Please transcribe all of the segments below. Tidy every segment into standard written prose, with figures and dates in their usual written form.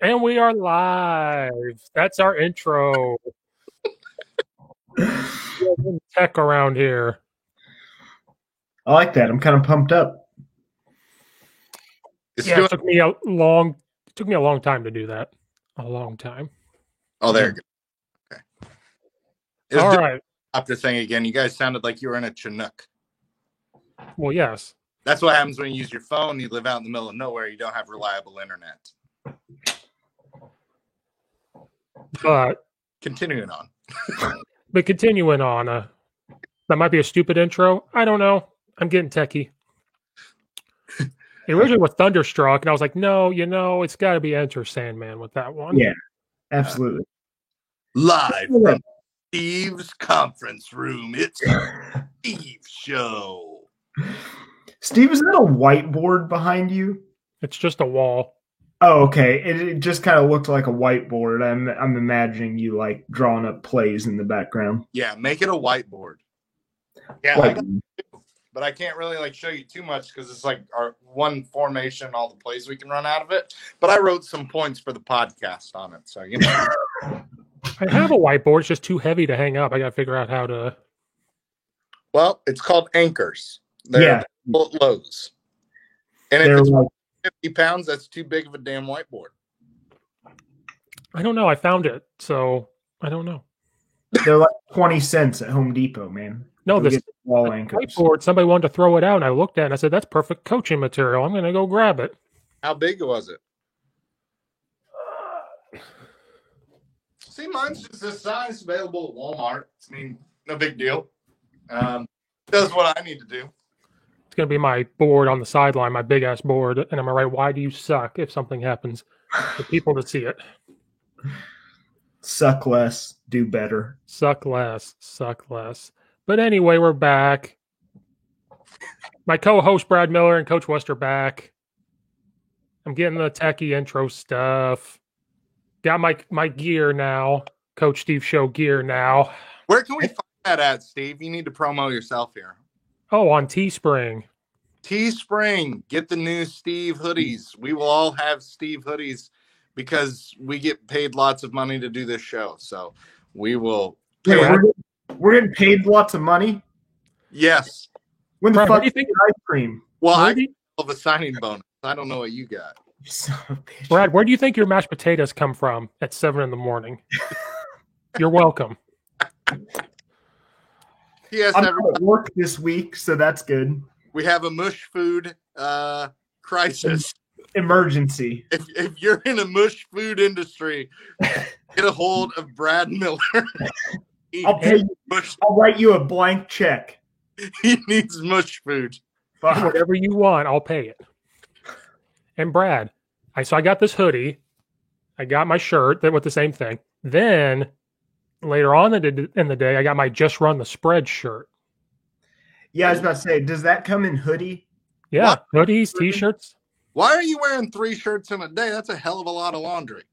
And we are live. That's our intro. Tech around here. I like that. I'm kind of pumped up. It took me a long time to do that. A long time. Oh, there you go. Okay. All right. Up the thing again. You guys sounded like you were in a Chinook. Well, yes. That's what happens when you use your phone. You live out in the middle of nowhere. You don't have reliable internet. But continuing on. That might be a stupid intro. I don't know. I'm getting techie. It originally was Thunderstruck, and I was like, no, it's got to be Enter Sandman with that one. Yeah, absolutely. Live from Steve's conference room. It's Steve's show. Steve, is that a whiteboard behind you? It's just a wall. Oh, okay. It just kind of looked like a whiteboard. I'm imagining you like drawing up plays in the background. Yeah, make it a whiteboard. Yeah, but I can't really like show you too much because it's like our one formation, all the plays we can run out of it. But I wrote some points for the podcast on it, so you know. I have a whiteboard. It's just too heavy to hang up. I got to figure out how to. Well, it's called anchors. They're Lowe's, and if it's 50 pounds, that's too big of a damn whiteboard. I don't know. I found it, so I don't know. They're like 20 cents at Home Depot, man. No, this wall whiteboard, somebody wanted to throw it out, and I looked at it, and I said, that's perfect coaching material. I'm going to go grab it. How big was it? See, mine's just this size, available at Walmart. I mean, no big deal. Does what I need to do. It's going to be my board on the sideline, my big-ass board, and I'm going to write, why do you suck if something happens? For people to see it. Suck less, do better. Suck less, suck less. But anyway, we're back. My co-host Brad Miller and Coach West are back. I'm getting the techie intro stuff. Got my gear now. Coach Steve Show gear now. Where can we find that at, Steve? You need to promo yourself here. Oh, on Teespring. Teespring. Get the new Steve hoodies. We will all have Steve hoodies because we get paid lots of money to do this show. So we will pay. We're getting paid lots of money? Yes. When the fuck do you think ice cream? Well, I have a signing bonus. I don't know what you got. You son of a bitch. Brad, where do you think your mashed potatoes come from at 7 a.m? You're welcome. Yes, I'm at work this week, so that's good. We have a mush food crisis. Emergency. If you're in a mush food industry, get a hold of Brad Miller. I'll write you a blank check. He needs mush food. Whatever you want, I'll pay it. And Brad, I got this hoodie. I got my shirt that with the same thing. Then later on in the day, I got my Just Run the Spread shirt. Yeah, I was about to say, does that come in hoodie? Yeah, hoodies, T-shirts. Why are you wearing 3 shirts in a day? That's a hell of a lot of laundry.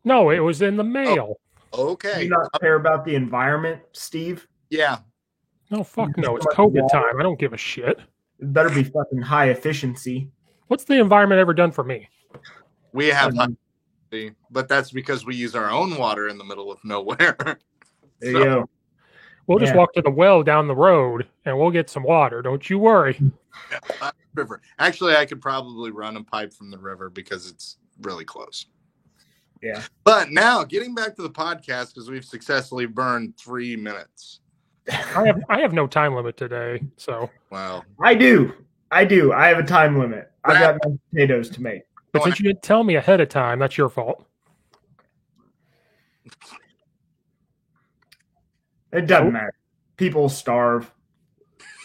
No, it was in the mail. Oh, okay. Do you not care about the environment, Steve? Yeah. No, fuck no. It's COVID time. I don't give a shit. It better be fucking high efficiency. What's the environment ever done for me? We have high efficiency, but that's because we use our own water in the middle of nowhere. There you go. We'll just walk to the well down the road, and we'll get some water. Don't you worry. River. Actually, I could probably run a pipe from the river because it's really close. Yeah. But now, getting back to the podcast, because we've successfully burned 3 minutes. I have no time limit today, so. Wow. I do. I have a time limit. I've got my potatoes to make. But since you didn't tell me ahead of time, that's your fault. It doesn't matter. People starve.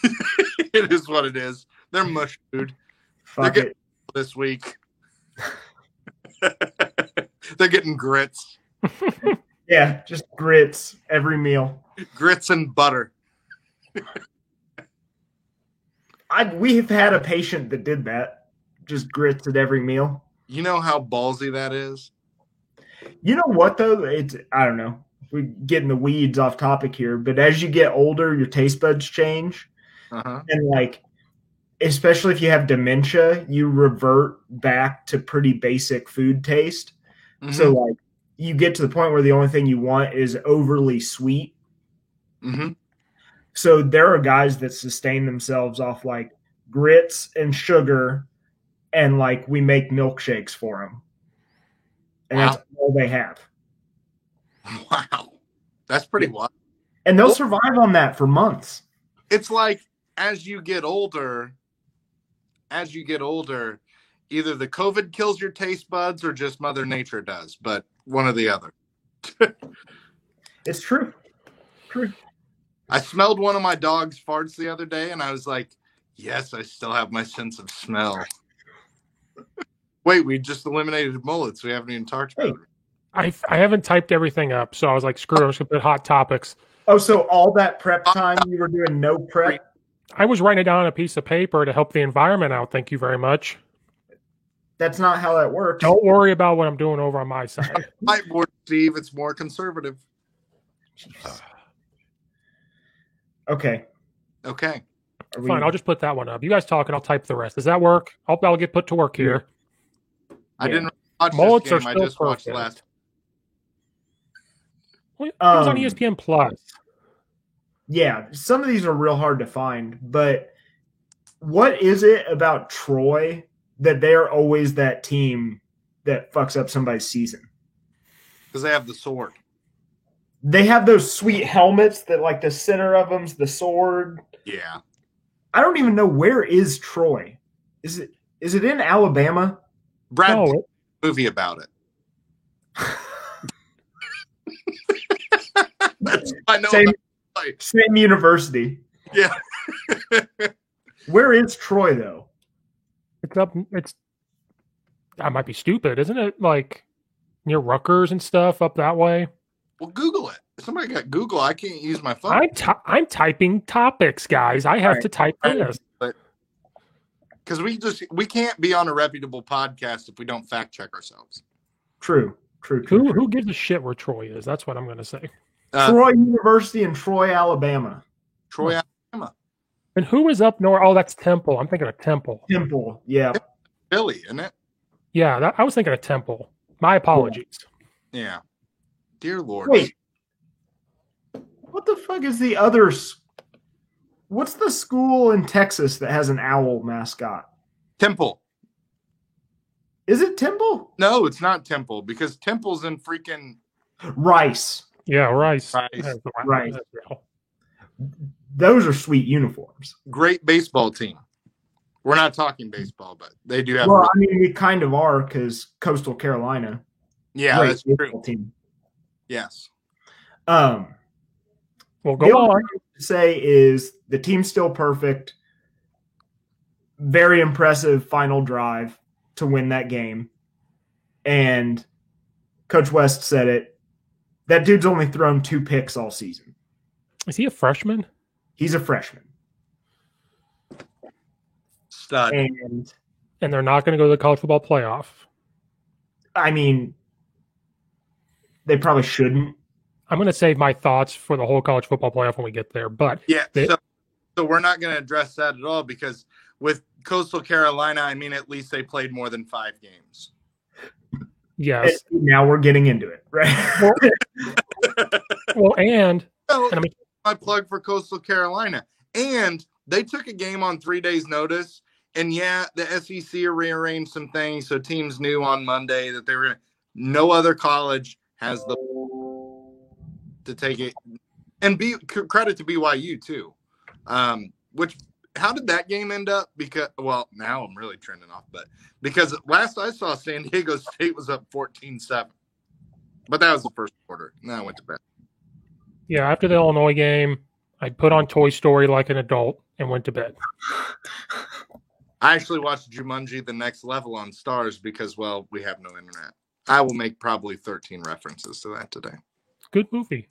It is what it is. They're mush food. Fuck They're getting this week. They're getting grits. Yeah, just grits every meal. Grits and butter. We have had a patient that did that. Just grits at every meal. You know how ballsy that is? You know what, though? I don't know. We're getting the weeds off topic here, but as you get older, your taste buds change. Uh-huh. And, like, especially if you have dementia, you revert back to pretty basic food taste. Mm-hmm. So like you get to the point where the only thing you want is overly sweet. Mm-hmm. So there are guys that sustain themselves off like grits and sugar, and like we make milkshakes for them. And that's all they have. Wow. That's pretty wild. And they'll survive on that for months. It's like as you get older, either the COVID kills your taste buds or just Mother Nature does, but one or the other. It's true. True. I smelled one of my dog's farts the other day, and I was like, yes, I still have my sense of smell. Wait, we just eliminated mullets. We haven't even talked about it. I haven't typed everything up, so I was like, screw it, I'm just going to put hot topics. Oh, so all that prep time you were doing no prep? I was writing it down on a piece of paper to help the environment out. Thank you very much. That's not how that works. Don't worry about what I'm doing over on my side. Whiteboard, Steve. It's more conservative. Okay. Fine, I'll just put that one up. You guys talk and I'll type the rest. Does that work? I'll get put to work here. I didn't watch Mullets this game. are I still just watched perfect. last. Well, it was on ESPN Plus. Yeah, some of these are real hard to find, but what is it about Troy that they're always that team that fucks up somebody's season? Because they have the sword. They have those sweet helmets that like the center of them's the sword. Yeah. I don't even know where is Troy. Is it in Alabama? Brad movie about it. That's I know. Same university. Yeah. Where is Troy though? That might be stupid, isn't it? Like near Rutgers and stuff up that way. Well, Google it. If somebody got Google, I can't use my phone. I'm typing topics, guys. I have to type this. Because we can't be on a reputable podcast if we don't fact check ourselves. True. Who gives a shit where Troy is? That's what I'm going to say. Troy University in Troy, Alabama. Alabama. And who is up north? Oh, that's Temple. I'm thinking of Temple. Temple, yeah. Philly, isn't it? Yeah, I was thinking of Temple. My apologies. Yeah. Dear Lord. Wait. What the fuck is the other? What's the school in Texas that has an owl mascot? Temple. Is it Temple? No, it's not Temple because Temple's in freaking Rice. Yeah, Rice. Rice. Those are sweet uniforms. Great baseball team. We're not talking baseball, but they do have. Well, I mean, we kind of are because Coastal Carolina. Yeah, that's true. Team. Yes. Well, go on. on. To say is the team's still perfect. Very impressive final drive to win that game, and Coach West said it. That dude's only thrown 2 picks all season. Is he a freshman? He's a freshman. Stud. And they're not going to go to the college football playoff. I mean, they probably shouldn't. I'm going to save my thoughts for the whole college football playoff when we get there. But yeah, so we're not going to address that at all because with Coastal Carolina, I mean, at least they played more than 5 games. Yes. Now we're getting into it, right? And I mean, my plug for Coastal Carolina. And they took a game on 3 days' notice. And yeah, the SEC rearranged some things, so teams knew on Monday that they were going to. No other college has the to take it. And credit to BYU too. How did that game end up? Because now I'm really trending off, but because last I saw San Diego State was up 14-7. But that was the first quarter. And then I went to bed. Yeah, after the Illinois game, I put on Toy Story like an adult and went to bed. I actually watched Jumanji: The Next Level on Stars because, we have no internet. I will make probably 13 references to that today. Good movie.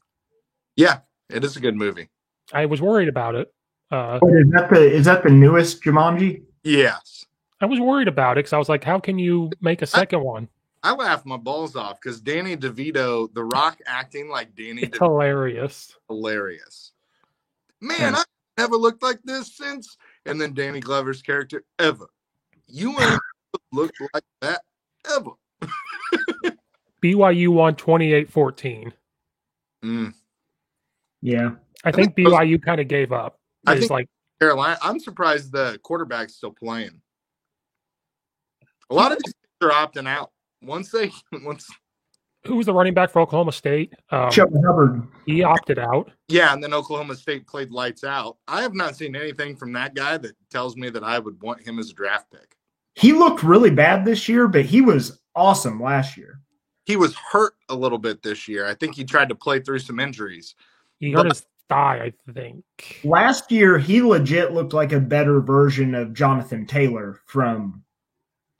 Yeah, it is a good movie. I was worried about it. Is that the newest Jumanji? Yes. I was worried about it because I was like, how can you make a second one? I laughed my balls off because Danny DeVito, The Rock acting like Danny it's DeVito. Hilarious. Hilarious. Man, I never looked like this since And then Danny Glover's character, ever. You ain't looked like that ever. BYU won 28-14. Yeah. I think BYU kind of gave up. I think like Carolina. I'm surprised the quarterback's still playing. A lot of these are opting out. Once who was the running back for Oklahoma State? Chuck Hubbard. He opted out. Yeah, and then Oklahoma State played lights out. I have not seen anything from that guy that tells me that I would want him as a draft pick. He looked really bad this year, but he was awesome last year. He was hurt a little bit this year. I think he tried to play through some injuries. He hurt his thigh, I think. Last year, he legit looked like a better version of Jonathan Taylor from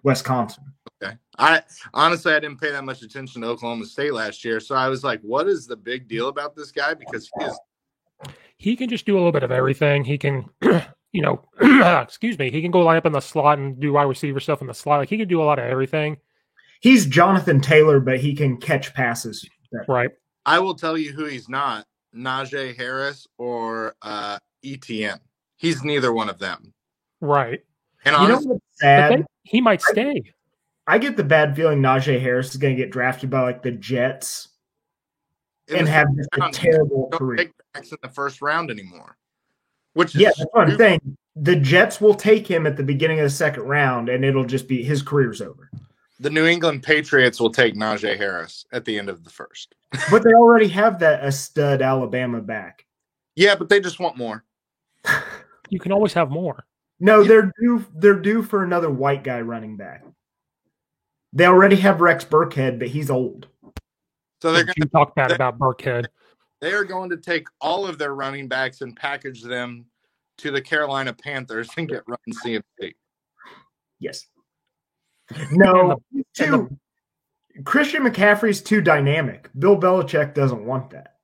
Wisconsin. Okay. I didn't pay that much attention to Oklahoma State last year, so I was like, what is the big deal about this guy? Because he can just do a little bit of everything. He can, excuse me, he can go line up in the slot and do wide receiver stuff in the slot. Like, he can do a lot of everything. He's Jonathan Taylor, but he can catch passes. Right. I will tell you who he's not. Najee Harris or ETN. He's neither one of them. Right. And honestly, what's sad? He might stay. I get the bad feeling Najee Harris is going to get drafted by like the Jets and have just a terrible career. Don't take backs in the first round anymore. That's what I'm saying. The Jets will take him at the beginning of the second round, and it'll just be his career's over. The New England Patriots will take Najee Harris at the end of the first. But they already have a stud Alabama back. Yeah, but they just want more. You can always have more. No, they're due for another white guy running back. They already have Rex Burkhead, but he's old. So they're going to talk bad about Burkhead. They are going to take all of their running backs and package them to the Carolina Panthers and get run CMC. Yes. No, Christian McCaffrey's too dynamic. Bill Belichick doesn't want that.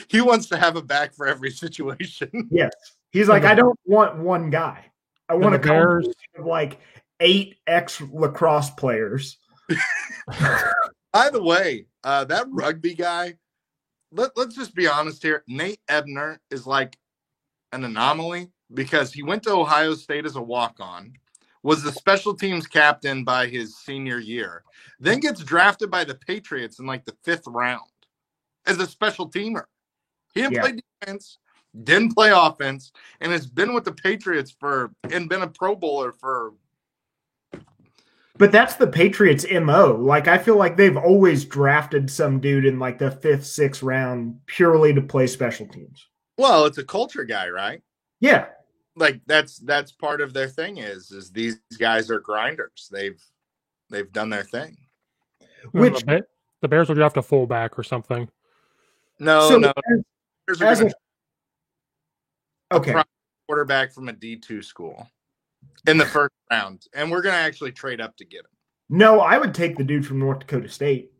He wants to have a back for every situation. Yes. He's like, I don't want one guy. I want a combination of like 8 ex-lacrosse players. By the way, that rugby guy, let's just be honest here. Nate Ebner is like an anomaly because he went to Ohio State as a walk-on, was the special teams captain by his senior year, then gets drafted by the Patriots in like the 5th round as a special teamer. He didn't play defense, didn't play offense, and has been with the Patriots and been a Pro Bowler for. But that's the Patriots' MO. Like, I feel like they've always drafted some dude in like the 5th, 6th round purely to play special teams. Well, it's a culture guy, right? Yeah. Like that's part of their thing is these guys are grinders. They've done their thing. Which the Bears will draft a fullback or something. No. Okay. Quarterback from a D2 school in the 1st round, and we're going to actually trade up to get him. No, I would take the dude from North Dakota State.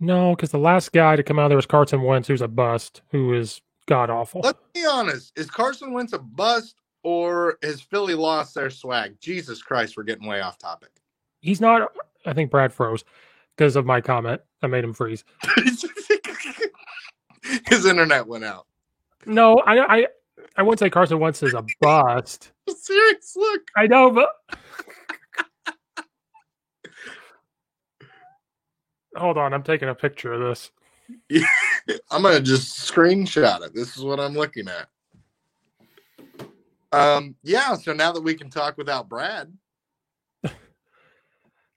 No, because the last guy to come out of there was Carson Wentz, who's a bust, who is god-awful. Let's be honest. Is Carson Wentz a bust, or has Philly lost their swag? Jesus Christ, we're getting way off topic. He's not. I think Brad froze because of my comment. I made him freeze. His internet went out. No, I wouldn't say Carson Wentz is a bust. Serious look. I know, but hold on, I'm taking a picture of this. I'm gonna just screenshot it. This is what I'm looking at. So now that we can talk without Brad.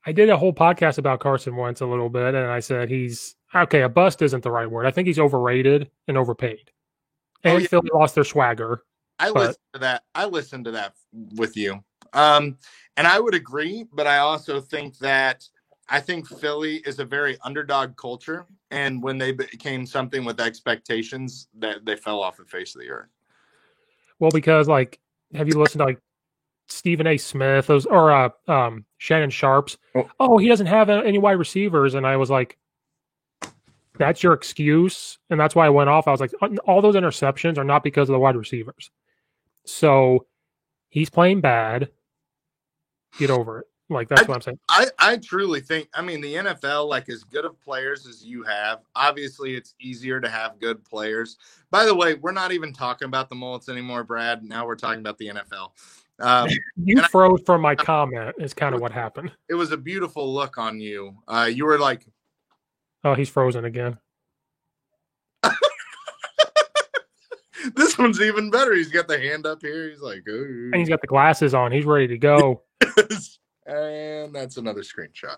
I did a whole podcast about Carson Wentz a little bit, and I said he's okay. A bust isn't the right word. I think he's overrated and overpaid. And Philly lost their swagger. I listened to that with you. And I would agree, but I also think that Philly is a very underdog culture. And when they became something with expectations, that they fell off the face of the earth. Well, because have you listened to Stephen A. Smith or Shannon Sharps? Oh, he doesn't have any wide receivers. And I was like, that's your excuse. And that's why I went off. I was like, all those interceptions are not because of the wide receivers. So he's playing bad. Get over it. Like, that's what I'm saying. I truly think, I mean, the NFL, like, as good of players as you have, obviously it's easier to have good players. By the way, we're not even talking about the Mullets anymore, Brad. Now we're talking about the NFL. You froze from my comment is kind of what happened. It was a beautiful look on you. You were like, oh, he's frozen again. This one's even better. He's got the hand up here. He's like, ooh. And he's got the glasses on. He's ready to go. And that's another screenshot.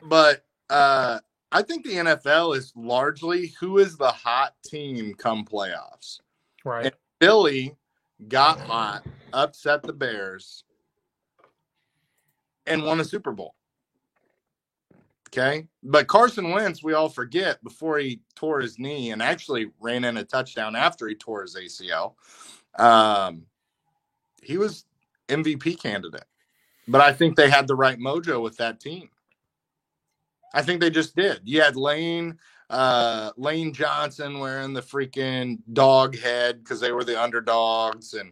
But I think the NFL is largely who is the hot team come playoffs. Right. And Philly got hot, upset the Bears, and won a Super Bowl. Okay. But Carson Wentz, we all forget, before he tore his knee and actually ran in a touchdown after he tore his ACL, he was MVP candidate. But I think they had the right mojo with that team. I think they just did. You had Lane Johnson wearing the freaking dog head because they were the underdogs. And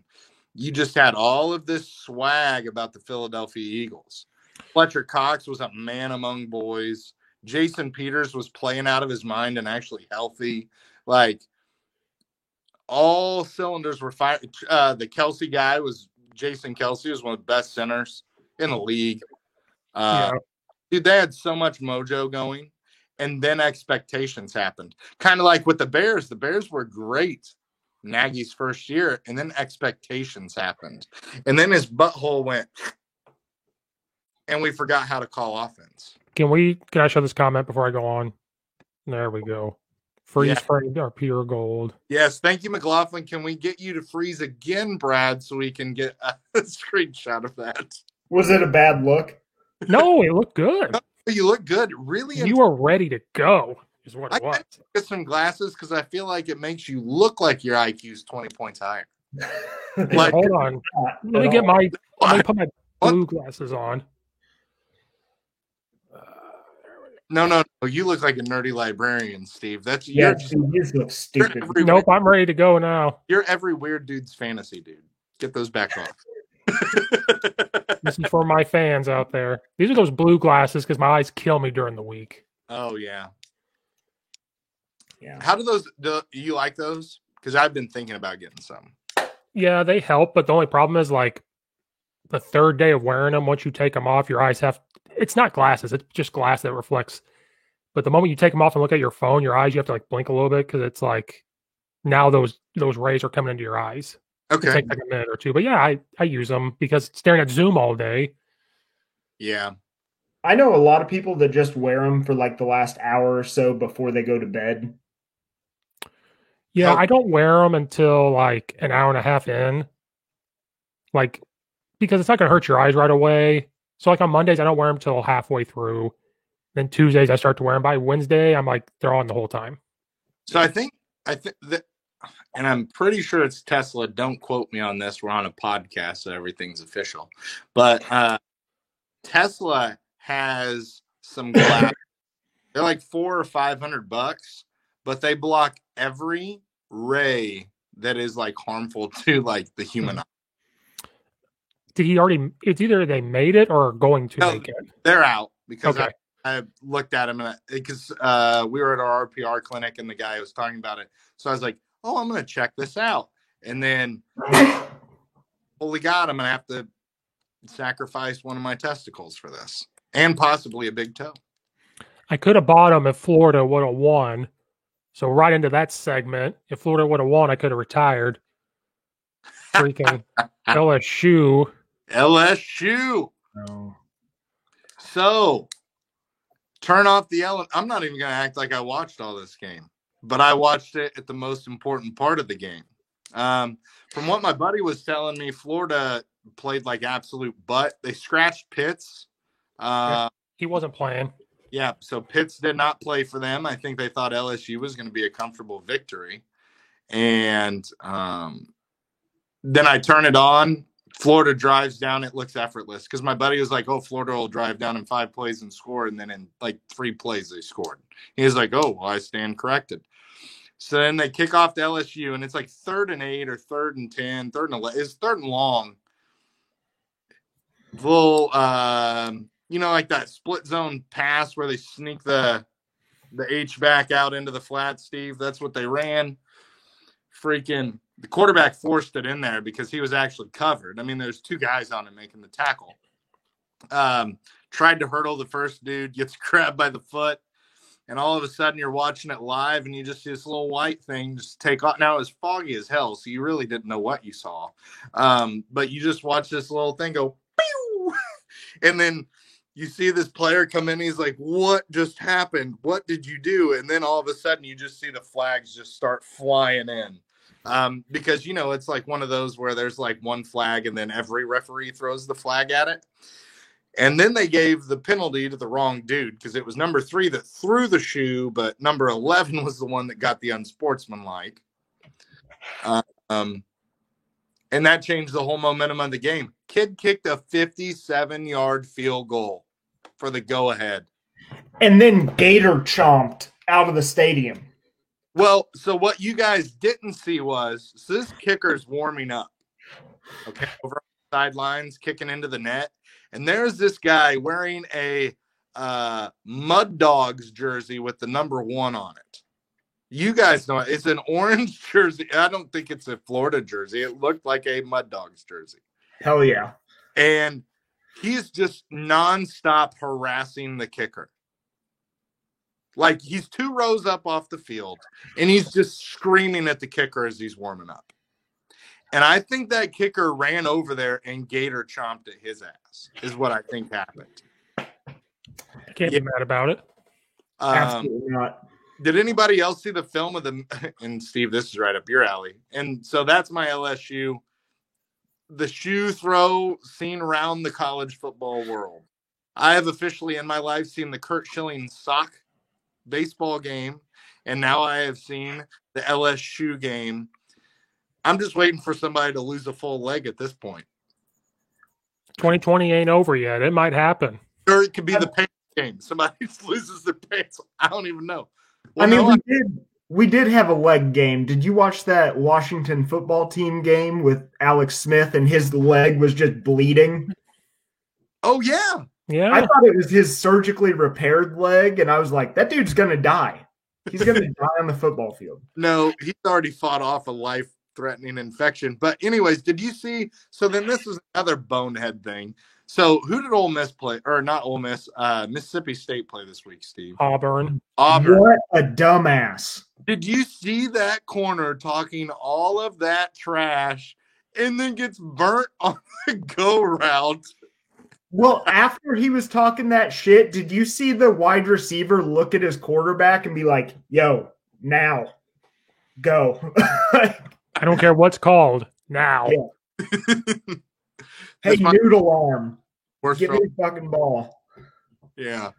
you just had all of this swag about the Philadelphia Eagles. Fletcher Cox was a man among boys. Jason Peters was playing out of his mind and actually healthy. Like, all cylinders were fired. The Kelsey guy was Jason Kelsey, was one of the best centers in the league. Dude, they had so much mojo going, and then expectations happened. Kind of like with the Bears. The Bears were great Nagy's first year, and then expectations happened. And then his butthole went, and we forgot how to call offense. Can I show this comment before I go on? There we go. Freeze frame or pure gold. Yes, thank you, McLaughlin. Can we get you to freeze again, Brad, so we can get a screenshot of that? Was it a bad look? No, it looked good. You look good. Really? You were ready to go, is what it was. Get some glasses because I feel like it makes you look like your IQ is 20 points higher. Like, hold on. Let me put my blue glasses on. No. You look like a nerdy librarian, Steve. You look stupid. Nope, I'm ready to go now. You're every weird dude's fantasy dude. Get those back off. This is for my fans out there. These are those blue glasses because my eyes kill me during the week. Oh, yeah. Yeah. How do you like those? Because I've been thinking about getting some. Yeah, they help, but the only problem is, like, the third day of wearing them, once you take them off, your eyes it's not glasses, it's just glass that reflects. But the moment you take them off and look at your phone, your eyes, you have to, like, blink a little bit because it's like now those rays are coming into your eyes. Okay. It takes like a minute or two. But yeah, I use them because staring at Zoom all day. Yeah. I know a lot of people that just wear them for like the last hour or so before they go to bed. Yeah, I don't wear them until like an hour and a half in. Like, because it's not going to hurt your eyes right away. So like on Mondays, I don't wear them till halfway through. Then Tuesdays, I start to wear them. By Wednesday, I'm like, they're on the whole time. So I think that, and I'm pretty sure it's Tesla. Don't quote me on this. We're on a podcast, so everything's official. But Tesla has some glass. They're like $400 or $500, but they block every ray that is like harmful to like the human eye. Did he already? It's either they made it or are going to make it. They're out because okay. I looked at him because we were at our RPR clinic and the guy was talking about it. So I was like, oh, I'm going to check this out. And then, holy God, I'm going to have to sacrifice one of my testicles for this and possibly a big toe. I could have bought them if Florida would have won. So right into that segment, if Florida would have won, I could have retired. Freaking LSU. LSU. Oh. So, turn off the I'm not even going to act like I watched all this game, but I watched it at the most important part of the game. From what my buddy was telling me, Florida played like absolute butt. They scratched Pitts. He wasn't playing. Yeah, so Pitts did not play for them. I think they thought LSU was going to be a comfortable victory. And then I turn it on. Florida drives down. It looks effortless because my buddy was like, oh, Florida will drive down in 5 plays and score. And then in like 3 plays, they scored. He was like, oh, well, I stand corrected. So then they kick off to LSU, and it's like 3rd and 8 or 3rd and 10, 3rd and 11. It's 3rd and long. full, like that split zone pass where they sneak the H back out into the flat, Steve. That's what they ran. Freaking the quarterback forced it in there because he was actually covered. I mean, there's two guys on him making the tackle. Tried to hurdle the first dude, gets grabbed by the foot, and all of a sudden you're watching it live and you just see this little white thing just take off. Now it was foggy as hell, so you really didn't know what you saw. But you just watch this little thing go, pew! And then you see this player come in. He's like, what just happened? What did you do? And then all of a sudden you just see the flags just start flying in. Because, it's like one of those where there's like one flag and then every referee throws the flag at it. And then they gave the penalty to the wrong dude because it was number 3 that threw the shoe, but number 11 was the one that got the unsportsmanlike. And that changed the whole momentum of the game. Kid kicked a 57-yard field goal for the go-ahead. And then Gator chomped out of the stadium. Well, so what you guys didn't see was, this kicker's warming up. Okay, over on the sidelines, kicking into the net. And there's this guy wearing a Mud Dogs jersey with the number 1 on it. You guys know it. It's an orange jersey. I don't think it's a Florida jersey. It looked like a Mud Dogs jersey. Hell yeah. And he's just nonstop harassing the kicker. Like, he's 2 rows up off the field, and he's just screaming at the kicker as he's warming up. And I think that kicker ran over there and Gator chomped at his ass, is what I think happened. I can't be mad about it. Absolutely not. Did anybody else see the film of the – and, Steve, this is right up your alley. And so that's my LSU. The shoe throw seen around the college football world. I have officially in my life seen the Kurt Schilling sock baseball game, and now I have seen the LSU game. I'm just waiting for somebody to lose a full leg at this point. 2020 ain't over yet. It might happen. Or it could be the pants game. Somebody loses their pants. I don't even know. Well, we did have a leg game. Did you watch that Washington football team game with Alex Smith and his leg was just bleeding? Oh, yeah. Yeah. I thought it was his surgically repaired leg, and I was like, that dude's going to die. He's going to die on the football field. No, he's already fought off a life-threatening infection. But anyways, did you see – so then this is another bonehead thing. So who did Ole Miss play – or not Ole Miss, Mississippi State play this week, Steve? Auburn. What a dumbass. Did you see that corner talking all of that trash and then gets burnt on the go route? Well, after he was talking that shit, did you see the wide receiver look at his quarterback and be like, yo, now, go. I don't care what's called. Now. Yeah. Hey, noodle arm. Give me the fucking ball. Yeah.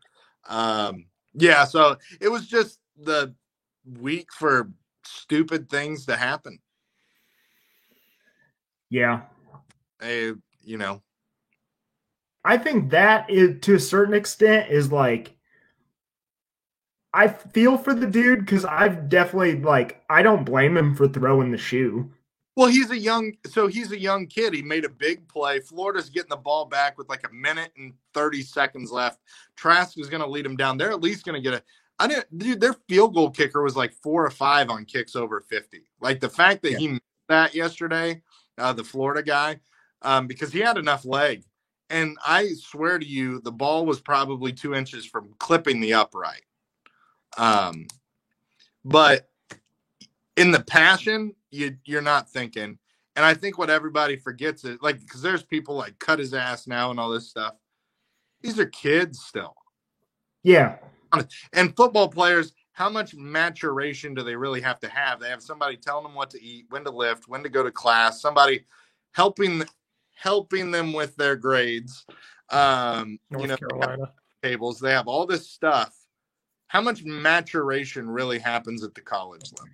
Yeah, so it was just the week for stupid things to happen. Yeah. I think that is, to a certain extent, is like, I feel for the dude because I've definitely, I don't blame him for throwing the shoe. Well, he's a young kid. He made a big play. Florida's getting the ball back with like a minute and 30 seconds left. Trask is going to lead them down. They're at least going to get their field goal kicker was like 4 or 5 on kicks over 50. Like the fact that he missed that yesterday, the Florida guy, because he had enough leg. And I swear to you, the ball was probably 2 inches from clipping the upright. But in the passion, you're not thinking. And I think what everybody forgets is, because there's people like cut his ass now and all this stuff. These are kids still. Yeah. And football players, how much maturation do they really have to have? They have somebody telling them what to eat, when to lift, when to go to class, somebody helping them with their grades. North Carolina tables. They have all this stuff. How much maturation really happens at the college level?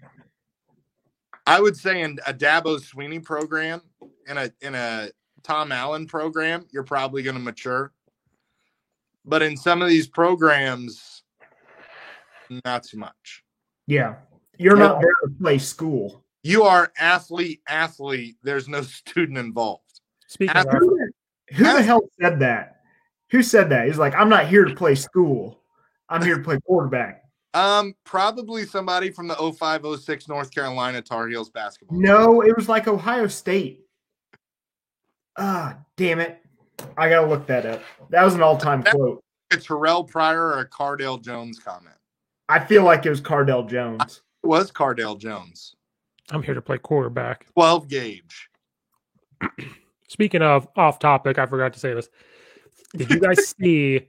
I would say in a Dabo Sweeney program, in a Tom Allen program, you're probably going to mature. But in some of these programs, not so much. Yeah. You're not there to play school. You are athlete. There's no student involved. Speaking of Who the hell said that? Who said that? He's like, I'm not here to play school. I'm here to play quarterback. Probably somebody from the 05-06 North Carolina Tar Heels basketball. No, it was like Ohio State. Ah, damn it. I got to look that up. That was an all-time quote. A Terrell Pryor or a Cardale Jones comment. I feel like it was Cardale Jones. It was Cardale Jones. I'm here to play quarterback. 12 gauge. Speaking of off topic, I forgot to say this. Did you guys see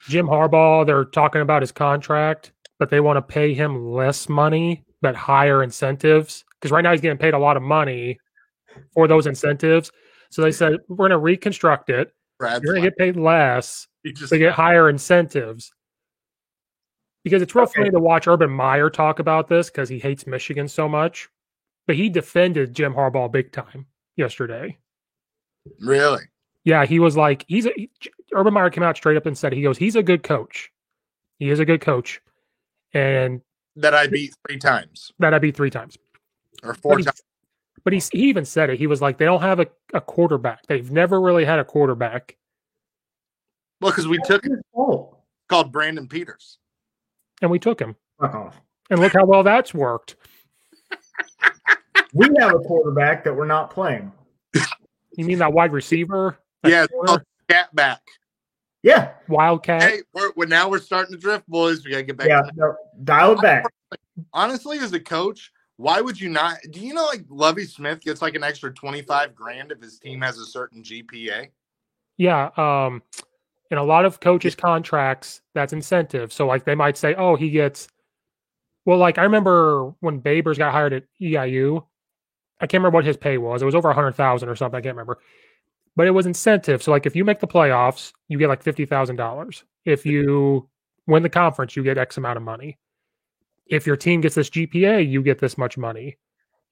Jim Harbaugh? They're talking about his contract, but they want to pay him less money, but higher incentives. Because right now he's getting paid a lot of money for those incentives. So they said, we're going to reconstruct it. You're going to get paid less to get higher incentives. Because it's real funny to watch Urban Meyer talk about this because he hates Michigan so much. But he defended Jim Harbaugh big time yesterday. Really? Yeah, he was like, Urban Meyer came out straight up and said, he's a good coach. He is a good coach. And that I beat 3 times. That I beat 3 times. Or 4 times. But he even said it. He was like, they don't have a quarterback. They've never really had a quarterback. Well, because we took it called Brandon Peters. And we took him. Fuck off. And look how well that's worked. We have a quarterback that we're not playing. You mean that wide receiver? Yeah, cat back. Yeah. Wildcat. Hey, now we're starting to drift, boys. We got to get back. Yeah, dial it back. Honestly, as a coach, why would you not? Do you know like Lovie Smith gets like an extra $25,000 if his team has a certain GPA? Yeah. In a lot of coaches' contracts, that's incentive. So like they might say, oh, he gets. Well, like I remember when Babers got hired at EIU. I can't remember what his pay was. It was over 100,000 or something. I can't remember. But it was incentive. So like if you make the playoffs, you get like $50,000. If you win the conference, you get X amount of money. If your team gets this GPA, you get this much money.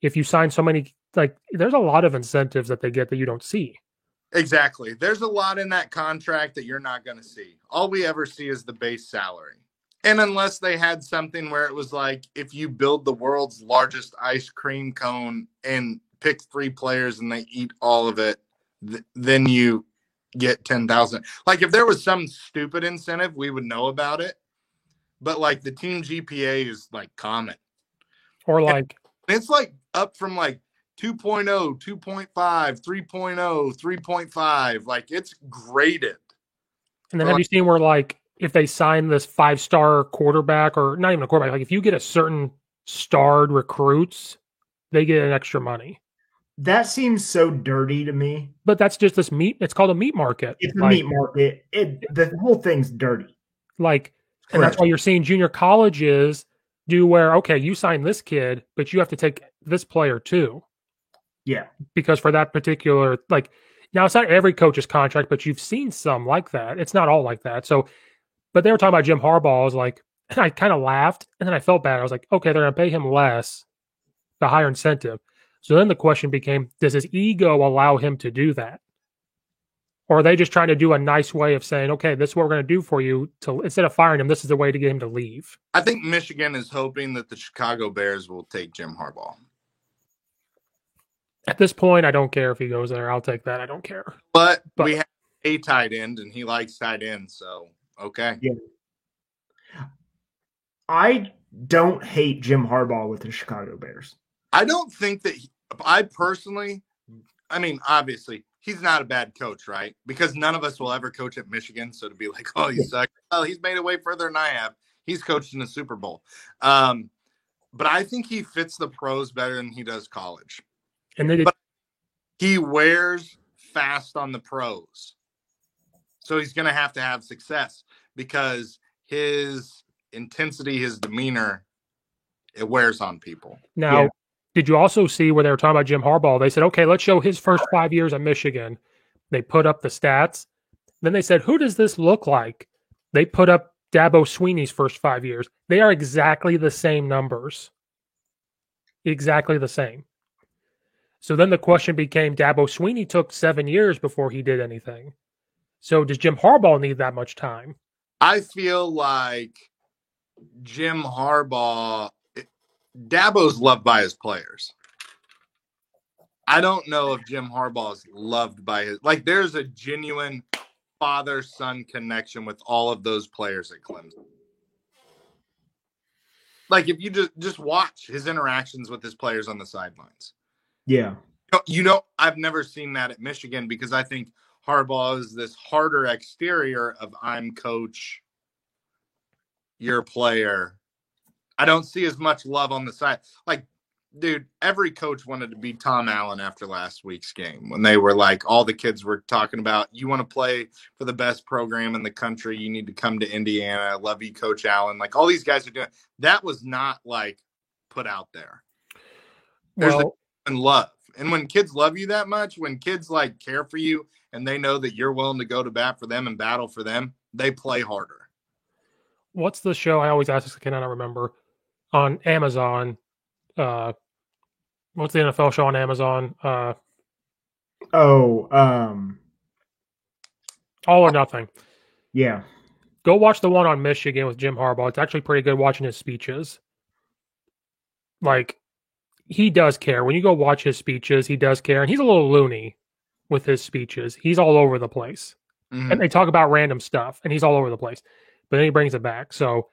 If you sign so many, like there's a lot of incentives that they get that you don't see. Exactly. There's a lot in that contract that you're not going to see. All we ever see is the base salary. And unless they had something where it was like, if you build the world's largest ice cream cone and pick 3 players and they eat all of it, then you get 10,000. Like if there was some stupid incentive, we would know about it. But like the team GPA is like common. Or like and it's like up from like 2.0, 2.5, 3.0, 3.5. Like it's graded. And then have you seen where like if they sign this 5-star quarterback or not even a quarterback, like if you get a certain starred recruits, they get an extra money. That seems so dirty to me. But that's just this meat. It's called a meat market. It's a meat market. The whole thing's dirty. Like, and that's why you're seeing junior colleges do where, okay, you sign this kid, but you have to take this player too. Yeah. Because for that particular, like, now it's not every coach's contract, but you've seen some like that. It's not all like that. So, but they were talking about Jim Harbaugh. I was like, and I kind of laughed and then I felt bad. I was like, okay, they're going to pay him less, the higher incentive. So then the question became, does his ego allow him to do that? Or are they just trying to do a nice way of saying, okay, this is what we're going to do for you. To instead of firing him, this is the way to get him to leave. I think Michigan is hoping that the Chicago Bears will take Jim Harbaugh. At this point, I don't care if he goes there. I'll take that. I don't care. But we have a tight end, and he likes tight ends, so okay. Yeah. I don't hate Jim Harbaugh with the Chicago Bears. I don't think that I personally, I mean, obviously, he's not a bad coach, right? Because none of us will ever coach at Michigan. So to be like, oh, you suck. Well, he's made it way further than I have. He's coached in the Super Bowl. But I think he fits the pros better than he does college. But he wears fast on the pros. So he's going to have success because his intensity, his demeanor, it wears on people. Now, did you also see where they were talking about Jim Harbaugh? They said, okay, let's show his first 5 years at Michigan. They put up the stats. Then they said, who does this look like? They put up Dabo Swinney's first 5 years. They are exactly the same numbers. Exactly the same. So then the question became, Dabo Swinney took 7 years before he did anything. So does Jim Harbaugh need that much time? I feel like Jim Harbaugh, Dabo's loved by his players. I don't know if Jim Harbaugh is loved by his, like, there's a genuine father-son connection with all of those players at Clemson. Like, if you just watch his interactions with his players on the sidelines. Yeah. I've never seen that at Michigan because I think Harbaugh is this harder exterior of I'm coach, you're player. I don't see as much love on the side. Like, dude, every coach wanted to be Tom Allen after last week's game when they were like, all the kids were talking about, you want to play for the best program in the country, you need to come to Indiana. I love you, Coach Allen. Like, all these guys are doing that was not like put out there. There's love. And when kids love you that much, when kids like care for you and they know that you're willing to go to bat for them and battle for them, they play harder. What's the show? I always ask this, I cannot remember. On Amazon. What's the NFL show on Amazon? All or Nothing. Yeah. Go watch the one on Michigan with Jim Harbaugh. It's actually pretty good watching his speeches. Like, he does care. When you go watch his speeches, he does care. And he's a little loony with his speeches. He's all over the place. Mm-hmm. And they talk about random stuff, and he's all over the place. But then he brings it back. So,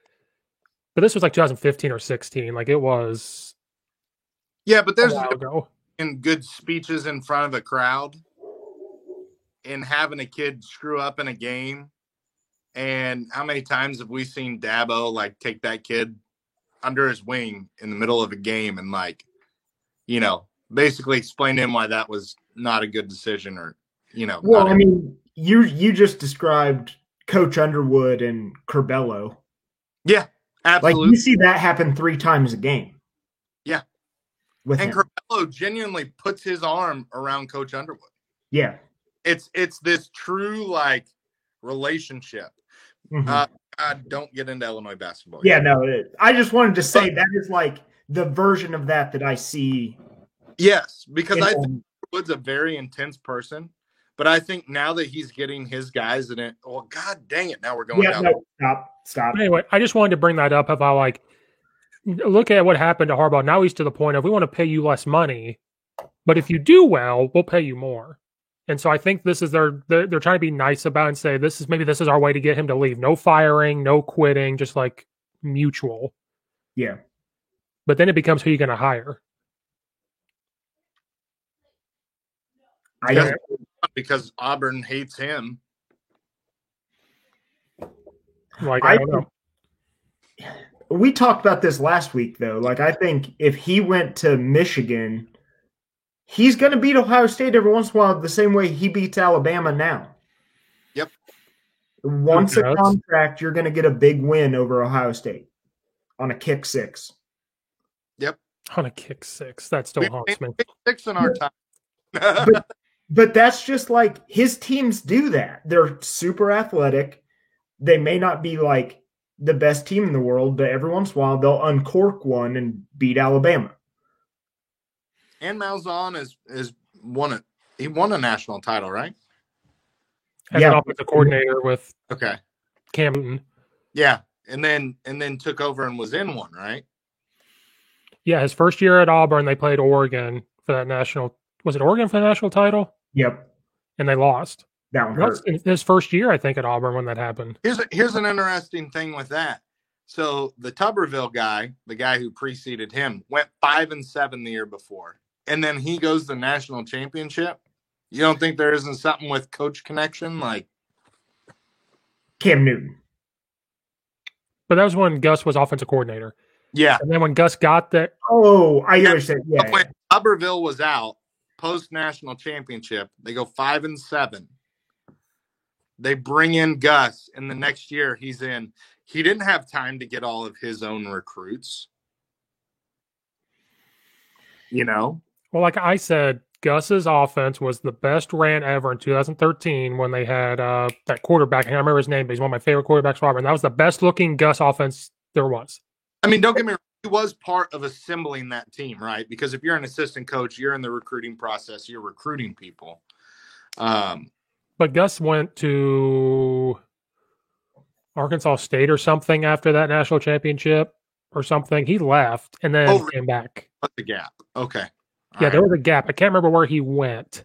but this was like 2015 or 16. Like, it was. Yeah, but there's in good speeches in front of a crowd and having a kid screw up in a game. And how many times have we seen Dabo like take that kid under his wing in the middle of a game and like, you know, basically explain to him why that was not a good decision or, you know. Well, I mean, you just described Coach Underwood and Curbelo. Yeah, absolutely. Like, you see that happen 3 times a game. Yeah. And Curbelo genuinely puts his arm around Coach Underwood. Yeah. It's this true, like, relationship. Mm-hmm. Don't get into Illinois basketball. Yeah, no. I just wanted to say that is, like, the version of that I see. Yes, because I think Underwood's a very intense person. But I think now that he's getting his guys in it, well, God dang it, now we're going down. No, stop. But anyway, I just wanted to bring that up about, like, look at what happened to Harbaugh. Now he's to the point of, we want to pay you less money, but if you do well, we'll pay you more. And so I think this is they're trying to be nice about it and say this is our way to get him to leave. No firing, no quitting, just like mutual. Yeah. But then it becomes who you're going to hire. Because Auburn hates him. Like, I don't know. We talked about this last week, though. Like, I think if he went to Michigan, he's going to beat Ohio State every once in a while the same way he beats Alabama now. Yep. Once a contract, you're going to get a big win over Ohio State on a kick 6. Yep. On a kick 6. That still haunts me. Kick 6 in our time. But that's just like his teams do that. They're super athletic. They may not be like the best team in the world, but every once in a while they'll uncork one and beat Alabama. And Malzahn is won it. He won a national title, right? As an offensive coordinator with Cam Newton. Yeah, and then took over and was in one, right? Yeah, his first year at Auburn, they played Oregon for that national. Was it Oregon for the national title? Yep. And they lost. That one hurt. His first year, I think, at Auburn when that happened. Here's an interesting thing with that. So the Tuberville guy, the guy who preceded him, went 5-7 the year before. And then he goes to the national championship. You don't think there isn't something with coach connection? Like Cam Newton. But that was when Gus was offensive coordinator. Yeah. And then when Gus got there. Oh, I understand. Yeah. When Tuberville was out, post-national championship, they go 5-7. They bring in Gus, and the next year he's in. He didn't have time to get all of his own recruits. You know? Well, like I said, Gus's offense was the best ran ever in 2013 when they had that quarterback. I can't remember his name, but he's one of my favorite quarterbacks for Auburn. That was the best-looking Gus offense there was. I mean, don't get me wrong. He was part of assembling that team, right? Because if you're an assistant coach, you're in the recruiting process. You're recruiting people. But Gus went to Arkansas State or something after that national championship or something. He left and then came back. What's the gap? Okay. Yeah, there was a gap. I can't remember where he went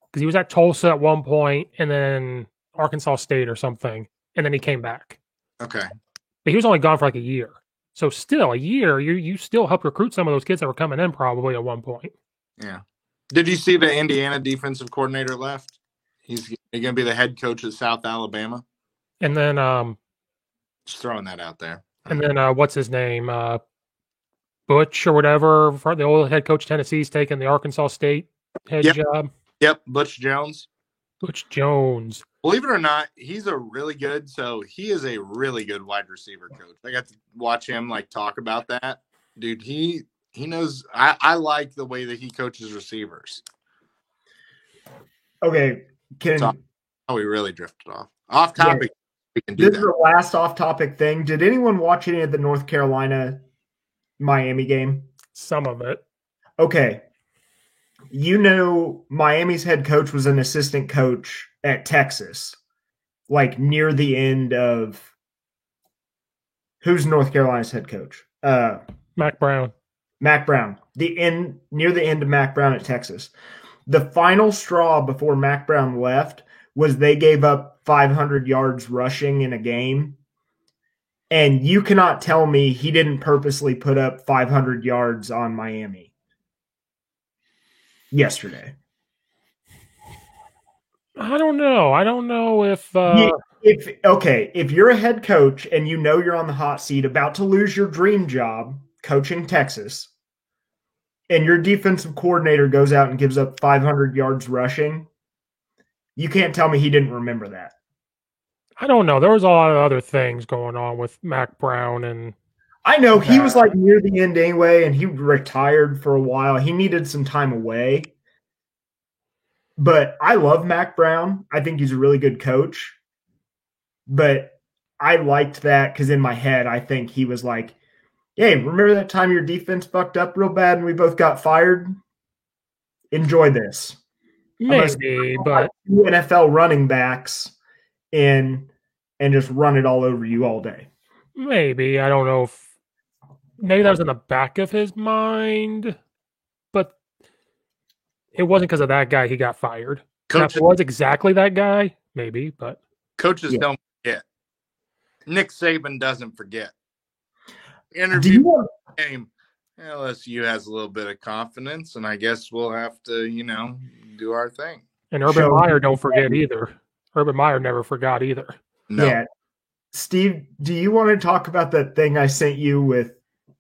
because he was at Tulsa at one point and then Arkansas State or something, and then he came back. Okay. But he was only gone for like a year. So still a year, you still help recruit some of those kids that were coming in probably at one point. Yeah. Did you see the Indiana defensive coordinator left? He's going to be the head coach at South Alabama. And then just throwing that out there. And then what's his name? Butch or whatever, the old head coach of Tennessee's taking the Arkansas State head job. Yep, Butch Jones. Butch Jones. Believe it or not, he is a really good wide receiver coach. I got to watch him like talk about that. Dude, he knows. I like the way that he coaches receivers. Okay, we really drifted off topic. Yeah. We can do this is the last off-topic thing. Did anyone watch any of the North Carolina-Miami game? Some of it. Okay. You know Miami's head coach was an assistant coach at Texas, like near the end of – who's North Carolina's head coach? Mack Brown. Mack Brown. Near the end of Mack Brown at Texas. The final straw before Mack Brown left was they gave up 500 yards rushing in a game. And you cannot tell me he didn't purposely put up 500 yards on Miami yesterday. I don't know. I don't know if if you're a head coach and you know you're on the hot seat about to lose your dream job coaching Texas, and your defensive coordinator goes out and gives up 500 yards rushing, you can't tell me he didn't remember that. I don't know. There was a lot of other things going on with Mack Brown, and I know he was like near the end anyway, and he retired for a while. He needed some time away. But I love Mack Brown. I think he's a really good coach. But I liked that because in my head, I think he was like, hey, remember that time your defense fucked up real bad and we both got fired? Enjoy this. Maybe, but NFL running backs and just run it all over you all day. Maybe. I don't know if maybe that was in the back of his mind, but it wasn't because of that guy he got fired. If it was exactly that guy, maybe, but coaches don't forget. Nick Saban doesn't forget. Interview game. LSU has a little bit of confidence, and I guess we'll have to, do our thing. And Urban Meyer don't forget either. Urban Meyer never forgot either. No. Yeah. Steve, do you want to talk about that thing I sent you with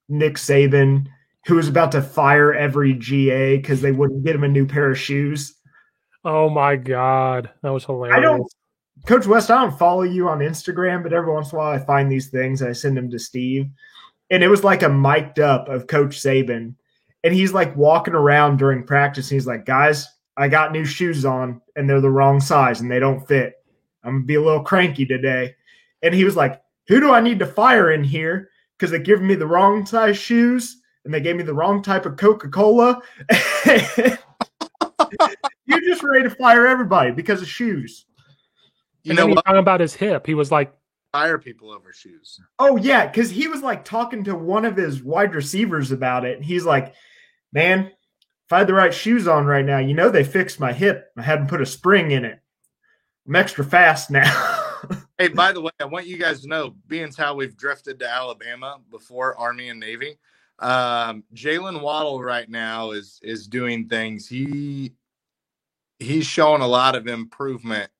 Nick Saban, who was about to fire every GA because they wouldn't get him a new pair of shoes? Oh, my God. That was hilarious. Coach West, I don't follow you on Instagram, but every once in a while I find these things and I send them to Steve. And it was like a mic'd up of Coach Saban. And he's like walking around during practice. And he's like, guys, I got new shoes on and they're the wrong size and they don't fit. I'm going to be a little cranky today. And he was like, who do I need to fire in here? Because they give me the wrong size shoes and they gave me the wrong type of Coca-Cola. You're just ready to fire everybody because of shoes. You know what? Talking about his hip. He was like, fire people over shoes. Oh, yeah, because he was like talking to one of his wide receivers about it. And he's like, man, if I had the right shoes on right now, they fixed my hip. I hadn't put a spring in it. I'm extra fast now. Hey, by the way, I want you guys to know, being how we've drifted to Alabama before Army and Navy, Jalen Waddle right now is doing things. He's showing a lot of improvement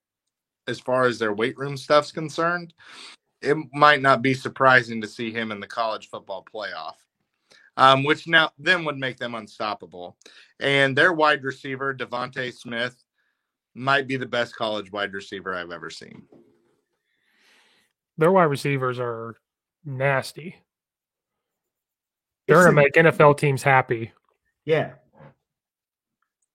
as far as their weight room stuff's concerned. It might not be surprising to see him in the college football playoff, which now then would make them unstoppable. And their wide receiver, Devontae Smith, might be the best college wide receiver I've ever seen. Their wide receivers are nasty. They're going to make NFL teams happy. Yeah.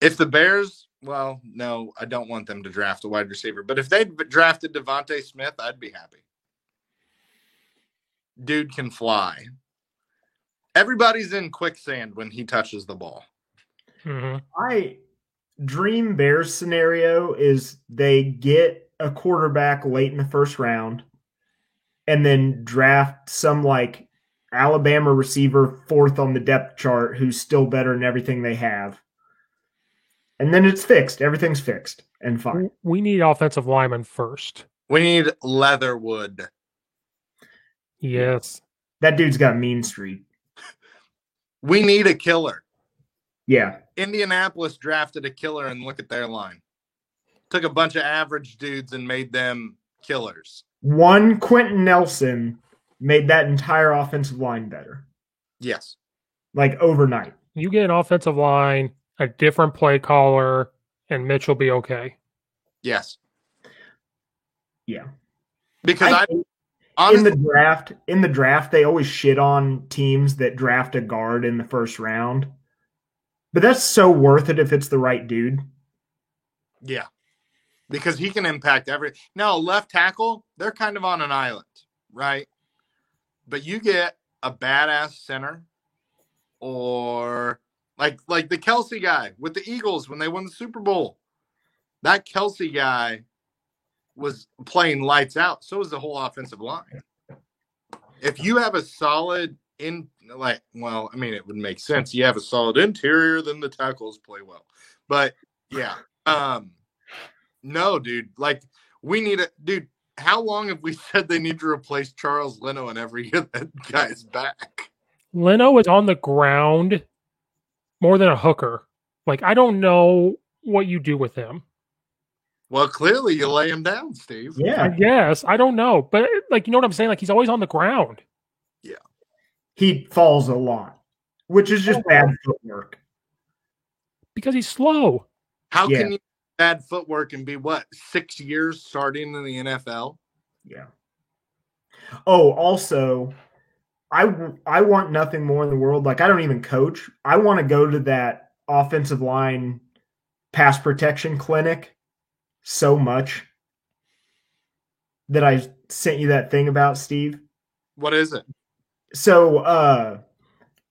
If the Bears, well, no, I don't want them to draft a wide receiver. But if they drafted Devontae Smith, I'd be happy. Dude can fly. Everybody's in quicksand when he touches the ball. Mm-hmm. My dream Bears scenario is they get a quarterback late in the first round and then draft some like Alabama receiver fourth on the depth chart who's still better than everything they have. And then it's fixed. Everything's fixed and fine. We need offensive linemen first. We need Leatherwood. Yes. That dude's got mean streak. We need a killer. Yeah. Indianapolis drafted a killer, and look at their line. Took a bunch of average dudes and made them killers. One Quentin Nelson made that entire offensive line better. Yes. Like overnight. You get an offensive line, a different play caller, and Mitch will be okay. Yes. Yeah. Because in the draft, they always shit on teams that draft a guard in the first round. But that's so worth it if it's the right dude. Yeah. Because he can impact Now, left tackle, they're kind of on an island, right? But you get a badass center or like the Kelsey guy with the Eagles when they won the Super Bowl. That Kelsey guy was playing lights out. So was the whole offensive line. If you have a solid it would make sense. You have a solid interior, then the tackles play well. But yeah. No, dude. Like, we need dude, how long have we said they need to replace Charles Leno and every year that guy's back? Leno is on the ground more than a hooker. Like, I don't know what you do with him. Well, clearly you lay him down, Steve. Yeah. I guess. I don't know. But, like, you know what I'm saying? Like, he's always on the ground. Yeah. He falls a lot, which is just bad footwork. Because he's slow. How can you bad footwork and be 6 years starting in the NFL? Yeah. Oh, also, I want nothing more in the world. Like, I don't even coach. I want to go to that offensive line pass protection clinic so much that I sent you that thing about, Steve. What is it? So,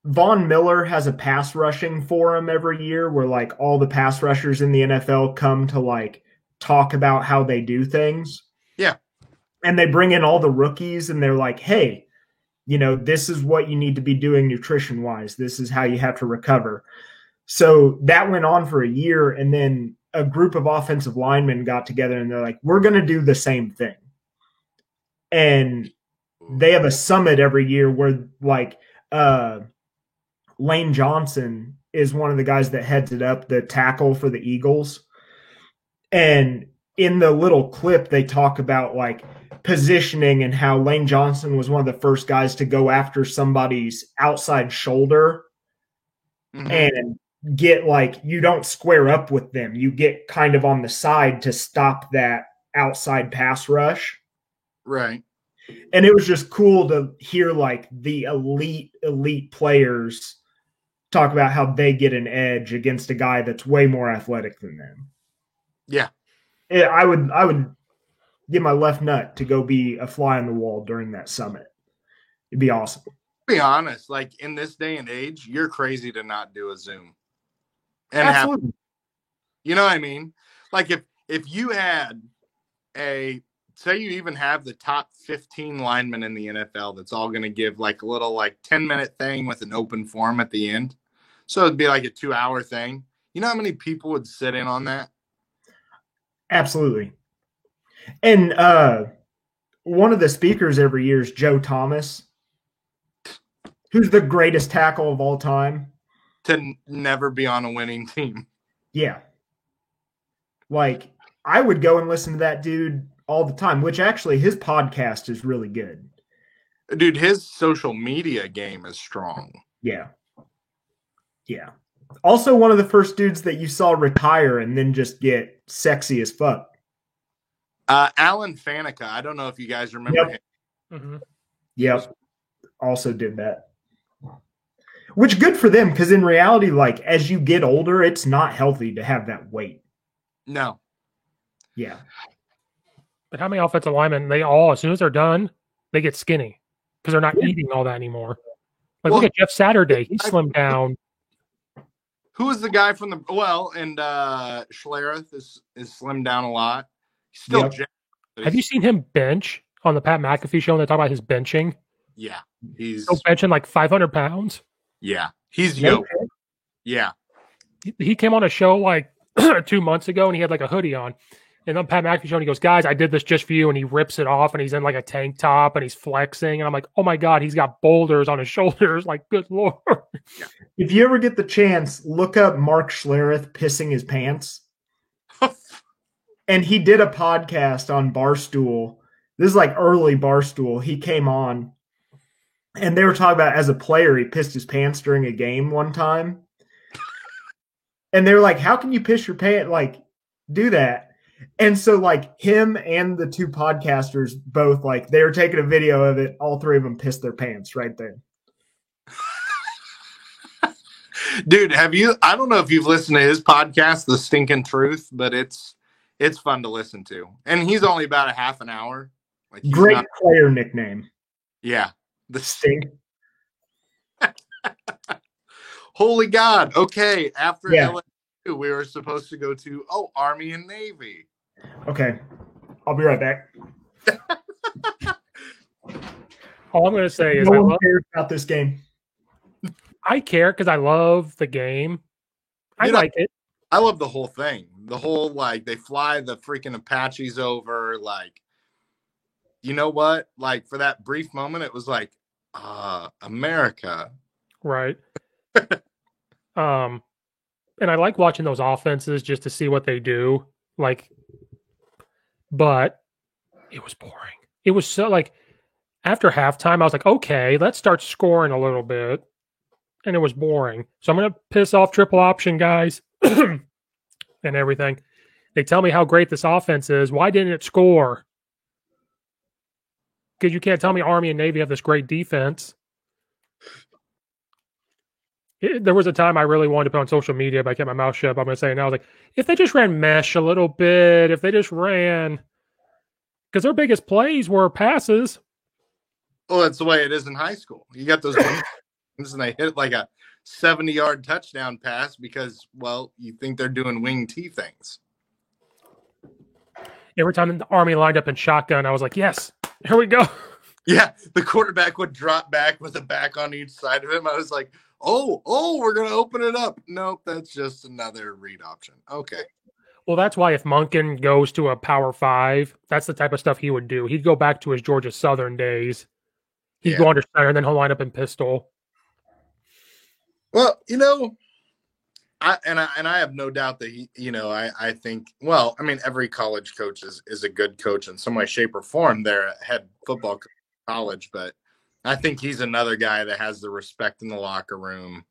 Von Miller has a pass rushing forum every year where like all the pass rushers in the NFL come to like talk about how they do things. Yeah. And they bring in all the rookies and they're like, hey, this is what you need to be doing nutrition wise. This is how you have to recover. So that went on for a year. And then a group of offensive linemen got together and they're like, we're going to do the same thing. And they have a summit every year where like, Lane Johnson is one of the guys that heads it up, the tackle for the Eagles. And in the little clip, they talk about like positioning and how Lane Johnson was one of the first guys to go after somebody's outside shoulder and get like, you don't square up with them. You get kind of on the side to stop that outside pass rush. Right. And it was just cool to hear like the elite players talk about how they get an edge against a guy that's way more athletic than them. Yeah. I would give my left nut to go be a fly on the wall during that summit. It'd be awesome. To be honest, like in this day and age, you're crazy to not do a Zoom. And absolutely. You know what I mean? Like if you had say you even have the top 15 linemen in the NFL that's all going to give like a little like 10-minute thing with an open forum at the end. So it'd be like a 2-hour thing. You know how many people would sit in on that? Absolutely. And one of the speakers every year is Joe Thomas, who's the greatest tackle of all time. To never be on a winning team. Yeah. Like, I would go and listen to that dude all the time, which actually his podcast is really good. Dude, his social media game is strong. Yeah. Yeah. Also one of the first dudes that you saw retire and then just get sexy as fuck. Alan Faneca. I don't know if you guys remember him. Mm-hmm. Yep. Also did that. Which good for them, because in reality, like as you get older, it's not healthy to have that weight. No. Yeah. But how many offensive linemen, they all, as soon as they're done, they get skinny because they're not eating all that anymore. Like, look at Jeff Saturday. He slimmed down. Who is the guy from the Schlereth is slimmed down a lot. He's still Have you seen him bench on the Pat McAfee show when they talk about his benching? Yeah. He's still benching like 500 pounds. Yeah. He's yoked. Yeah. He came on a show like 2 months ago, and he had like a hoodie on. And then Pat McAfee showed, he goes, guys, I did this just for you. And he rips it off, and he's in like a tank top, and he's flexing. And I'm like, oh my God, he's got boulders on his shoulders. Like, good Lord. If you ever get the chance, look up Mark Schlereth pissing his pants. And he did a podcast on Barstool. This is like early Barstool. He came on, and they were talking about, as a player, he pissed his pants during a game one time. And they were like, how can you piss your pants? Like, do that. And so, like, him and the two podcasters both, like, they were taking a video of it. All three of them pissed their pants right there. Dude, I don't know if you've listened to his podcast, The Stinking Truth, but it's fun to listen to. And he's only about a half an hour. Like, great player nickname. Yeah. The Stink. Holy God. Okay. After LSU, we were supposed to go to, Army and Navy. Okay. I'll be right back. All I'm going to say is no one cares about this game. I care because I love the game. I like it. I love the whole thing. The whole, like, they fly the freaking Apaches over. Like, you know what? Like, for that brief moment, it was like, America. Right. And I like watching those offenses just to see what they do. Like, but it was boring. It was so, like, after halftime, I was like, okay, let's start scoring a little bit. And it was boring. So I'm going to piss off triple option guys and everything. They tell me how great this offense is. Why didn't it score? Because you can't tell me Army and Navy have this great defense. There was a time I really wanted to put on social media, but I kept my mouth shut. I'm going to say it now. I was like, if they just ran mesh a little bit, if they just ran, because their biggest plays were passes. Well, that's the way it is in high school. You got those games and they hit like a 70-yard touchdown pass because, well, you think they're doing wing T things. Every time the Army lined up in shotgun, I was like, yes, here we go. Yeah, the quarterback would drop back with a back on each side of him. I was like, oh, we're going to open it up. Nope, that's just another read option. Okay. Well, that's why if Monken goes to a Power 5, that's the type of stuff he would do. He'd go back to his Georgia Southern days. He'd go under center, and then he'll line up in pistol. Well, you know, I have no doubt that he, you know, I think, well, I mean, every college coach is a good coach in some way, shape, or form. They're a head football coach in college, but I think he's another guy that has the respect in the locker room,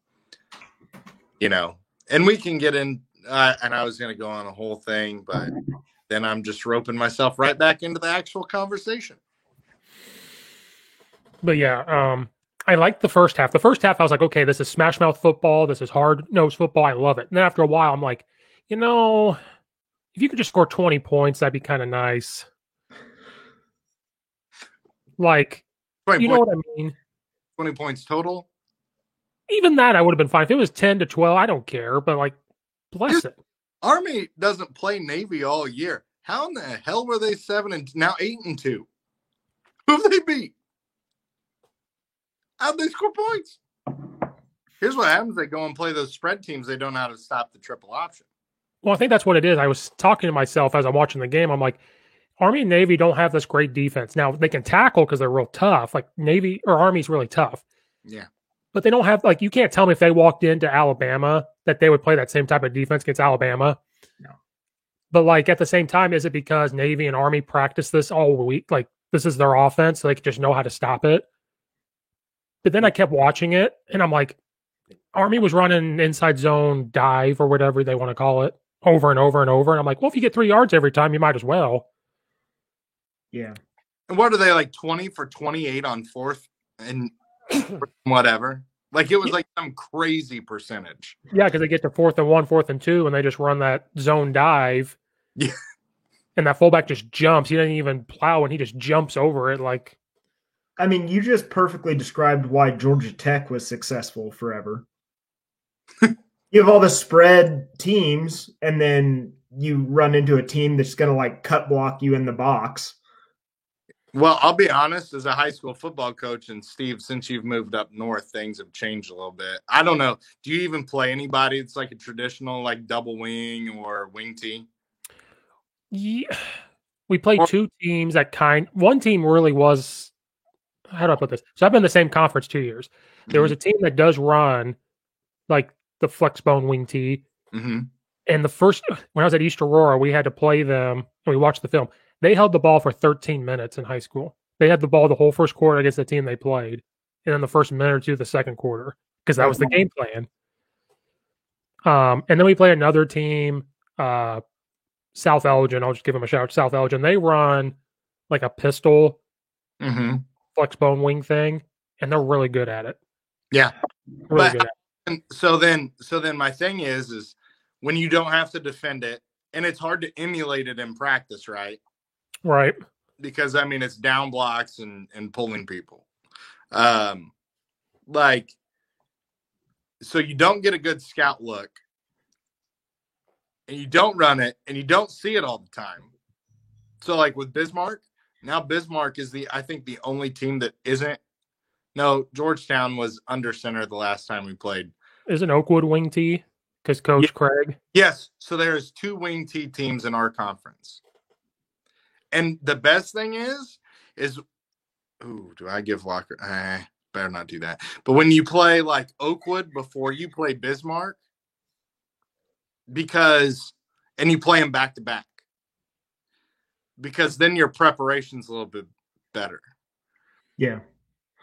you know, and we can get in, and I was going to go on a whole thing, but then I'm just roping myself right back into the actual conversation. But yeah, I liked the first half. The first half, I was like, okay, this is smash mouth football. This is hard-nosed football. I love it. And then after a while, I'm like, you know, if you could just score 20 points, that'd be kind of nice. Like, you know what I mean? 20 points total? Even that, I would have been fine. If it was 10 to 12, I don't care. But, like, bless it. Army doesn't play Navy all year. How in the hell were they 8-2? Who have they beat? How'd they score points? Here's what happens. They go and play those spread teams. They don't know how to stop the triple option. Well, I think that's what it is. I was talking to myself as I'm watching the game. I'm like, Army and Navy don't have this great defense. Now, they can tackle because they're real tough. Like, Navy or Army's really tough. Yeah. But they don't have, like, you can't tell me if they walked into Alabama that they would play that same type of defense against Alabama. No. But, like, at the same time, is it because Navy and Army practice this all week? Like, this is their offense, so they just know how to stop it. But then I kept watching it, and I'm like, Army was running inside zone dive or whatever they want to call it over and over and over. And I'm like, well, if you get 3 yards every time, you might as well. Yeah. And what are they, like 20 for 28 on fourth and whatever? Like, it was like some crazy percentage. Yeah, because they get to 4th and 1, 4th and 2, and they just run that zone dive. Yeah. And that fullback just jumps. He doesn't even plow, and he just jumps over it like. I mean, you just perfectly described why Georgia Tech was successful forever. You have all the spread teams, and then you run into a team that's going to, like, cut block you in the box. Well, I'll be honest, as a high school football coach, and Steve, since you've moved up north, things have changed a little bit. I don't know. Do you even play anybody that's like a traditional like double wing or wing tee? Yeah. We played two teams one team really was, how do I put this? So I've been in the same conference 2 years. There was a team that does run like the Flexbone wing tee. Mm-hmm. And when I was at East Aurora, we had to play them and we watched the film. They held the ball for 13 minutes in high school. They had the ball the whole first quarter against the team they played, and then the first minute or two of the second quarter, because that was the game plan. And then we play another team, South Elgin. I'll just give them a shout. South Elgin. They run like a pistol Flexbone wing thing, and they're really good at it. Yeah, really good at it. So then my thing is when you don't have to defend it, and it's hard to emulate it in practice, right? Right. Because I mean, it's down blocks and pulling people. So you don't get a good scout look, and you don't run it, and you don't see it all the time. So like with Bismarck, now Bismarck is I think the only team that isn't. No, Georgetown was under center the last time we played. Isn't Oakwood wing tee? Because Coach Craig. Yes. So there's 2 wing tee teams in our conference. And the best thing is, do I give Locker? Better not do that. But when you play like Oakwood before you play Bismarck, and you play them back to back, because then your preparation's a little bit better. Yeah.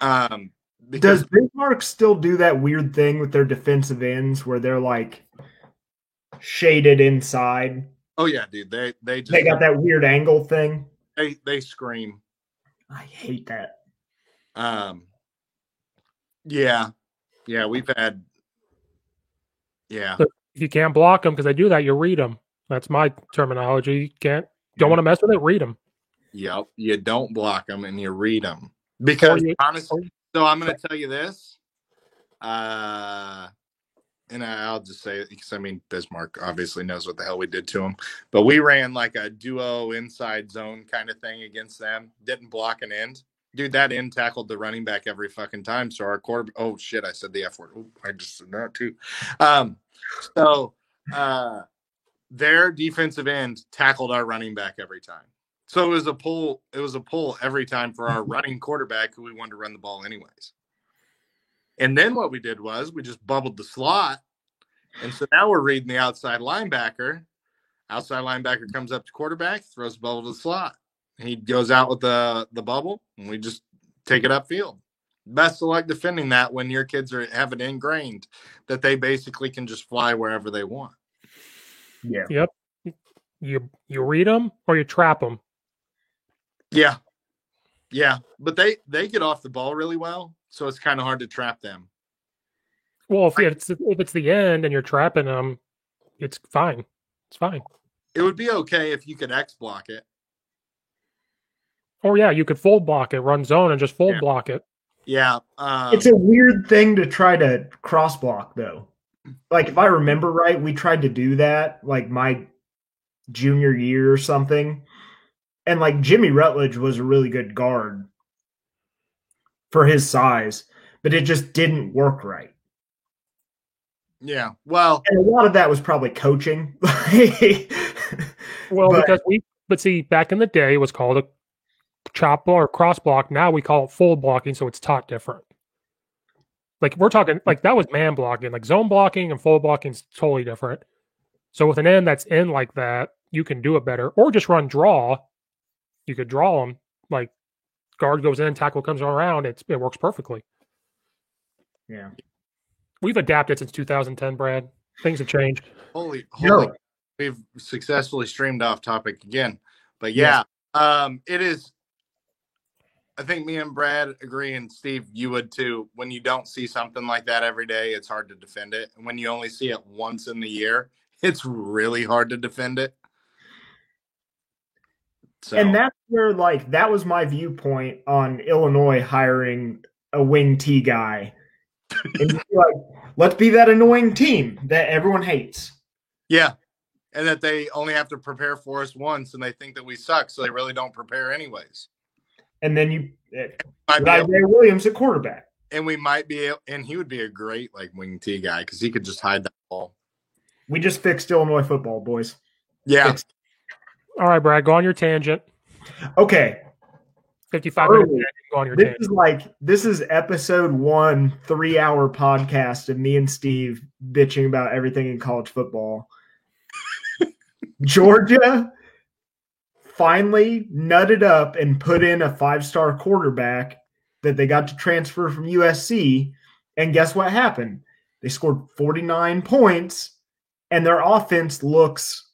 Does Bismarck still do that weird thing with their defensive ends where they're like shaded inside? Oh yeah, dude. They got that weird angle thing. They scream. I hate that. Yeah, we've had. Yeah. So if you can't block them because they do that, you read them. That's my terminology. Don't want to mess with it. Read them. Yep, you don't block them and you read them because honestly. So I'm going to tell you this. And I'll just say it because, I mean, Bismarck obviously knows what the hell we did to him. But we ran like a duo inside zone kind of thing against them. Didn't block an end. Dude, that end tackled the running back every fucking time. So our quarterback – oh, shit, I said the F word. Oh, I just said that too. Their defensive end tackled our running back every time. So it was a pull. It was a pull every time for our running quarterback who we wanted to run the ball anyways. And then what we did was we just bubbled the slot. And so now we're reading the outside linebacker. Outside linebacker comes up to quarterback, throws the bubble to the slot. He goes out with the bubble, and we just take it upfield. Best of luck defending that when your kids have it ingrained that they basically can just fly wherever they want. Yeah. Yep. You read them or you trap them. Yeah. Yeah. But they get off the ball really well, so it's kind of hard to trap them. Well, if it's the end and you're trapping them, it's fine. It's fine. It would be okay if you could X block it. Or yeah, you could fold block it, run zone, and just fold block it. Yeah. It's a weird thing to try to cross block, though. Like, if I remember right, we tried to do that, like, my junior year or something. And, like, Jimmy Rutledge was a really good guard for his size, but it just didn't work right. Yeah, well. And a lot of that was probably coaching. But see, back in the day, it was called a chop or cross block. Now we call it fold blocking, so it's taught different. Like, we're talking, like, that was man blocking. Like, zone blocking and fold blocking is totally different. So with an end that's in like that, you can do it better. Or just run draw. You could draw them. Like, guard goes in, tackle comes around. It works perfectly. Yeah. We've adapted since 2010, Brad. Things have changed. Holy. We've successfully streamed off topic again. But yeah, it is. I think me and Brad agree, and Steve, you would too. When you don't see something like that every day, it's hard to defend it. And when you only see it once in the year, it's really hard to defend it. So. And that's where, like, that was my viewpoint on Illinois hiring a wing T guy. And like, let's be that annoying team that everyone hates. Yeah. And that they only have to prepare for us once, and they think that we suck, so they really don't prepare anyways. And then you Isaiah Williams at quarterback. And we might be able, and he would be a great like wing T guy because he could just hide that ball. We just fixed Illinois football, boys. Yeah. All right, Brad, go on your tangent. Okay. 55 minutes. Go on your tangent. This is episode 1, 3-hour podcast of me and Steve bitching about everything in college football. Georgia finally nutted up and put in a 5-star quarterback that they got to transfer from USC. And guess what happened? They scored 49 points, and their offense looks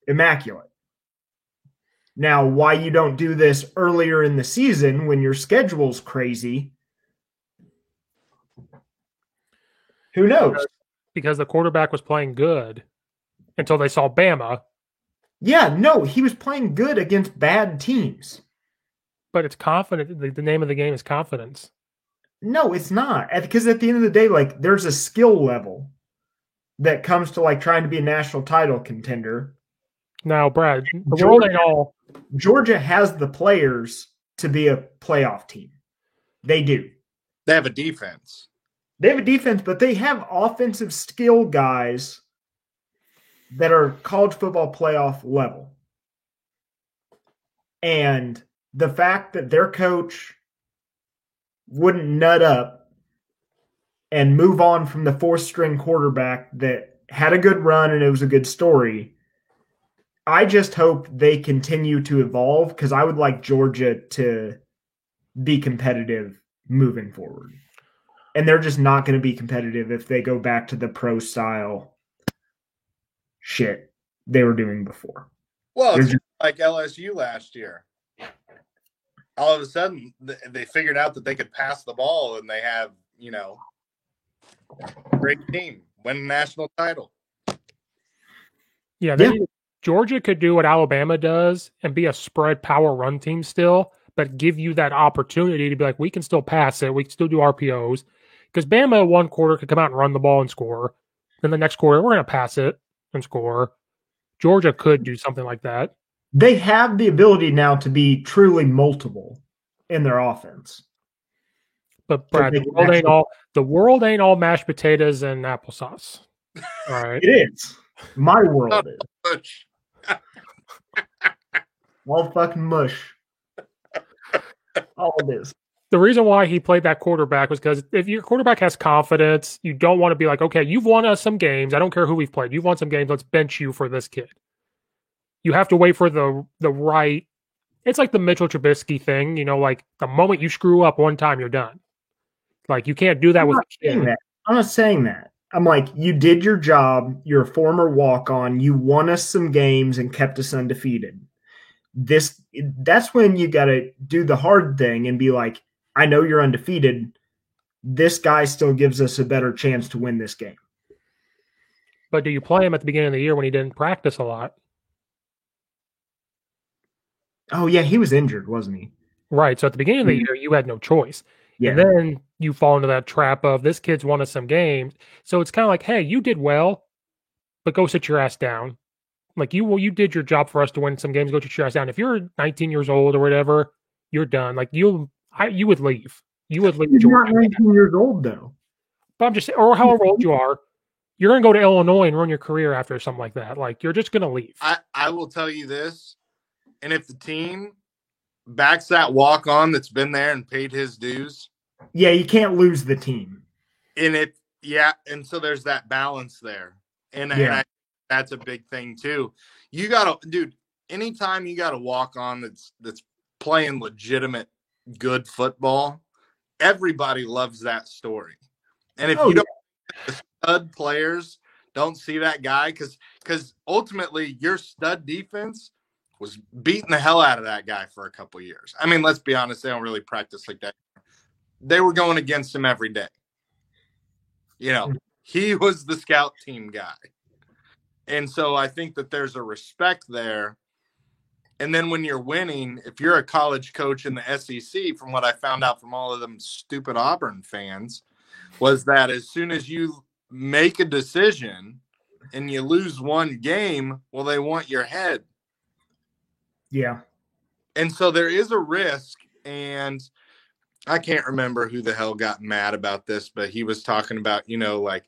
immaculate. Now, why you don't do this earlier in the season when your schedule's crazy, who knows? Because the quarterback was playing good until they saw Bama. Yeah, no, he was playing good against bad teams. But it's confident. The name of the game is confidence. No, it's not. Because at the end of the day, like, there's a skill level that comes to like trying to be a national title contender. Now, Brad, the world ain't all. Georgia has the players to be a playoff team. They do. They have a defense. They have a defense, but they have offensive skill guys that are college football playoff level. And the fact that their coach wouldn't nut up and move on from the 4th-string quarterback that had a good run and it was a good story, I just hope they continue to evolve because I would like Georgia to be competitive moving forward. And they're just not going to be competitive if they go back to the pro style shit they were doing before. Well, it's like LSU last year. All of a sudden, they figured out that they could pass the ball and they have, great team, win a national title. Yeah, Georgia could do what Alabama does and be a spread power run team still, but give you that opportunity to be like, we can still pass it. We can still do RPOs. Because Bama, one quarter, could come out and run the ball and score. Then the next quarter, we're going to pass it and score. Georgia could do something like that. They have the ability now to be truly multiple in their offense. But Brad, the world ain't all mashed potatoes and applesauce. All right. It is. My world is. All fucking mush. All it is. The reason why he played that quarterback was because if your quarterback has confidence, you don't want to be like, okay, you've won us some games. I don't care who we've played. You've won some games. Let's bench you for this kid. You have to wait for the right. It's like the Mitchell Trubisky thing, like the moment you screw up one time, you're done. Like you can't do that with a kid. I'm not saying that. I'm like, you did your job. You're a former walk-on. You won us some games and kept us undefeated. That's when you got to do the hard thing and be like, I know you're undefeated. This guy still gives us a better chance to win this game. But do you play him at the beginning of the year when he didn't practice a lot? Oh, yeah, he was injured, wasn't he? Right. So at the beginning of the year, you had no choice. Yeah. And then you fall into that trap of this kid's won us some games. So it's kind of like, hey, you did well, but go sit your ass down. Like you did your job for us to win some games. Go sit your ass down. If you're 19 years old or whatever, you're done. Like you would leave. You would leave. You're not 19 years old though. But I'm just saying, or however old you are, you're going to go to Illinois and run your career after something like that. Like you're just going to leave. I will tell you this, and if the team backs that walk on that's been there and paid his dues, yeah, you can't lose the team. And so there's that balance there, and that's a big thing too. You got to, dude. Anytime you got a walk on that's playing legitimate good football, everybody loves that story. And if the stud players don't see that guy, because ultimately your stud defense was beating the hell out of that guy for a couple of years. I mean, let's be honest, they don't really practice like that. They were going against him every day. He was the scout team guy. And so I think that there's a respect there. And then when you're winning, if you're a college coach in the SEC, from what I found out from all of them stupid Auburn fans, was that as soon as you make a decision and you lose one game, well, they want your head. Yeah. And so there is a risk and I can't remember who the hell got mad about this, but he was talking about, like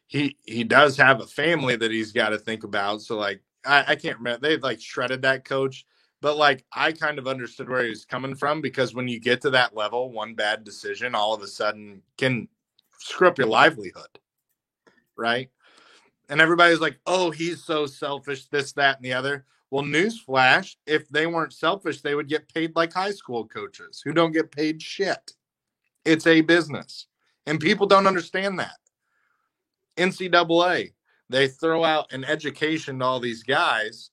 he does have a family that he's got to think about. So like, I can't remember. They like shredded that coach, but like, I kind of understood where he was coming from, because when you get to that level, one bad decision all of a sudden can screw up your livelihood. Right. And everybody's like, oh, he's so selfish, this, that, and the other. Well, newsflash, if they weren't selfish, they would get paid like high school coaches who don't get paid shit. It's a business. And people don't understand that. NCAA, they throw out an education to all these guys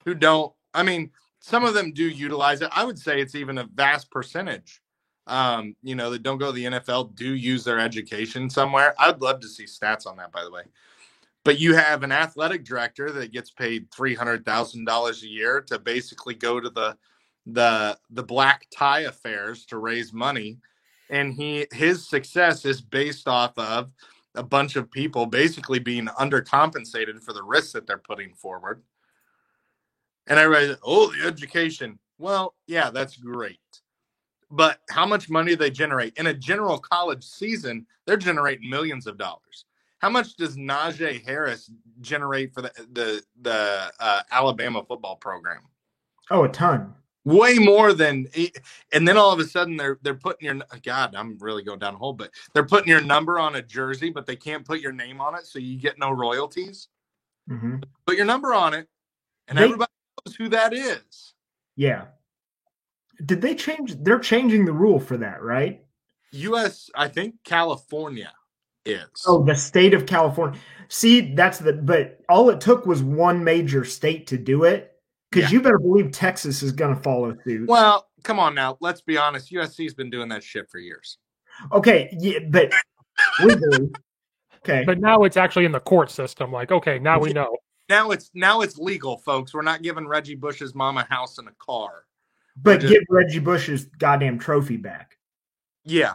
who don't, I mean, some of them do utilize it. I would say it's even a vast percentage, that don't go to the NFL, do use their education somewhere. I'd love to see stats on that, by the way. But you have an athletic director that gets paid $300,000 a year to basically go to the black tie affairs to raise money, and his success is based off of a bunch of people basically being undercompensated for the risks that they're putting forward. And everybody's, oh, the education. Well, yeah, that's great. But how much money do they generate? In a general college season, they're generating millions of dollars. How much does Najee Harris generate for the Alabama football program? Oh, a ton. Way more than, and then all of a sudden they're putting your, God, I'm really going down a hole, but they're putting your number on a jersey, but they can't put your name on it, so you get no royalties. Mm-hmm. Put your number on it, and everybody knows who that is. Yeah. Did they change? They're changing the rule for that, right? I think California is. Oh, the state of California. See, but all it took was one major state to do it. Because you better believe Texas is going to follow suit. Well, come on now. Let's be honest. USC's been doing that shit for years. Okay, yeah, but legally. Okay. But now it's actually in the court system. Like, okay, now we know. Now it's legal, folks. We're not giving Reggie Bush's mom a house and a car. But give Reggie Bush's goddamn trophy back. Yeah.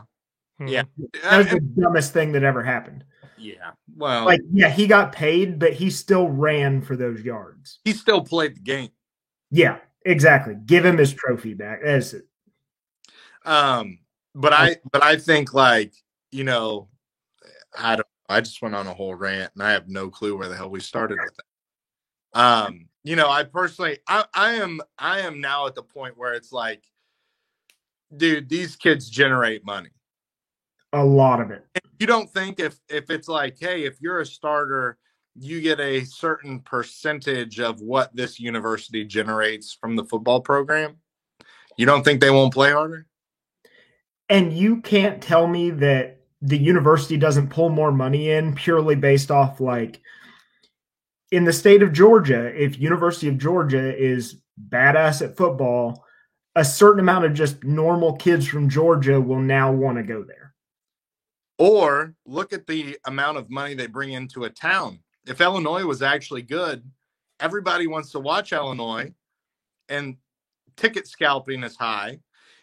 Hmm. Yeah. That was the dumbest thing that ever happened. Yeah. Well, like, yeah, he got paid, but he still ran for those yards. He still played the game. Yeah, exactly. Give him his trophy back. That's it. But I think, like, I just went on a whole rant and I have no clue where the hell we started with it. I personally, I am now at the point where it's like, dude, these kids generate money. A lot of it. You don't think if it's like, hey, if you're a starter, you get a certain percentage of what this university generates from the football program? You don't think they won't play harder? And you can't tell me that the university doesn't pull more money in purely based off, like, in the state of Georgia, if University of Georgia is badass at football, a certain amount of just normal kids from Georgia will now want to go there. Or look at the amount of money they bring into a town. If Illinois was actually good, everybody wants to watch Illinois, and ticket scalping is high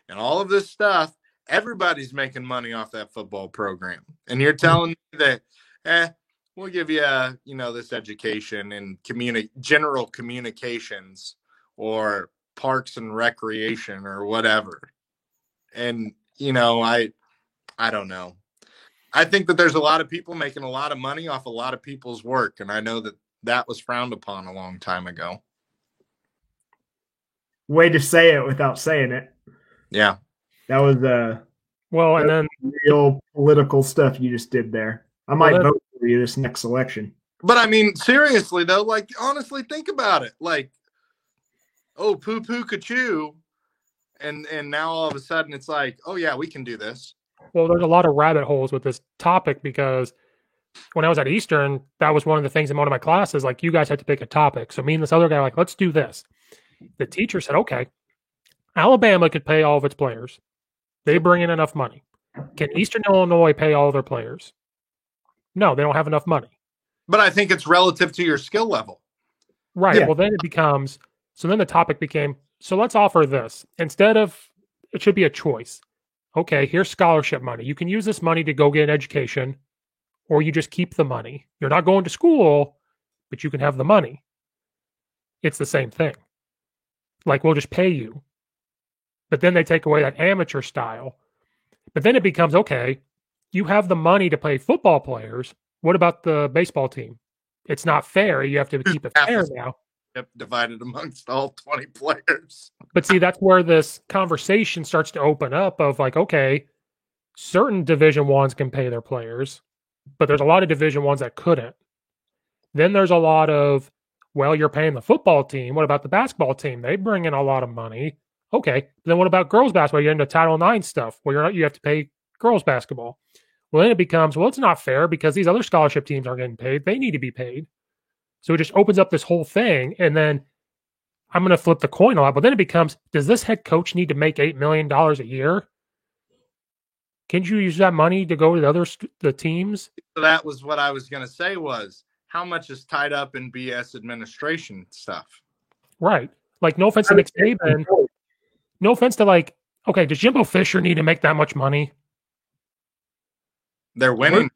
and all of this stuff. Everybody's making money off that football program. And you're telling me that, we'll give you, this education and general communications or parks and recreation or whatever. And, I don't know. I think that there's a lot of people making a lot of money off a lot of people's work. And I know that was frowned upon a long time ago. Way to say it without saying it. Yeah. That was and then real political stuff you just did there. I might vote for you this next election. But I mean, seriously though, like, honestly, think about it. Like, oh, poo-poo ka-choo. And now all of a sudden it's like, oh yeah, we can do this. Well, there's a lot of rabbit holes with this topic, because when I was at Eastern, that was one of the things in one of my classes. Like, you guys had to pick a topic. So me and this other guy were like, let's do this. The teacher said, okay, Alabama could pay all of its players. They bring in enough money. Can Eastern Illinois pay all of their players? No, they don't have enough money. But I think it's relative to your skill level. Right. Yeah. Well, then then the topic became, so let's offer this. Instead of, it should be a choice. Okay, here's scholarship money. You can use this money to go get an education, or you just keep the money. You're not going to school, but you can have the money. It's the same thing. Like, we'll just pay you. but then they take away that amateur style. But then it becomes, okay, you have the money to pay football players. What about the baseball team? It's not fair. You have to keep it fair now. Divided amongst all 20 players. But see, that's where this conversation starts to open up of like, okay, certain Division I's can pay their players, but there's a lot of Division I's that couldn't. Then there's a lot of, well, you're paying the football team. What about the basketball team? They bring in a lot of money. Okay. Then what about girls basketball? You're into Title IX stuff where you have to pay girls basketball. Well, then it becomes, well, it's not fair because these other scholarship teams aren't getting paid. They need to be paid. So it just opens up this whole thing. And then I'm going to flip the coin a lot. But then it becomes, does this head coach need to make $8 million a year? Can't you use that money to go to the teams? So that was what I was going to say was, how much is tied up in BS administration stuff? Right. Like, no offense to Nick Saban. No offense to, like, okay, does Jimbo Fisher need to make that much money? They're winning.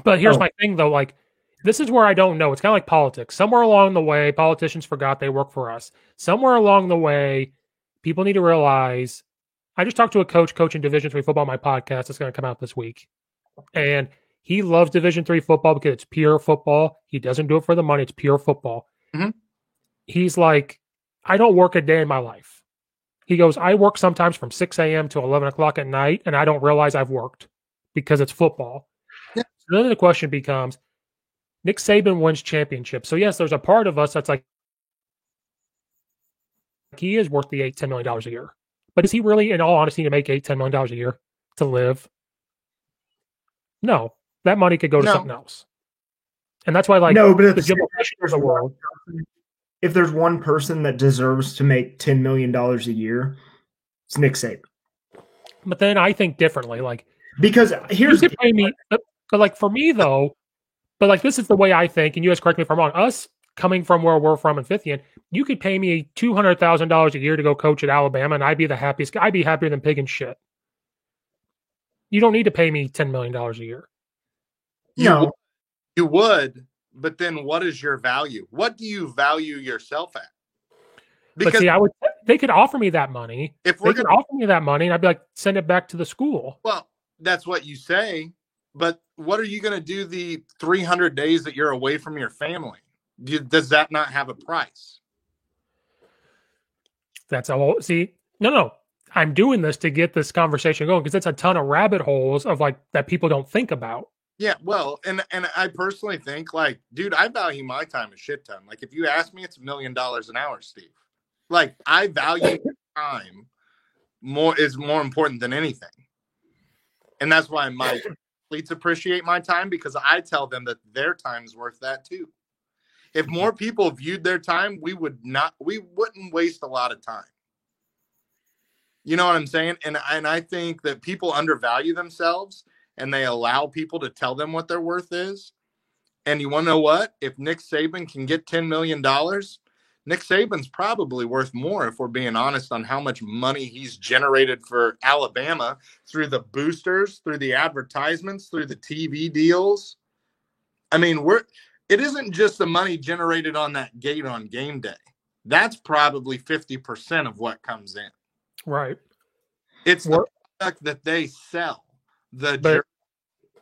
But here's my thing, though. Like, this is where I don't know. It's kind of like politics. Somewhere along the way, politicians forgot they work for us. Somewhere along the way, people need to realize. I just talked to a coach coaching Division III football on my podcast. That's going to come out this week. And he loves Division III football because it's pure football. He doesn't do it for the money. It's pure football. Mm-hmm. He's like, I don't work a day in my life. He goes, I work sometimes from 6 a.m. to 11 o'clock at night, and I don't realize I've worked because it's football. Yeah. So then the question becomes, Nick Saban wins championships. So, yes, there's a part of us that's like, he is worth the $8-10 million a year. But is he really, in all honesty, to make $8-10 million a year to live? No. That money could go to something else. And that's why, like, no, but if there's one person that deserves to make $10 million a year, it's Nick Saban. But then I think differently. Like, because here's you could pay me, but like for me though, but like this is the way I think, and you guys correct me if I'm wrong. Us coming from where we're from in Fithian, you could pay me $200,000 a year to go coach at Alabama, and I'd be the happiest. I'd be happier than pig and shit. You don't need to pay me $10 million a year. No, you would, but then what is your value? What do you value yourself at? Because but see, they could offer me that money. If they could offer me that money, and I'd be like, send it back to the school. Well, that's what you say, but what are you going to do the 300 days that you're away from your family? Does that not have a price? That's all. See, no. I'm doing this to get this conversation going because it's a ton of rabbit holes of like that people don't think about. Yeah, well, and I personally think, like, dude, I value my time a shit ton. Like, if you ask me, it's $1 million an hour, Steve. Like, I value time is more important than anything. And that's why my athletes appreciate my time, because I tell them that their time's worth that too. If more people viewed their time, we wouldn't waste a lot of time. You know what I'm saying? And I think that people undervalue themselves, and they allow people to tell them what their worth is. And you want to know what? If Nick Saban can get $10 million, Nick Saban's probably worth more, if we're being honest, on how much money he's generated for Alabama through the boosters, through the advertisements, through the TV deals. I mean, it isn't just the money generated on that gate on game day. That's probably 50% of what comes in. Right. It's the product that they sell. The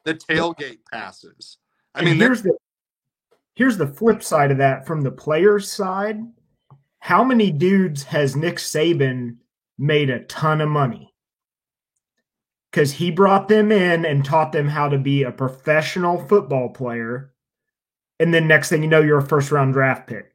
tailgate passes. I mean, here's the flip side of that from the players' side. How many dudes has Nick Saban made a ton of money? Because he brought them in and taught them how to be a professional football player. And then next thing you know, you're a first-round draft pick.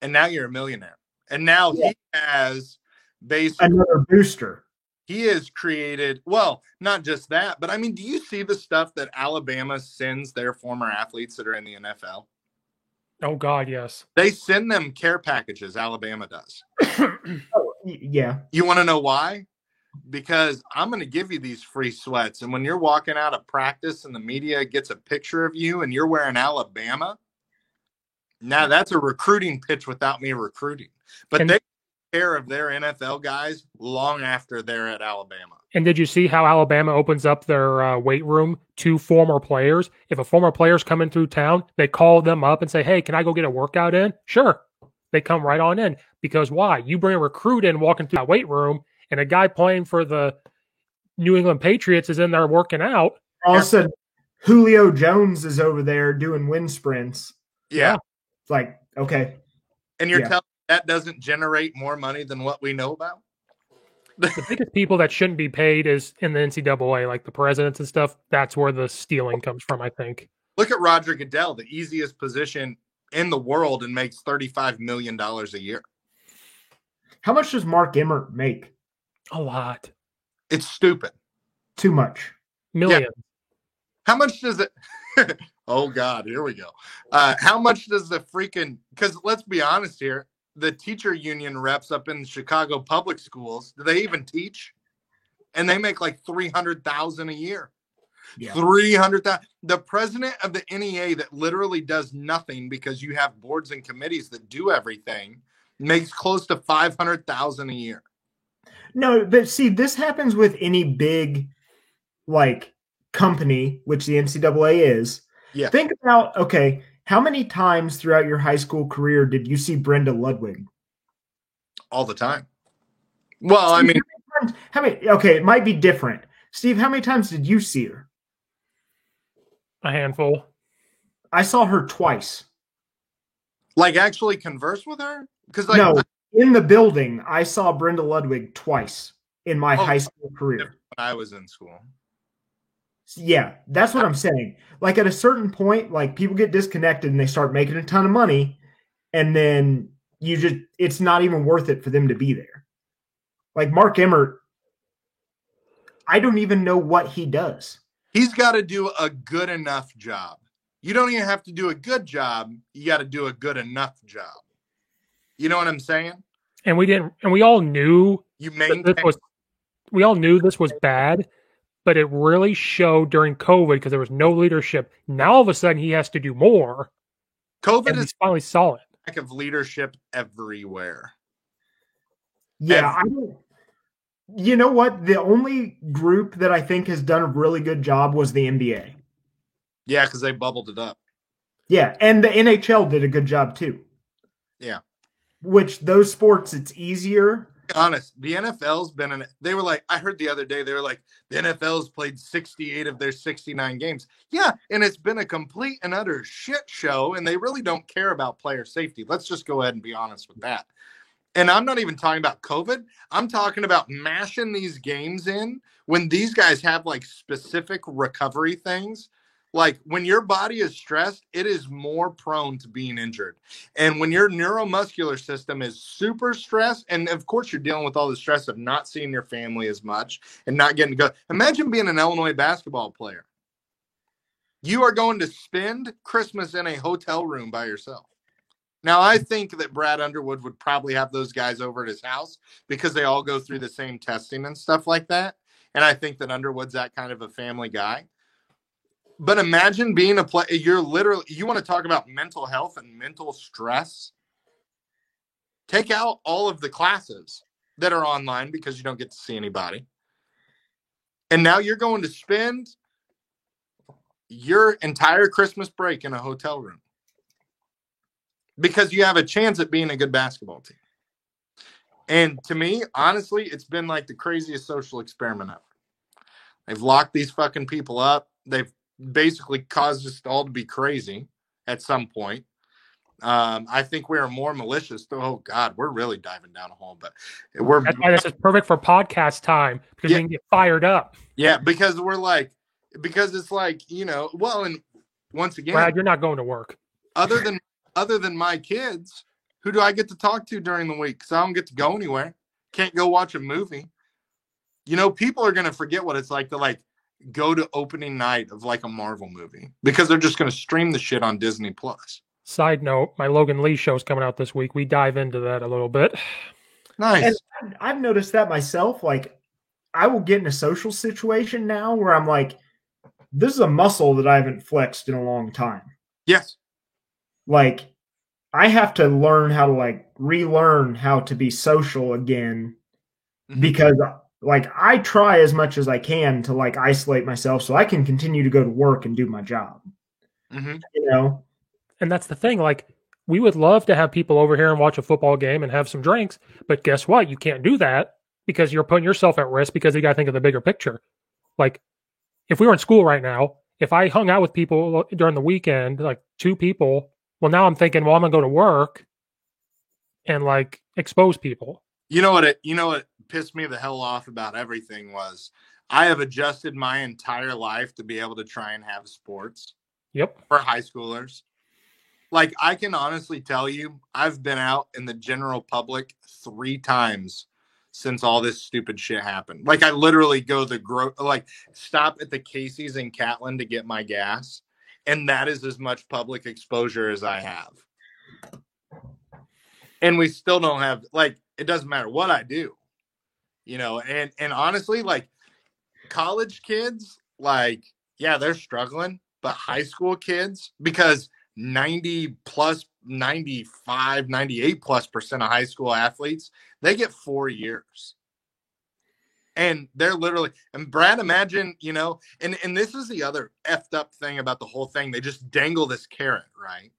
And now you're a millionaire. And now he has basically another booster. He has created, well, not just that, but I mean, do you see the stuff that Alabama sends their former athletes that are in the NFL? Oh, God, yes. They send them care packages, Alabama does. Yeah. You want to know why? Because I'm going to give you these free sweats. And when you're walking out of practice and the media gets a picture of you and you're wearing Alabama, now that's a recruiting pitch without me recruiting. But they care of their NFL guys long after they're at Alabama. And did you see how Alabama opens up their weight room to former players? If a former player's coming through town, they call them up and say, hey, can I go get a workout in? Sure. they come right on in. Because why? You bring a recruit in walking through that weight room, and a guy playing for the New England Patriots is in there working out. All of a sudden, Julio Jones is over there doing wind sprints. Yeah. It's like, okay. And you're telling me that doesn't generate more money than what we know about? The biggest people that shouldn't be paid is in the NCAA, like the presidents and stuff. That's where the stealing comes from, I think. Look at Roger Goodell, the easiest position in the world, and makes $35 million a year. How much does Mark Emmert make? A lot. It's stupid. Too much. Millions. Yeah. How much does it? Oh, God, here we go. How much does the freaking – because let's be honest here, the teacher union reps up in Chicago public schools, do they even teach? And they make like $300,000 a year. Yeah. $300,000. The president of the NEA that literally does nothing because you have boards and committees that do everything makes close to $500,000 a year. No, but see, this happens with any big, like, company, which the NCAA is. Yeah. Think about, okay, how many times throughout your high school career did you see Brenda Ludwig? All the time. Well, Steve, I mean, how many? Okay, it might be different. Steve, how many times did you see her? A handful. I saw her twice. Like actually converse with her? Because like, no, in the building, I saw Brenda Ludwig twice in my high school career. When I was in school. Yeah, that's what I'm saying. Like at a certain point, like people get disconnected and they start making a ton of money, and then it's not even worth it for them to be there. Like Mark Emmert, I don't even know what he does. He's got to do a good enough job. You don't even have to do a good job. You got to do a good enough job. You know what I'm saying? And we all knew we all knew this was bad, but it really showed during COVID because there was no leadership. Now all of a sudden he has to do more. COVID is finally saw it. Lack of leadership everywhere. Yeah, you know what? The only group that I think has done a really good job was the NBA. Yeah, because they bubbled it up. Yeah, and the NHL did a good job too. Yeah. Which those sports, it's easier. Honest, the NFL's been in it. They were like, I heard the other day, they were like, the NFL's played 68 of their 69 games. Yeah, and it's been a complete and utter shit show, and they really don't care about player safety. Let's just go ahead and be honest with that. And I'm not even talking about COVID. I'm talking about mashing these games in when these guys have like specific recovery things. Like when your body is stressed, it is more prone to being injured. And when your neuromuscular system is super stressed, and of course you're dealing with all the stress of not seeing your family as much and not getting to go. Imagine being an Illinois basketball player. You are going to spend Christmas in a hotel room by yourself. Now, I think that Brad Underwood would probably have those guys over at his house because they all go through the same testing and stuff like that. And I think that Underwood's that kind of a family guy. But imagine being a player. You want to talk about mental health and mental stress? Take out all of the classes that are online because you don't get to see anybody. And now you're going to spend your entire Christmas break in a hotel room because you have a chance at being a good basketball team. And to me, honestly, it's been like the craziest social experiment ever. They've locked these fucking people up. They've basically caused us all to be crazy at some point. I think we are more malicious. Oh God, we're really diving down a hole, but that's why this is perfect for podcast time because we can get fired up. Yeah, because it's like, well, and once again, Brad, you're not going to work. Other than my kids, who do I get to talk to during the week? Because I don't get to go anywhere. Can't go watch a movie. People are going to forget what it's like to like go to opening night of like a Marvel movie because they're just going to stream the shit on Disney Plus. Side note, my Logan Lee show is coming out this week. We dive into that a little bit. Nice. And I've noticed that myself. Like, I will get in a social situation now where I'm like, this is a muscle that I haven't flexed in a long time. Yes. Like, I have to learn how to like relearn how to be social again because like I try as much as I can to like isolate myself so I can continue to go to work and do my job. Mm-hmm. You know? And that's the thing. Like we would love to have people over here and watch a football game and have some drinks, but guess what? You can't do that because you're putting yourself at risk because you got to think of the bigger picture. Like, if we were in school right now, if I hung out with people during the weekend, like 2 people, well, now I'm thinking, well, I'm going to go to work and like expose people. You know what pissed me the hell off about everything was I have adjusted my entire life to be able to try and have sports. Yep. For high schoolers. Like, I can honestly tell you, I've been out in the general public 3 times since all this stupid shit happened. Like, I literally go stop at the Casey's in Catlin to get my gas, and that is as much public exposure as I have. And we still don't have, like, it doesn't matter what I do, you know, and honestly, like, college kids, like, yeah, they're struggling, but high school kids, because 95, 98+% of high school athletes, they get 4 years. And they're literally, and Brad, imagine, you know, and this is the other effed up thing about the whole thing. They just dangle this carrot, right?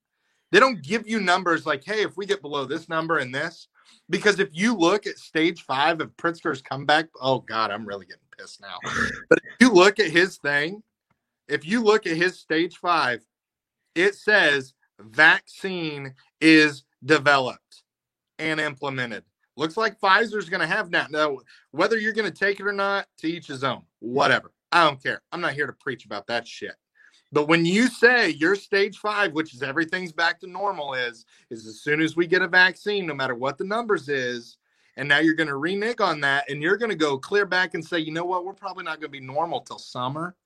They don't give you numbers like, hey, if we get below this number and this, because if you look at stage 5 of Pritzker's comeback, oh God, I'm really getting pissed now. But if you look at his thing, if you look at his stage 5, it says vaccine is developed and implemented. Looks like Pfizer's going to have that. Now, whether you're going to take it or not, to each his own. Whatever. I don't care. I'm not here to preach about that shit. But when you say your stage 5, which is everything's back to normal, is as soon as we get a vaccine, no matter what the numbers is, and now you're going to renege on that, and you're going to go clear back and say, you know what, we're probably not going to be normal till summer.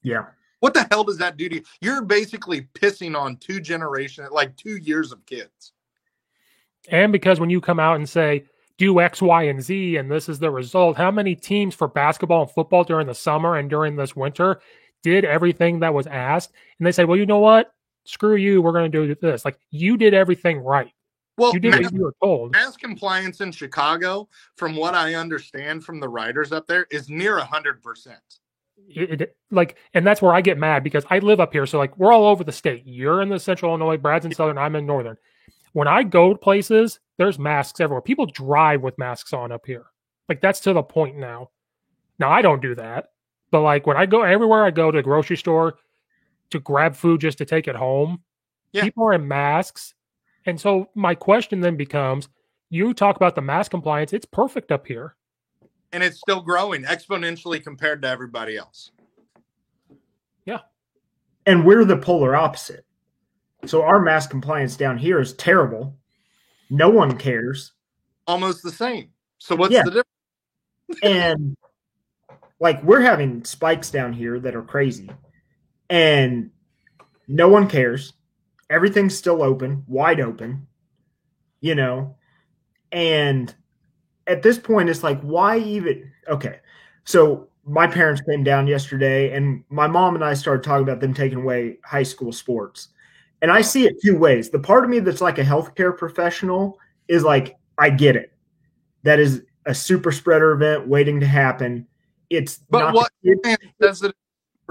Yeah. What the hell does that do to you? You're basically pissing on 2 generations, like 2 years of kids. And because when you come out and say, do X, Y, and Z, and this is the result, how many teams for basketball and football during the summer and during this winter did everything that was asked? And they say, well, you know what? Screw you. We're going to do this. Like, you did everything right. Well, you did what you were told. Mask compliance in Chicago, from what I understand from the writers up there, is near 100%. And that's where I get mad because I live up here. So like we're all over the state. You're in the central Illinois, Brad's in southern, I'm in northern. When I go to places, there's masks everywhere. People drive with masks on up here. Like that's to the point now. Now I don't do that. But like when I go everywhere, I go to the grocery store to grab food just to take it home. Yeah. People are in masks. And so my question then becomes, you talk about the mask compliance. It's perfect up here. And it's still growing exponentially compared to everybody else. Yeah. And we're the polar opposite. So our mask compliance down here is terrible. No one cares. Almost the same. So what's the difference? And like we're having spikes down here that are crazy. And no one cares. Everything's still open, wide open, you know. And at this point, it's like, why even? Okay. So my parents came down yesterday, and my mom and I started talking about them taking away high school sports. And I see it 2 ways. The part of me that's like a healthcare professional is like, I get it. That is a super spreader event waiting to happen. It's but not. What does it?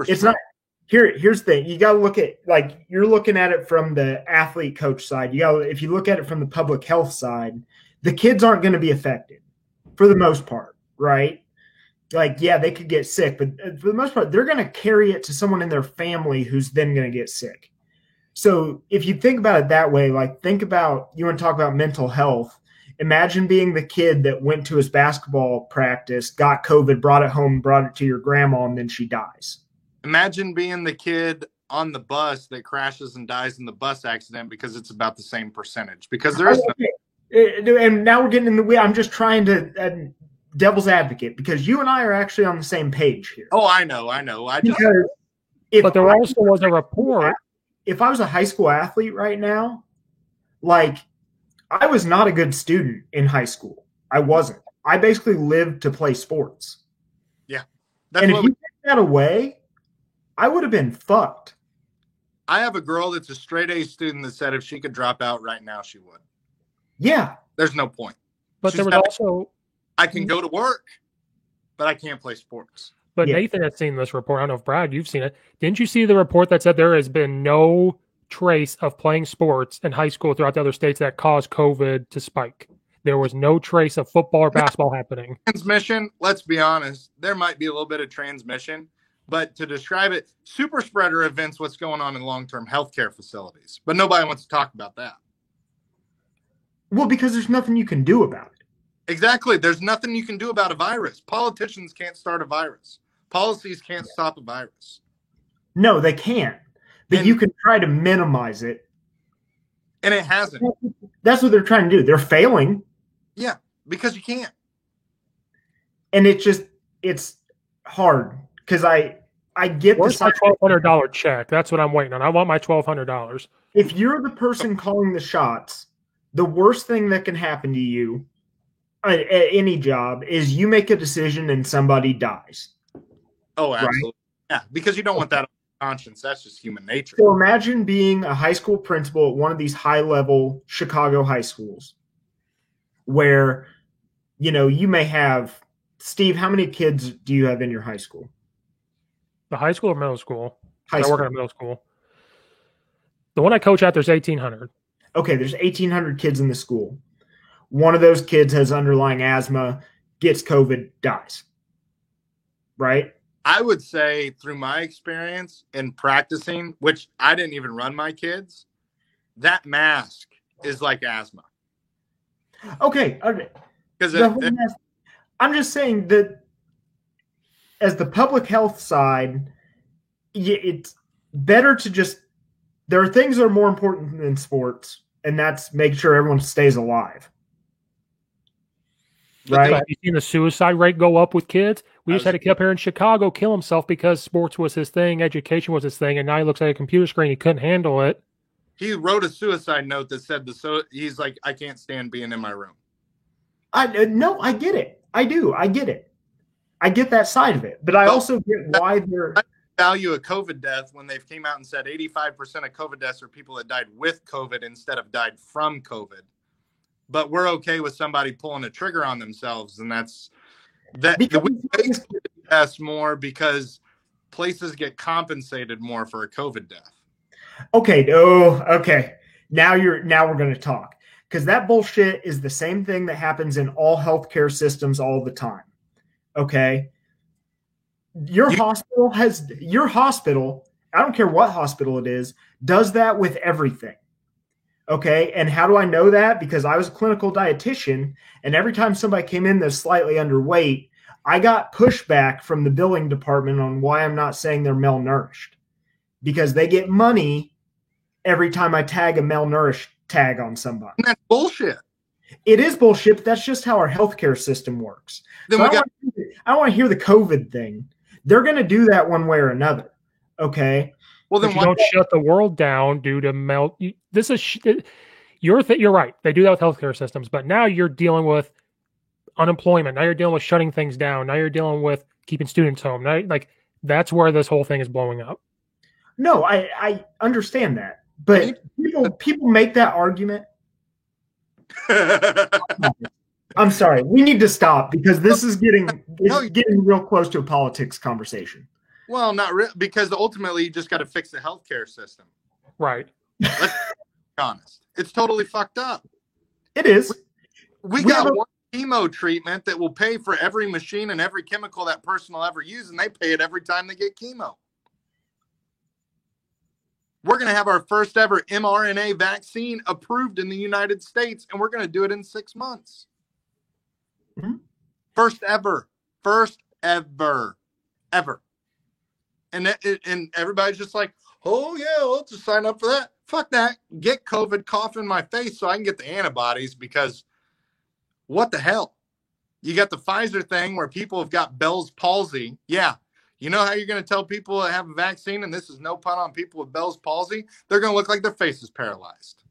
It's not. Here's the thing. You got to look at, like, you're looking at it from the athlete coach side. If you look at it from the public health side, the kids aren't going to be affected for the most part, right? Like, yeah, they could get sick, but for the most part, they're going to carry it to someone in their family who's then going to get sick. So if you think about it that way, like think about, you want to talk about mental health. Imagine being the kid that went to his basketball practice, got COVID, brought it home, brought it to your grandma, and then she dies. Imagine being the kid on the bus that crashes and dies in the bus accident because it's about the same percentage. Because there is and now we're getting in the way. I'm just trying to devil's advocate because you and I are actually on the same page here. Oh, I know. But there also was a report. If I was a high school athlete right now, like I was not a good student in high school. I wasn't. I basically lived to play sports. Yeah. And if you take that away, I would have been fucked. I have a girl that's a straight A student that said if she could drop out right now, she would. Yeah. There's no point. But there was also... I can go to work, but I can't play sports. But Nathan had seen this report. I don't know if, Brad, you've seen it. Didn't you see the report that said there has been no trace of playing sports in high school throughout the other states that caused COVID to spike. There was no trace of football or basketball happening. Transmission, let's be honest, there might be a little bit of transmission, but to describe it, super spreader events, what's going on in long-term healthcare facilities. But nobody wants to talk about that. Well, because there's nothing you can do about it. Exactly. There's nothing you can do about a virus. Politicians can't start a virus. Policies can't stop a virus. No, they can't. But you can try to minimize it. And it hasn't. That's what they're trying to do. They're failing. Yeah, because you can't. And it's hard because I get Where's my $1,200 check? That's what I'm waiting on. I want my $1,200. If you're the person calling the shots, the worst thing that can happen to you at any job is you make a decision and somebody dies. Oh, absolutely. Right? Yeah, because you don't want that on your conscience. That's just human nature. So imagine being a high school principal at one of these high-level Chicago high schools where, you may have – Steve, how many kids do you have in your high school? The high school or middle school? I work at a middle school. The one I coach at, there's 1,800. Okay, there's 1,800 kids in the school. One of those kids has underlying asthma, gets COVID, dies. Right? I would say through my experience in practicing, which I didn't even run my kids, that mask is like asthma. Okay. Because I'm just saying that as the public health side, it's better to just – there are things that are more important than sports, and that's make sure everyone stays alive. Right? Have you seen the suicide rate go up with kids? We just had a kid up here in Chicago kill himself because sports was his thing, education was his thing, and now he looks at a computer screen. He couldn't handle it. He wrote a suicide note that said he's like, I can't stand being in my room. No, I get it. I do. I get it. I get that side of it. But I also get why they're value a COVID death when they've came out and said 85% of COVID deaths are people that died with COVID instead of died from COVID. But we're okay with somebody pulling a trigger on themselves, and that's the test more because places get compensated more for a COVID death. Okay. Oh, okay. Now we're going to talk because that bullshit is the same thing that happens in all healthcare systems all the time. Okay. Your hospital, I don't care what hospital it is, does that with everything. Okay. And how do I know that? Because I was a clinical dietitian, and every time somebody came in that's slightly underweight, I got pushback from the billing department on why I'm not saying they're malnourished, because they get money every time I tag a malnourished tag on somebody. And that's bullshit. It is bullshit, but that's just how our healthcare system works. So I don't want to hear the COVID thing. They're going to do that one way or another. Okay. Well, then you don't shut the world down due to This is you're right. They do that with healthcare systems, but now you're dealing with unemployment. Now you're dealing with shutting things down. Now you're dealing with keeping students home. Now, that's where this whole thing is blowing up. No, I understand that, but people make that argument. I'm sorry. We need to stop because this is getting real close to a politics conversation. Well, not really, because ultimately you just got to fix the healthcare system. Right. Let's be honest. It's totally fucked up. It is. We got one chemo treatment that will pay for every machine and every chemical that person will ever use, and they pay it every time they get chemo. We're going to have our first ever mRNA vaccine approved in the United States, and we're going to do it in 6 months. Mm-hmm. First ever. And everybody's just like, oh, yeah, I'll just sign up for that. Fuck that. Get COVID, cough in my face so I can get the antibodies, because what the hell? You got the Pfizer thing where people have got Bell's palsy. Yeah. You know how you're going to tell people that have a vaccine, and this is no pun on people with Bell's palsy? They're going to look like their face is paralyzed.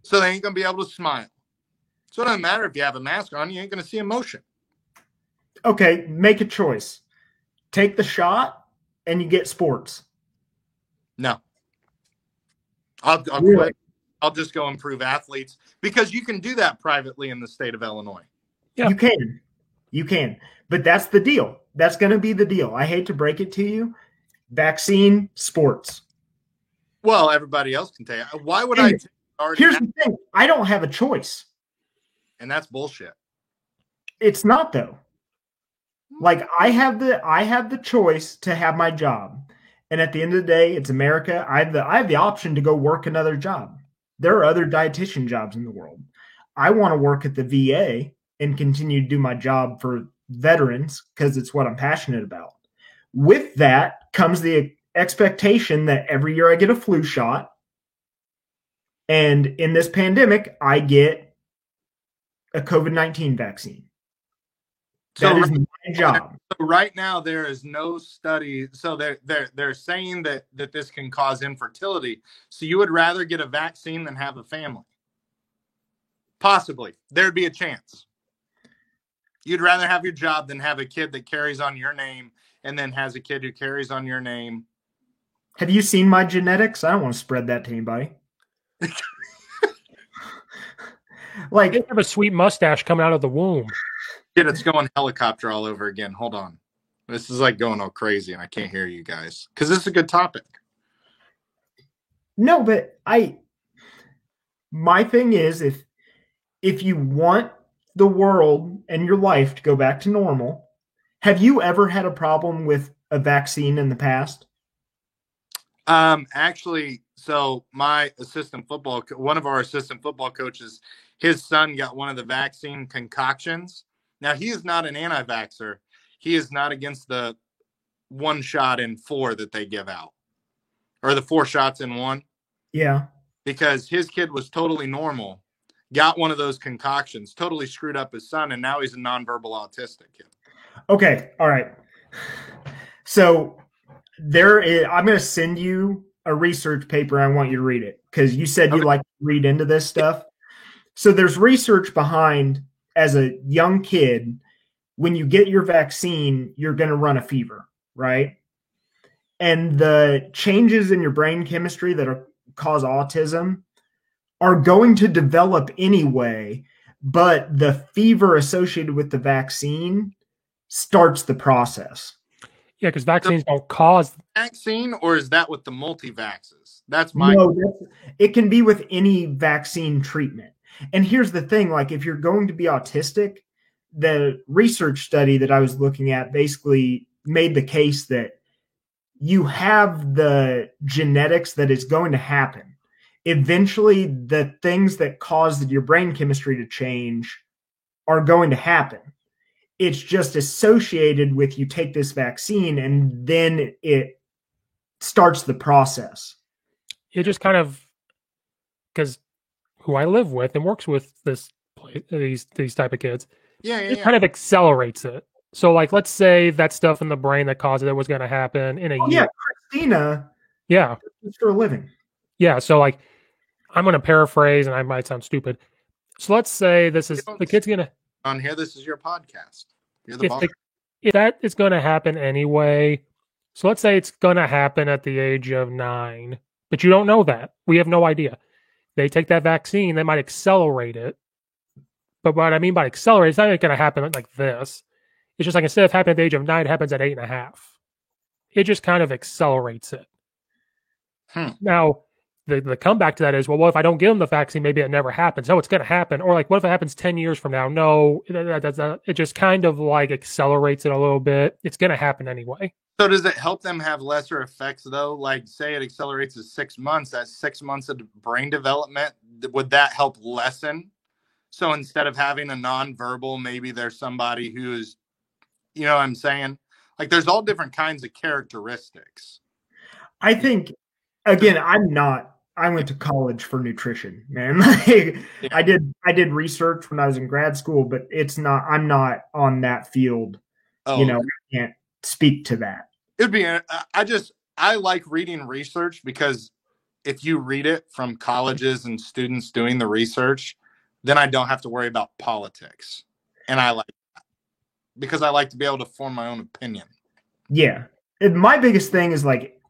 So they ain't going to be able to smile. So it doesn't matter if you have a mask on, you ain't going to see emotion. Okay, make a choice. Take the shot and you get sports. No. I'll quit. I'll just go improve athletes, because you can do that privately in the state of Illinois. Yeah. You can. But that's the deal. That's going to be the deal. I hate to break it to you. Vaccine, sports. Well, everybody else can take it. Why would I take it? Here's the thing. I don't have a choice. And that's bullshit. It's not, though. Like, I have the choice to have my job. And at the end of the day, it's America. I have the option to go work another job. There are other dietitian jobs in the world. I want to work at the VA and continue to do my job for veterans because it's what I'm passionate about. With that comes the expectation that every year I get a flu shot. And in this pandemic, I get a COVID-19 vaccine. That is my job. So right now, there is no study. So they're saying that this can cause infertility. So you would rather get a vaccine than have a family? Possibly. There'd be a chance. You'd rather have your job than have a kid that carries on your name and then has a kid who carries on your name. Have you seen my genetics? I don't want to spread that to anybody. Like, you have a sweet mustache coming out of the womb. Shit, it's going helicopter all over again. Hold on. This is like going all crazy and I can't hear you guys because this is a good topic. No, but my thing is if you want the world and your life to go back to normal, have you ever had a problem with a vaccine in the past? Actually, so my one of our assistant football coaches, his son got one of the vaccine concoctions. Now, he is not an anti-vaxxer. He is not against the 1 shot in 4 that they give out, or the 4 shots in 1. Yeah. Because his kid was totally normal, got one of those concoctions, totally screwed up his son, and now he's a nonverbal autistic kid. Okay. All right. So I'm going to send you a research paper. I want you to read it because you said you like to read into this stuff. So there's research behind, as a young kid, when you get your vaccine, you're going to run a fever, right? And the changes in your brain chemistry that cause autism are going to develop anyway, but the fever associated with the vaccine starts the process. Yeah, because vaccines don't cause vaccine, or is that with the multi-vaxes? It can be with any vaccine treatment. And here's the thing, like if you're going to be autistic, the research study that I was looking at basically made the case that you have the genetics that is going to happen. Eventually, the things that caused your brain chemistry to change are going to happen. It's just associated with you take this vaccine and then it starts the process. It just kind of, because who I live with and works with these type of kids, it kind of accelerates it. So, like, let's say that stuff in the brain that caused it was going to happen in a year. Yeah, Christina. Yeah, it's for a living. Yeah, so like, I'm going to paraphrase, and I might sound stupid. So let's say this is the kid's going to on here. This is your podcast. You're the boss. If that is going to happen anyway. So let's say it's going to happen at the age of 9, but you don't know that. We have no idea. They take that vaccine, they might accelerate it. But what I mean by accelerate, it's not going to happen like this. It's just like instead of happening at the age of 9, it happens at 8.5. It just kind of accelerates it. Now, the comeback to that is, well, what if I don't give them the vaccine? Maybe it never happens. No, it's going to happen. Or like, what if it happens 10 years from now? No, it just kind of like accelerates it a little bit. It's going to happen anyway. So does it help them have lesser effects though? Like say it accelerates to 6 months, that's 6 months of brain development. Would that help lessen? So instead of having a nonverbal, maybe there's somebody who's, you know what I'm saying? Like there's all different kinds of characteristics. I think, again, I went to college for nutrition, man. I did research when I was in grad school, but I'm not on that field. I can't speak to that. It'd be, I like reading research because if you read it from colleges and students doing the research, then I don't have to worry about politics. And I like that because I like to be able to form my own opinion. Yeah. My biggest thing is like,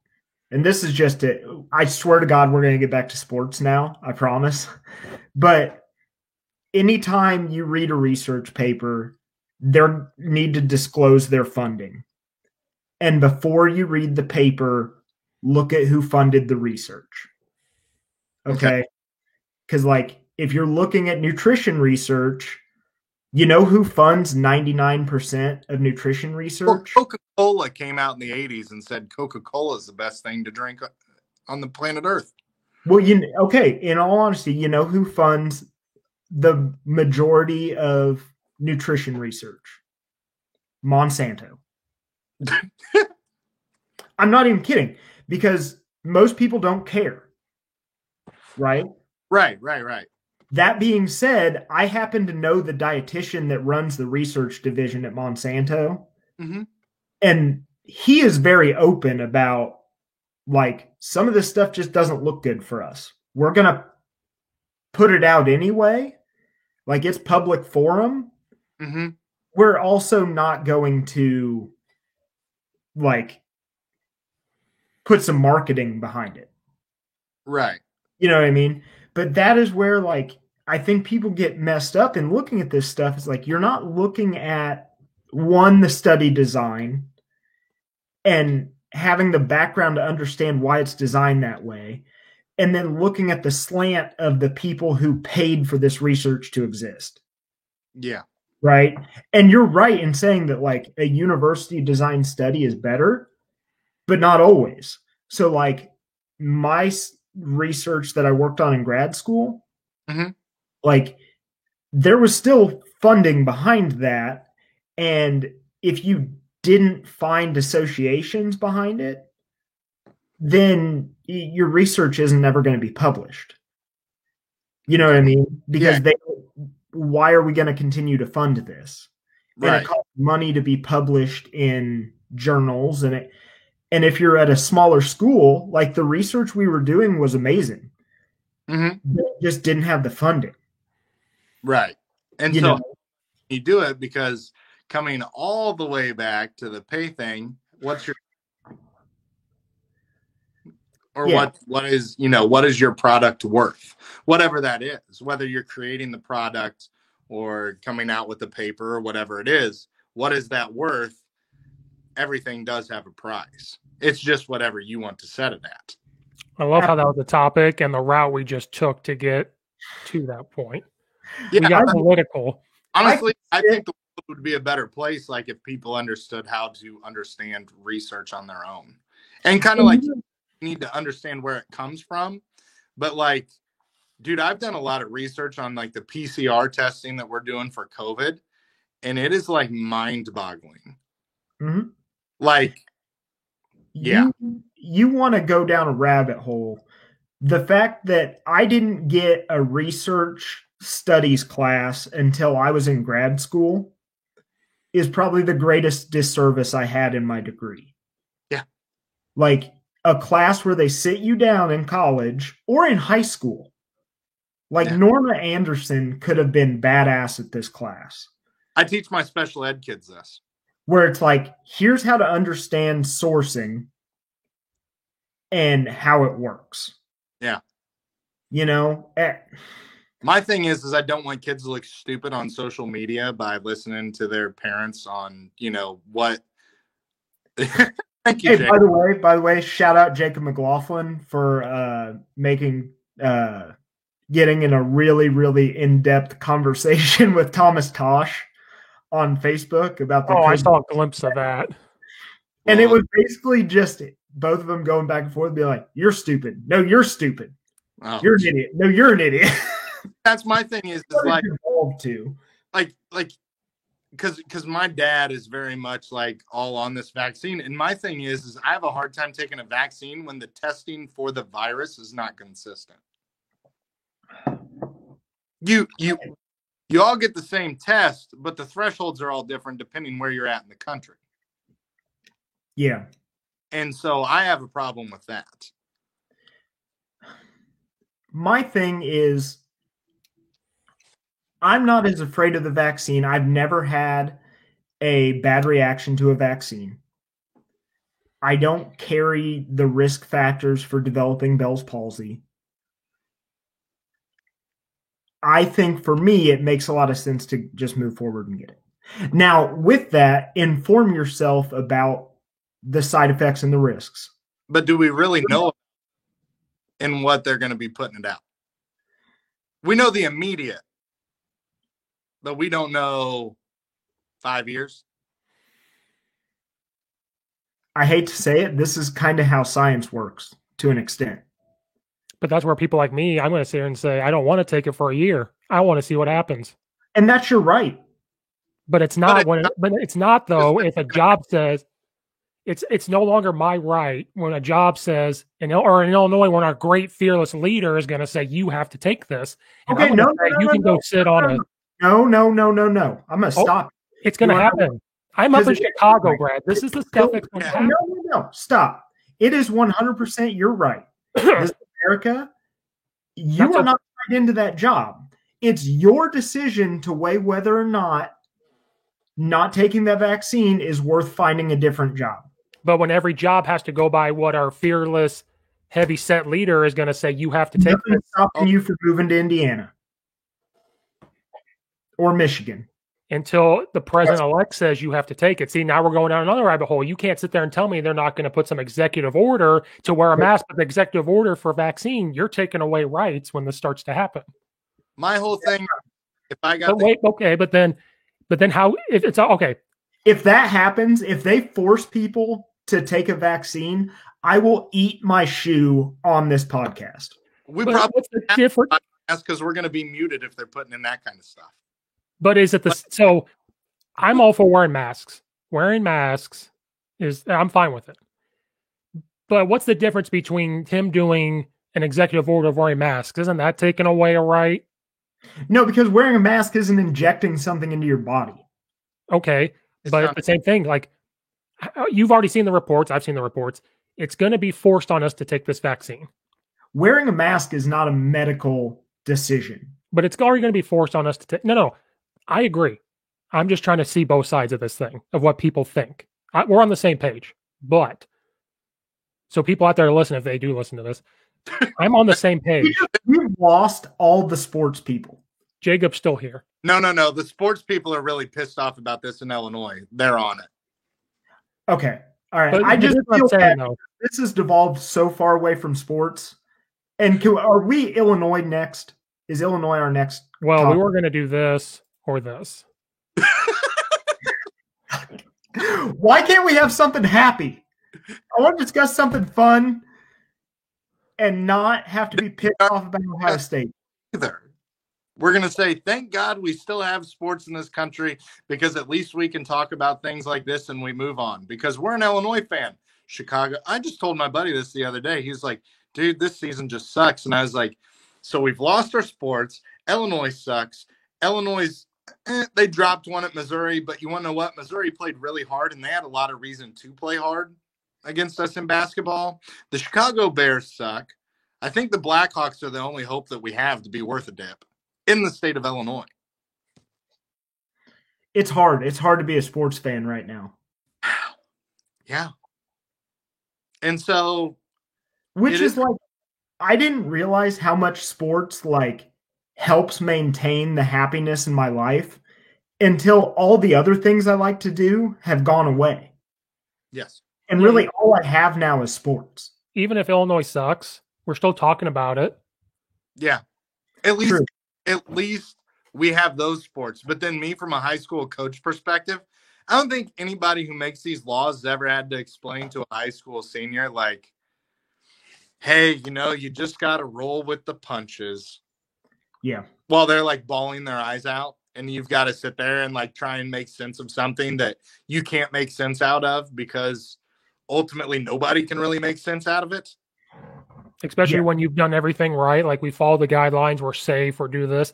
and this is just it. I swear to God, we're going to get back to sports now. I promise. But anytime you read a research paper, they need to disclose their funding. And before you read the paper, look at who funded the research. Okay? Because, like, if you're looking at nutrition research, you know who funds 99% of nutrition research? Well, Coca-Cola came out in the 80s and said Coca-Cola is the best thing to drink on the planet Earth. Well, in all honesty, you know who funds the majority of nutrition research? Monsanto. I'm not even kidding, because most people don't care. Right? Right. That being said, I happen to know the dietitian that runs the research division at Monsanto. Mm-hmm. And he is very open about, like, some of this stuff just doesn't look good for us. We're going to put it out anyway. Like, it's public forum. Mm-hmm. We're also not going to, like, put some marketing behind it. Right. You know what I mean? But that is where, like, I think people get messed up in looking at this stuff. It's like, you're not looking at, one, the study design and having the background to understand why it's designed that way, and then looking at the slant of the people who paid for this research to exist. Yeah. Right? And you're right in saying that, like, a university design study is better, but not always. So, like, my research that I worked on in grad school, mm-hmm. like, there was still funding behind that. And if you didn't find associations behind it, then your research isn't ever going to be published. You know what I mean? Because why are we going to continue to fund this? Right. And it costs money to be published in journals, and if you're at a smaller school, like, the research we were doing was amazing. Mm-hmm. But it just didn't have the funding. Right. And you do it because coming all the way back to the pay thing, what is your product worth? Whatever that is, whether you're creating the product or coming out with the paper or whatever it is, what is that worth? Everything does have a price. It's just whatever you want to set it at. I love how that was the topic and the route we just took to get to that point. Yeah, we got political. Honestly, I think the world would be a better place, like, if people understood how to understand research on their own, and kind of like, you need to understand where it comes from. But, like, dude, I've done a lot of research on, like, the PCR testing that we're doing for COVID, and it is, like, mind-boggling. Mm-hmm. Like, yeah. You want to go down a rabbit hole. The fact that I didn't get a research studies class until I was in grad school is probably the greatest disservice I had in my degree. Yeah. Like, a class where they sit you down in college or in high school. Like, Norma Anderson could have been badass at this class. I teach my special ed kids this. Where it's like, here's how to understand sourcing and how it works. Yeah. You know? My thing is I don't want kids to look stupid on social media by listening to their parents on, what. Thank you, Jake. By the way, shout out Jacob McLaughlin for getting in a really, really in-depth conversation with Thomas Tosh on Facebook about the. I saw a glimpse of that. And it was basically just both of them going back and forth, be like, "You're stupid. No, you're stupid. Oh, you're an idiot. No, you're an idiot." That's my thing. Is like involved too. Like, because my dad is very much like all on this vaccine, and my thing is I have a hard time taking a vaccine when the testing for the virus is not consistent. You all get the same test, but the thresholds are all different depending where you're at in the country. Yeah. And so I have a problem with that. My thing is, I'm not as afraid of the vaccine. I've never had a bad reaction to a vaccine. I don't carry the risk factors for developing Bell's palsy. I think for me, it makes a lot of sense to just move forward and get it. Now, with that, inform yourself about the side effects and the risks. But do we really know in what they're going to be putting it out? We know the immediate, but we don't know 5 years. I hate to say it, this is kind of how science works to an extent. But that's where people like me, I'm going to sit here and say, I don't want to take it for a year. I want to see what happens. And that's your right. But it's not but it's not though. If a job says it's no longer my right when a job says in Illinois when our great fearless leader is going to say you have to take this. And okay, you can go sit on it. No. I'm going to stop. It's going to happen. I'm up in Chicago, Brad. This is the stuff that's going to happen. No. Stop. It is 100% your right. This is America. You are not tied into that job. It's your decision to weigh whether or not taking that vaccine is worth finding a different job. But when every job has to go by what our fearless, heavy-set leader is going to say, you have to take it. Stopping you from moving to Indiana or Michigan. Until the president-elect says you have to take it. See, now we're going down another rabbit hole. You can't sit there and tell me they're not going to put some executive order to wear a mask, but the executive order for vaccine, you're taking away rights when this starts to happen. My whole thing, if I got... But then how, if it's, okay. If that happens, if they force people to take a vaccine, I will eat my shoe on this podcast. We probably different because we're going to be muted if they're putting in that kind of stuff. But is it so I'm all for wearing masks. Wearing masks I'm fine with it. But what's the difference between him doing an executive order of wearing masks? Isn't that taking away a right? No, because wearing a mask isn't injecting something into your body. Okay. But the same thing, like you've already seen the reports. I've seen the reports. It's going to be forced on us to take this vaccine. Wearing a mask is not a medical decision. But it's already going to be forced on us to take. No. I agree. I'm just trying to see both sides of this thing, of what people think. We're on the same page. But, so people out there listen, if they do listen to this, I'm on the same page. We've lost all the sports people. Jacob's still here. No. The sports people are really pissed off about this in Illinois. They're on it. Okay. All right. I just feel that this has devolved so far away from sports. And are we Illinois next? Is Illinois our next? Well, topic? We were going to do this or this. Why can't we have something happy? I want to discuss something fun and not have to be pissed off about Ohio State. Either. We're going to say, thank God we still have sports in this country because at least we can talk about things like this and we move on because we're an Illinois fan. Chicago. I just told my buddy this the other day. He's like, dude, this season just sucks. And I was like, so we've lost our sports. Illinois sucks. Illinois, they dropped one at Missouri, but you want to know what? Missouri played really hard, and they had a lot of reason to play hard against us in basketball. The Chicago Bears suck. I think the Blackhawks are the only hope that we have to be worth a dip in the state of Illinois. It's hard. It's hard to be a sports fan right now. Yeah. And so... Which is like, I didn't realize how much sports like helps maintain the happiness in my life until all the other things I like to do have gone away. Yes. And really all I have now is sports. Even if Illinois sucks, we're still talking about it. Yeah. At least we have those sports. But then me from a high school coach perspective, I don't think anybody who makes these laws has ever had to explain to a high school senior like, hey, you just got to roll with the punches. Yeah. While they're like bawling their eyes out and you've got to sit there and like try and make sense of something that you can't make sense out of because ultimately nobody can really make sense out of it. Especially when you've done everything right. Like we follow the guidelines, we're safe or do this,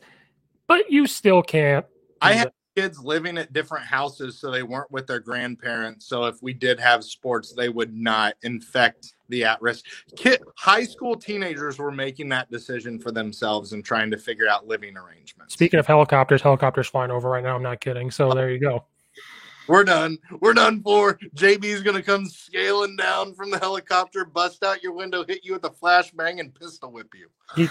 but you still can't. I have kids living at different houses, so they weren't with their grandparents. So if we did have sports, they would not infect the at-risk. High school teenagers were making that decision for themselves and trying to figure out living arrangements. Speaking of helicopters flying over right now. I'm not kidding. So there you go. We're done. We're done for. JB's going to come scaling down from the helicopter, bust out your window, hit you with a flashbang, and pistol whip you.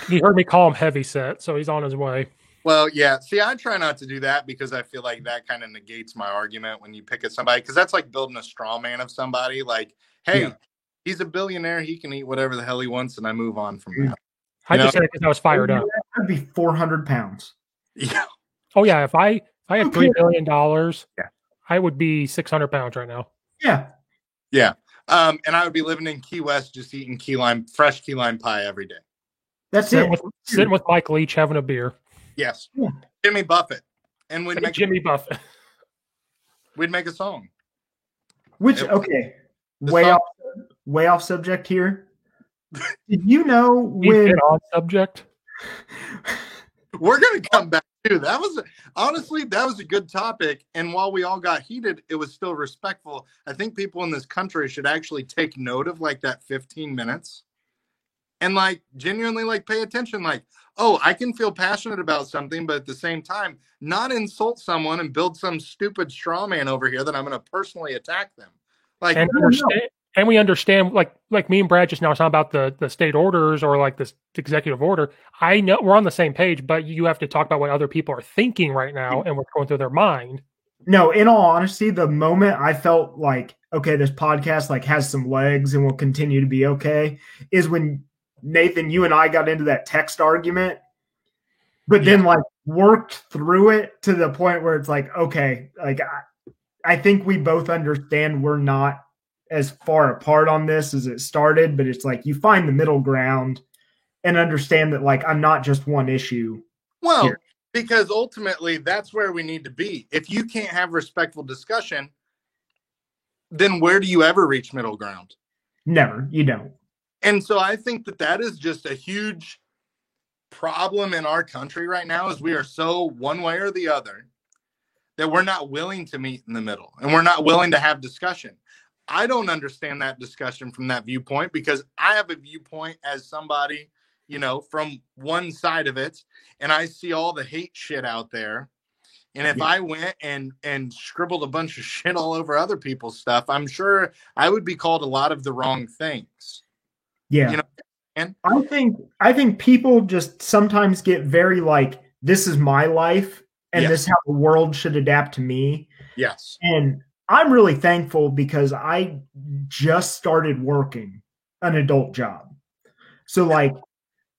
He heard me call him heavyset, so he's on his way. Well, yeah. See, I try not to do that because I feel like that kind of negates my argument when you pick at somebody because that's like building a straw man of somebody. Like, hey, He's a billionaire. He can eat whatever the hell he wants, and I move on from that. I just said it because I was fired up. That'd be 400 pounds. Yeah. Oh yeah, if I had $3 billion, yeah, I would be 600 pounds right now. Yeah. Yeah. And I would be living in Key West, just eating fresh key lime pie every day. That's sitting with Mike Leach having a beer. Yes. Yeah. Jimmy Buffett. And we'd make Jimmy Buffett. We'd make a song. Way off subject here. Did you know when on subject? We're gonna come back too. That was a good topic. And while we all got heated, it was still respectful. I think people in this country should actually take note of like that 15 minutes and like genuinely like pay attention. Like, oh, I can feel passionate about something, but at the same time, not insult someone and build some stupid straw man over here that I'm gonna personally attack them. Like, and we understand, like me and Brad just now talking about the state orders or like this executive order. I know we're on the same page, but you have to talk about what other people are thinking right now and what's going through their mind. No, in all honesty, the moment I felt like, okay, this podcast like has some legs and will continue to be okay, is when Nathan, you and I got into that text argument, but then like worked through it to the point where it's like, okay, like I think we both understand we're not as far apart on this as it started, but it's like you find the middle ground and understand that like I'm not just one issue. Well, here. Because ultimately that's where we need to be. If you can't have respectful discussion, then where do you ever reach middle ground? Never. You don't. And so I think that is just a huge problem in our country right now, is we are so one way or the other that we're not willing to meet in the middle and we're not willing to have discussion. I don't understand that discussion from that viewpoint, because I have a viewpoint as somebody, you know, from one side of it, and I see all the hate shit out there. And if I went and scribbled a bunch of shit all over other people's stuff, I'm sure I would be called a lot of the wrong things. Yeah. You know, and I think people just sometimes get very like, this is my life and this is how the world should adapt to me. Yes. And I'm really thankful because I just started working an adult job. So like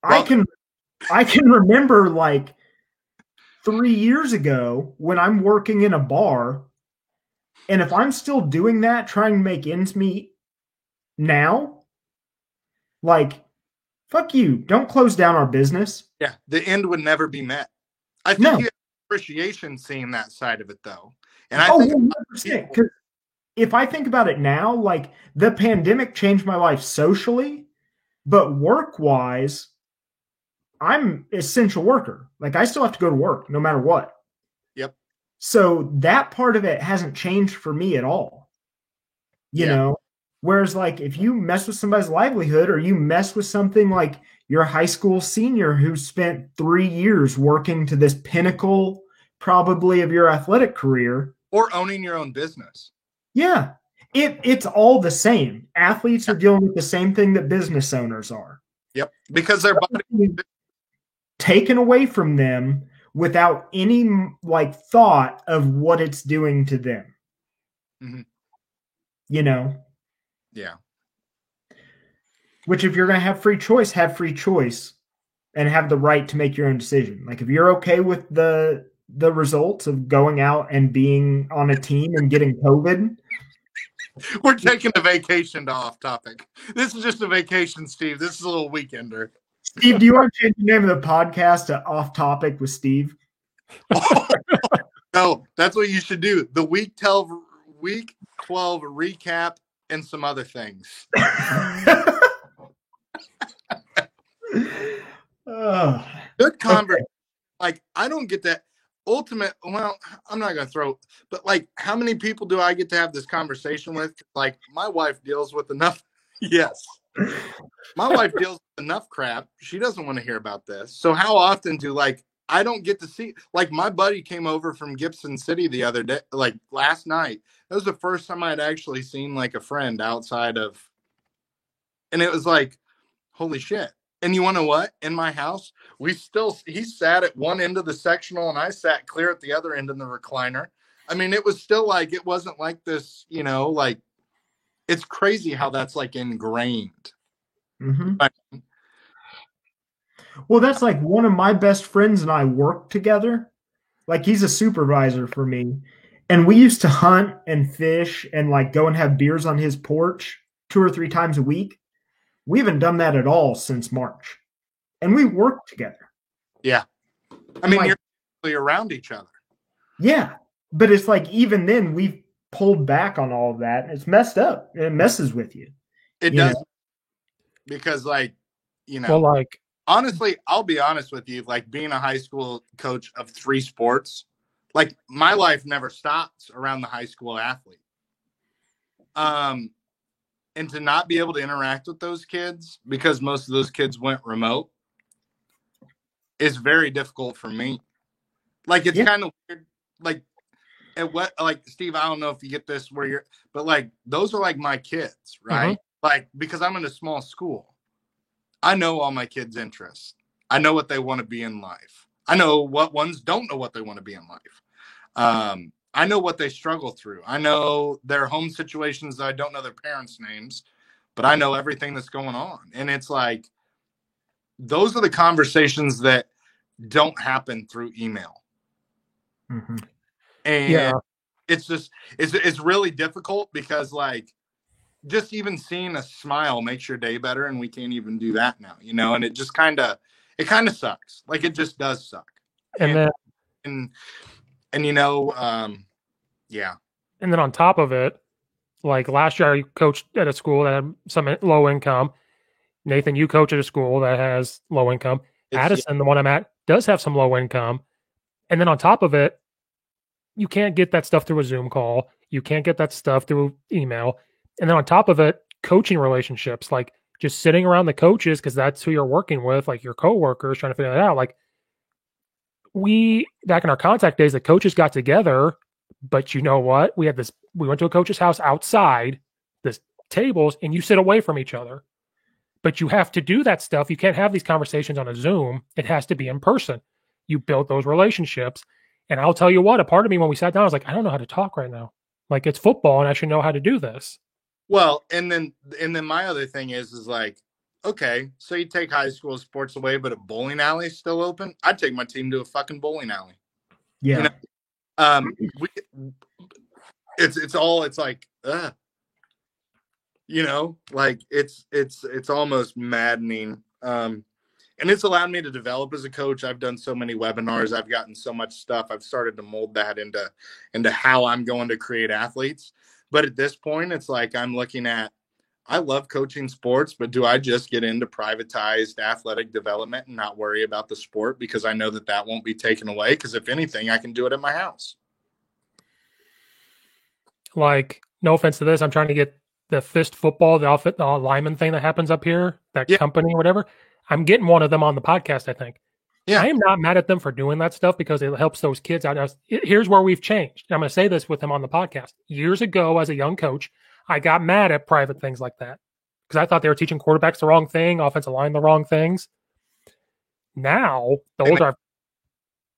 I can remember like 3 years ago when I'm working in a bar, and if I'm still doing that, trying to make ends meet now, like, fuck you. Don't close down our business. Yeah. The end would never be met. I think you have appreciation seeing that side of it though. And I think 100%, because if I think about it now, like the pandemic changed my life socially, but work-wise, I'm an essential worker. Like I still have to go to work no matter what. Yep. So that part of it hasn't changed for me at all. You know? Whereas like if you mess with somebody's livelihood, or you mess with something like your high school senior who spent 3 years working to this pinnacle probably of your athletic career, or owning your own business. Yeah. It's all the same. Athletes are dealing with the same thing that business owners are. Yep. Because their body taken away from them without any like thought of what it's doing to them. Mm-hmm. You know? Yeah. Which if you're going to have free choice and have the right to make your own decision. Like if you're okay with the results of going out and being on a team and getting COVID. We're taking a vacation to off topic. This is just a vacation, Steve. This is a little weekender. Steve, do you want to change the name of the podcast to Off Topic with Steve? No, that's what you should do. The week 12 recap and some other things. Good conversation. Okay. Like, I don't get that. Well, I'm not going to throw, but like, how many people do I get to have this conversation with? Like, my wife deals with enough. Yes. My wife deals with enough crap. She doesn't want to hear about this. So how often I don't get to see, like my buddy came over from Gibson City the other day, like last night. That was the first time I'd actually seen like a friend outside of, and it was like, holy shit. And you want to know what? In my house, he sat at one end of the sectional and I sat clear at the other end in the recliner. I mean, it was still like, it wasn't like this, you know, like it's crazy how that's like ingrained. Mm-hmm. Well, that's like one of my best friends and I work together. Like he's a supervisor for me. And we used to hunt and fish and like go and have beers on his porch 2 or 3 times a week. We haven't done that at all since March. And we work together. Yeah. I mean, like, you're around each other. Yeah. But it's like even then we've pulled back on all of that. It's messed up. It messes with you. It does. Because like, well, like honestly, I'll be honest with you, like being a high school coach of 3 sports, like my life never stops around the high school athlete. And to not be able to interact with those kids because most of those kids went remote is very difficult for me. Like it's kind of weird. Like Steve, I don't know if you get this where you're, but like those are like my kids, right? Mm-hmm. Like because I'm in a small school, I know all my kids' interests. I know what they want to be in life. I know what ones don't know what they want to be in life. I know what they struggle through. I know their home situations. I don't know their parents' names, but I know everything that's going on. And it's like, those are the conversations that don't happen through email. Mm-hmm. And it's just, it's really difficult because like, just even seeing a smile makes your day better. And we can't even do that now, and it just kind of sucks. Like it just does suck. Yeah. And then on top of it, like last year I coached at a school that had some low income. Nathan, you coach at a school that has low income. Addison, the one I'm at, does have some low income. And then on top of it, you can't get that stuff through a Zoom call. You can't get that stuff through email. And then on top of it, coaching relationships, like just sitting around the coaches, because that's who you're working with, like your coworkers, trying to figure that out. Like back in our contact days, the coaches got together, but you know what? We went to a coach's house outside, the tables, and you sit away from each other. But you have to do that stuff. You can't have these conversations on a Zoom. It has to be in person. You build those relationships. And I'll tell you what, a part of me when we sat down, I was like, I don't know how to talk right now. Like it's football and I should know how to do this. Well, and then my other thing is like, okay, so you take high school sports away, but a bowling alley is still open. I'd take my team to a fucking bowling alley. Yeah. It's like, like it's almost maddening. And it's allowed me to develop as a coach. I've done so many webinars. I've gotten so much stuff. I've started to mold that into how I'm going to create athletes. But at this point, it's like I'm looking at, I love coaching sports, but do I just get into privatized athletic development and not worry about the sport because I know that won't be taken away? Because if anything, I can do it at my house. Like, no offense to this, I'm trying to get the fist football, the lineman thing that happens up here, that company or whatever. I'm getting one of them on the podcast, I think. Yeah. I am not mad at them for doing that stuff because it helps those kids out. Here's where we've changed. I'm going to say this with them on the podcast. Years ago, as a young coach, I got mad at private things like that because I thought they were teaching quarterbacks the wrong thing, offensive line the wrong things. Now, what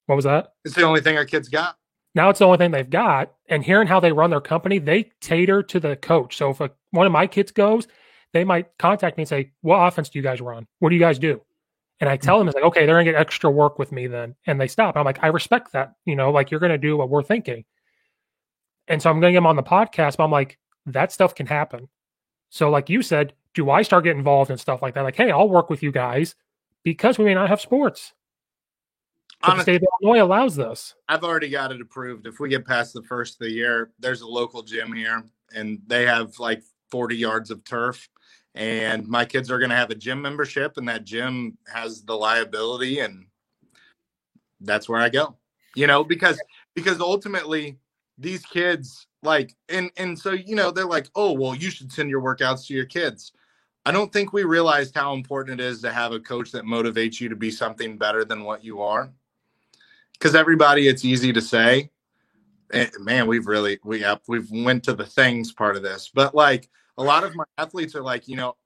was that? It's the only thing our kids got. Now it's the only thing they've got. And hearing how they run their company, they cater to the coach. So if one of my kids goes, they might contact me and say, what offense do you guys run? What do you guys do? And I tell them, it's like, okay, they're going to get extra work with me then. And they stop. I'm like, I respect that. Like you're going to do what we're thinking. And so I'm going to get them on the podcast, but I'm like, that stuff can happen. So like you said, do I start getting involved in stuff like that? Like, hey, I'll work with you guys because we may not have sports. But honestly, the state of Illinois allows this. I've already got it approved. If we get past the first of the year, there's a local gym here and they have like 40 yards of turf. And my kids are going to have a gym membership, and that gym has the liability, and that's where I go. Because ultimately these kids like, and so they're like, oh well, you should send your workouts to your kids. I don't think we realized how important it is to have a coach that motivates you to be something better than what you are. Because everybody, it's easy to say, man, we've went to the things part of this, but like. A lot of my athletes are like,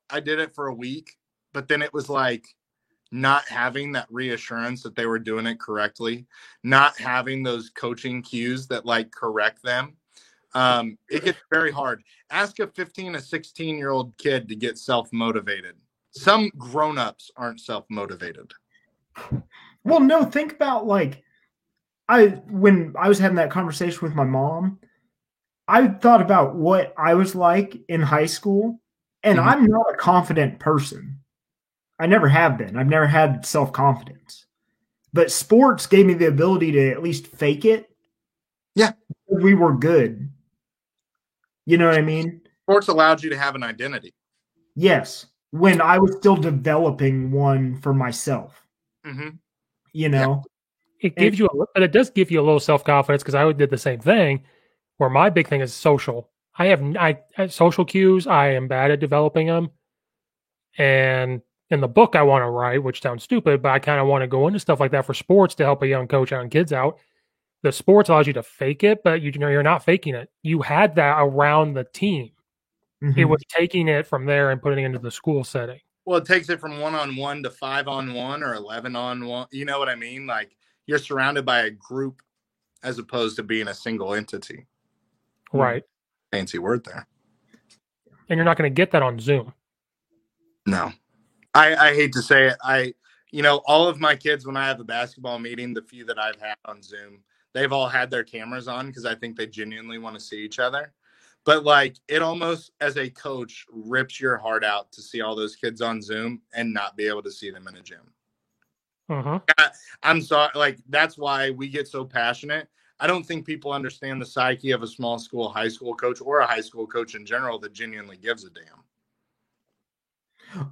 I did it for a week, but then it was like not having that reassurance that they were doing it correctly, not having those coaching cues that like correct them. It gets very hard. Ask a 15, a 16-year-old kid to get self-motivated. Some grown-ups aren't self-motivated. Well, no, think about like when I was having that conversation with my mom, I thought about what I was like in high school, and I'm not a confident person. I never have been. I've never had self-confidence. But sports gave me the ability to at least fake it. Yeah. We were good. You know what I mean? Sports allowed you to have an identity. Yes. When I was still developing one for myself. Mm-hmm. You know? It gives you, but it does give you a little self-confidence, because I did the same thing, where my big thing is social. I have social cues. I am bad at developing them. And in the book I want to write, which sounds stupid, but I kind of want to go into stuff like that for sports to help a young coach out and kids out. The sports allows you to fake it, but you know you're not faking it. You had that around the team. Mm-hmm. It was taking it from there and putting it into the school setting. Well, it takes it from 1-on-1 to 5-on-1 or 11-on-1. You know what I mean? Like, you're surrounded by a group as opposed to being a single entity. Right. Fancy word there. And you're not going to get that on Zoom. No. I hate to say it. All of my kids, when I have a basketball meeting, the few that I've had on Zoom, they've all had their cameras on because I think they genuinely want to see each other. But like, it almost, as a coach, rips your heart out to see all those kids on Zoom and not be able to see them in a gym. I'm sorry. Like, that's why we get so passionate. I don't think people understand the psyche of a small school high school coach, or a high school coach in general, that genuinely gives a damn.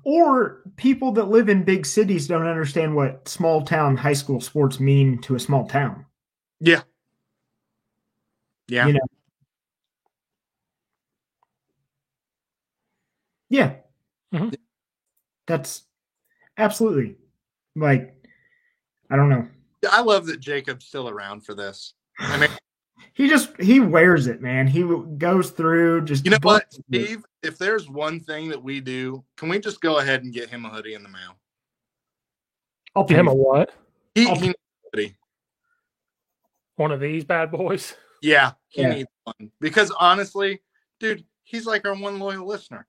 Or people that live in big cities don't understand what small town high school sports mean to a small town. Yeah. Yeah. You know? Yeah. Mm-hmm. That's absolutely, like, I don't know. I love that Jacob's still around for this. I mean, he wears it, man. He goes through just. You know what, Steve? If there's one thing that we do, can we just go ahead and get him a hoodie in the mail? I'll get him a what? He needs a hoodie. One of these bad boys? Yeah, he needs one. Because honestly, dude, he's like our one loyal listener.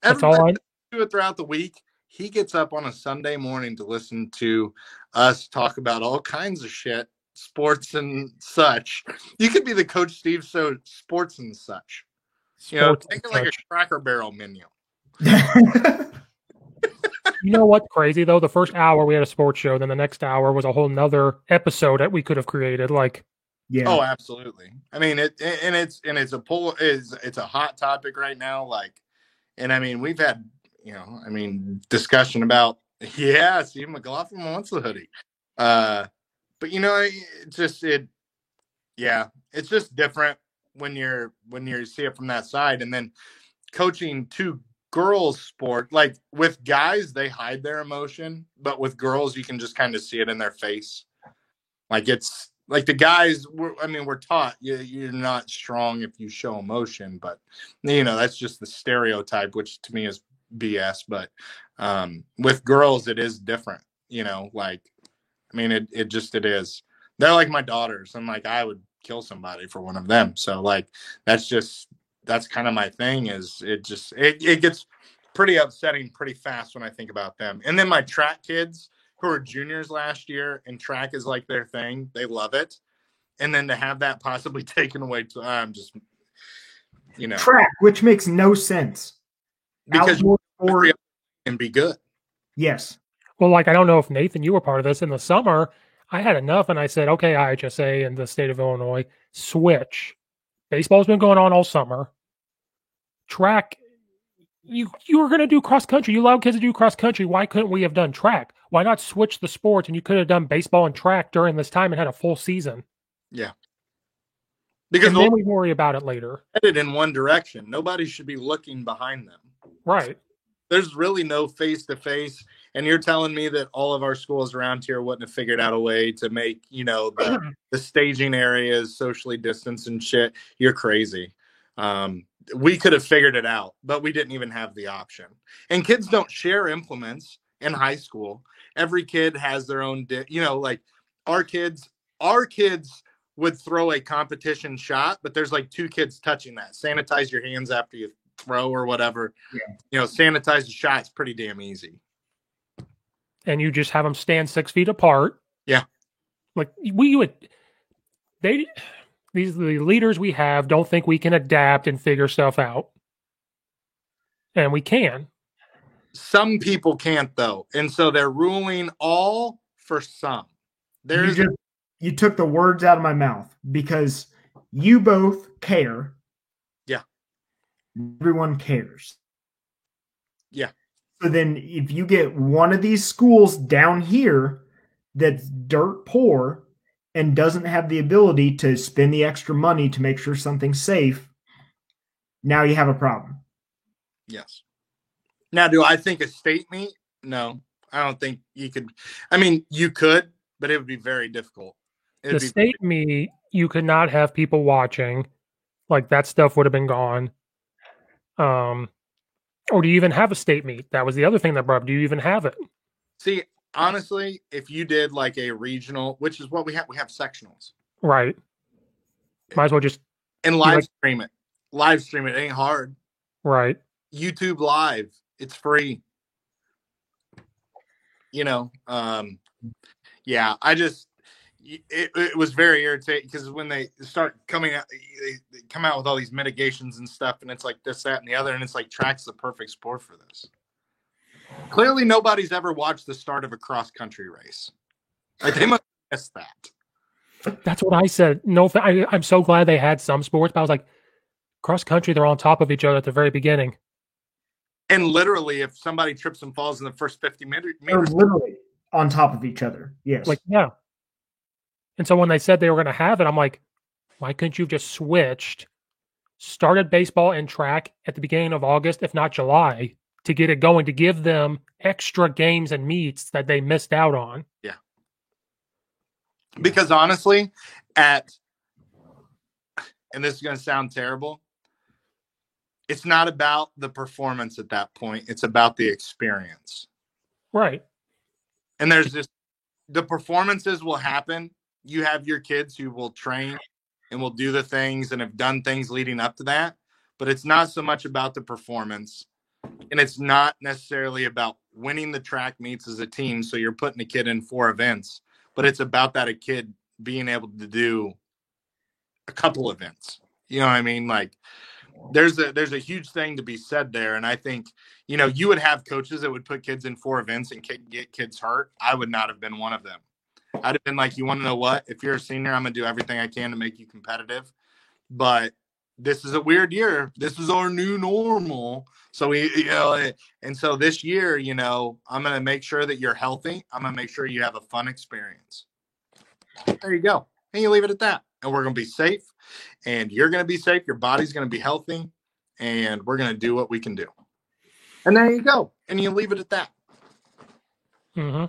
That's all I do it throughout the week. He gets up on a Sunday morning to listen to us talk about all kinds of shit, sports and such. You could be the Coach Steve show, sports and such. Think of like a Cracker Barrel menu. You know what's crazy though? The first hour we had a sports show, then the next hour was a whole nother episode that we could have created. Like, yeah. Oh, absolutely. I mean, it's a hot topic right now. Like, and I mean, we've had discussion about Steve McLaughlin wants the hoodie. But it's just different when you see it from that side. And then coaching two girls sport, like with guys, they hide their emotion, but with girls, you can just kind of see it in their face. Like, it's like the guys, we're taught you're not strong if you show emotion, but that's just the stereotype, which to me is BS. But with girls, it is different. It is. They're like my daughters. I'm like, I would kill somebody for one of them. So like, that's kind of my thing. Is it gets pretty upsetting pretty fast when I think about them. And then my track kids, who are juniors last year, and track is like their thing. They love it. And then to have that possibly taken away, I'm just, track, which makes no sense. Because can be good. Yes. Well, like, I don't know if Nathan, you were part of this in the summer. I had enough, and I said, okay, IHSA and the state of Illinois, switch. Baseball's been going on all summer. Track, you were going to do cross country. You allowed kids to do cross country. Why couldn't we have done track? Why not switch the sports? And you could have done baseball and track during this time and had a full season. Yeah. Because then we worry about it later. Headed in one direction. Nobody should be looking behind them. Right. There's really no face-to-face. And you're telling me that all of our schools around here wouldn't have figured out a way to make, the staging areas socially distanced and shit. You're crazy. We could have figured it out, but we didn't even have the option. And kids don't share implements in high school. Every kid has their own, like our kids would throw a competition shot, but there's like 2 kids touching that. Sanitize your hands after you throw or whatever. Yeah. Sanitize the shot. It's pretty damn easy. And you just have them stand 6 feet apart. Yeah. Like the leaders we have don't think we can adapt and figure stuff out. And we can. Some people can't though. And so they're ruling all for some. You took the words out of my mouth because you both care. Yeah. Everyone cares. Yeah. So then if you get one of these schools down here that's dirt poor and doesn't have the ability to spend the extra money to make sure something's safe, now you have a problem. Yes. Now, do I think a state meet? No, I don't think you could. I mean, you could, but it would be very difficult. The state meet, you could not have people watching. Like, that stuff would have been gone. Or do you even have a state meet? That was the other thing that brought up. Do you even have it? See, honestly, if you did like a regional, which is what we have sectionals. Right. Might as well just. And live stream it. Live stream it. It ain't hard. Right. YouTube Live. It's free. Yeah, it was very irritating because when they start coming out, they come out with all these mitigations and stuff, and it's like this, that, and the other, and it's like track's the perfect sport for this. Clearly, nobody's ever watched the start of a cross-country race. Like, they must have missed that. That's what I said. No, I'm so glad they had some sports, but I was like, cross-country, they're on top of each other at the very beginning. And literally, if somebody trips and falls in the first 50 meters, they're literally on top of each other. Yes. Like, yeah. And so when they said they were going to have it, I'm like, why couldn't you have just switched, started baseball and track at the beginning of August, if not July, to get it going, to give them extra games and meets that they missed out on? Yeah. Because honestly, and this is going to sound terrible, it's not about the performance at that point. It's about the experience. Right. And there's just, the performances will happen. You have your kids who will train and will do the things and have done things leading up to that. But it's not so much about the performance. And it's not necessarily about winning the track meets as a team. So you're putting a kid in 4 events. But it's about that a kid being able to do a couple events. You know what I mean? Like, there's a huge thing to be said there. And I think, you would have coaches that would put kids in 4 events and get kids hurt. I would not have been one of them. I'd have been like, you want to know what? If you're a senior, I'm going to do everything I can to make you competitive. But this is a weird year. This is our new normal. So and so this year, I'm going to make sure that you're healthy. I'm going to make sure you have a fun experience. There you go. And you leave it at that. And we're going to be safe. And you're going to be safe. Your body's going to be healthy. And we're going to do what we can do. And there you go. And you leave it at that. Mm-hmm.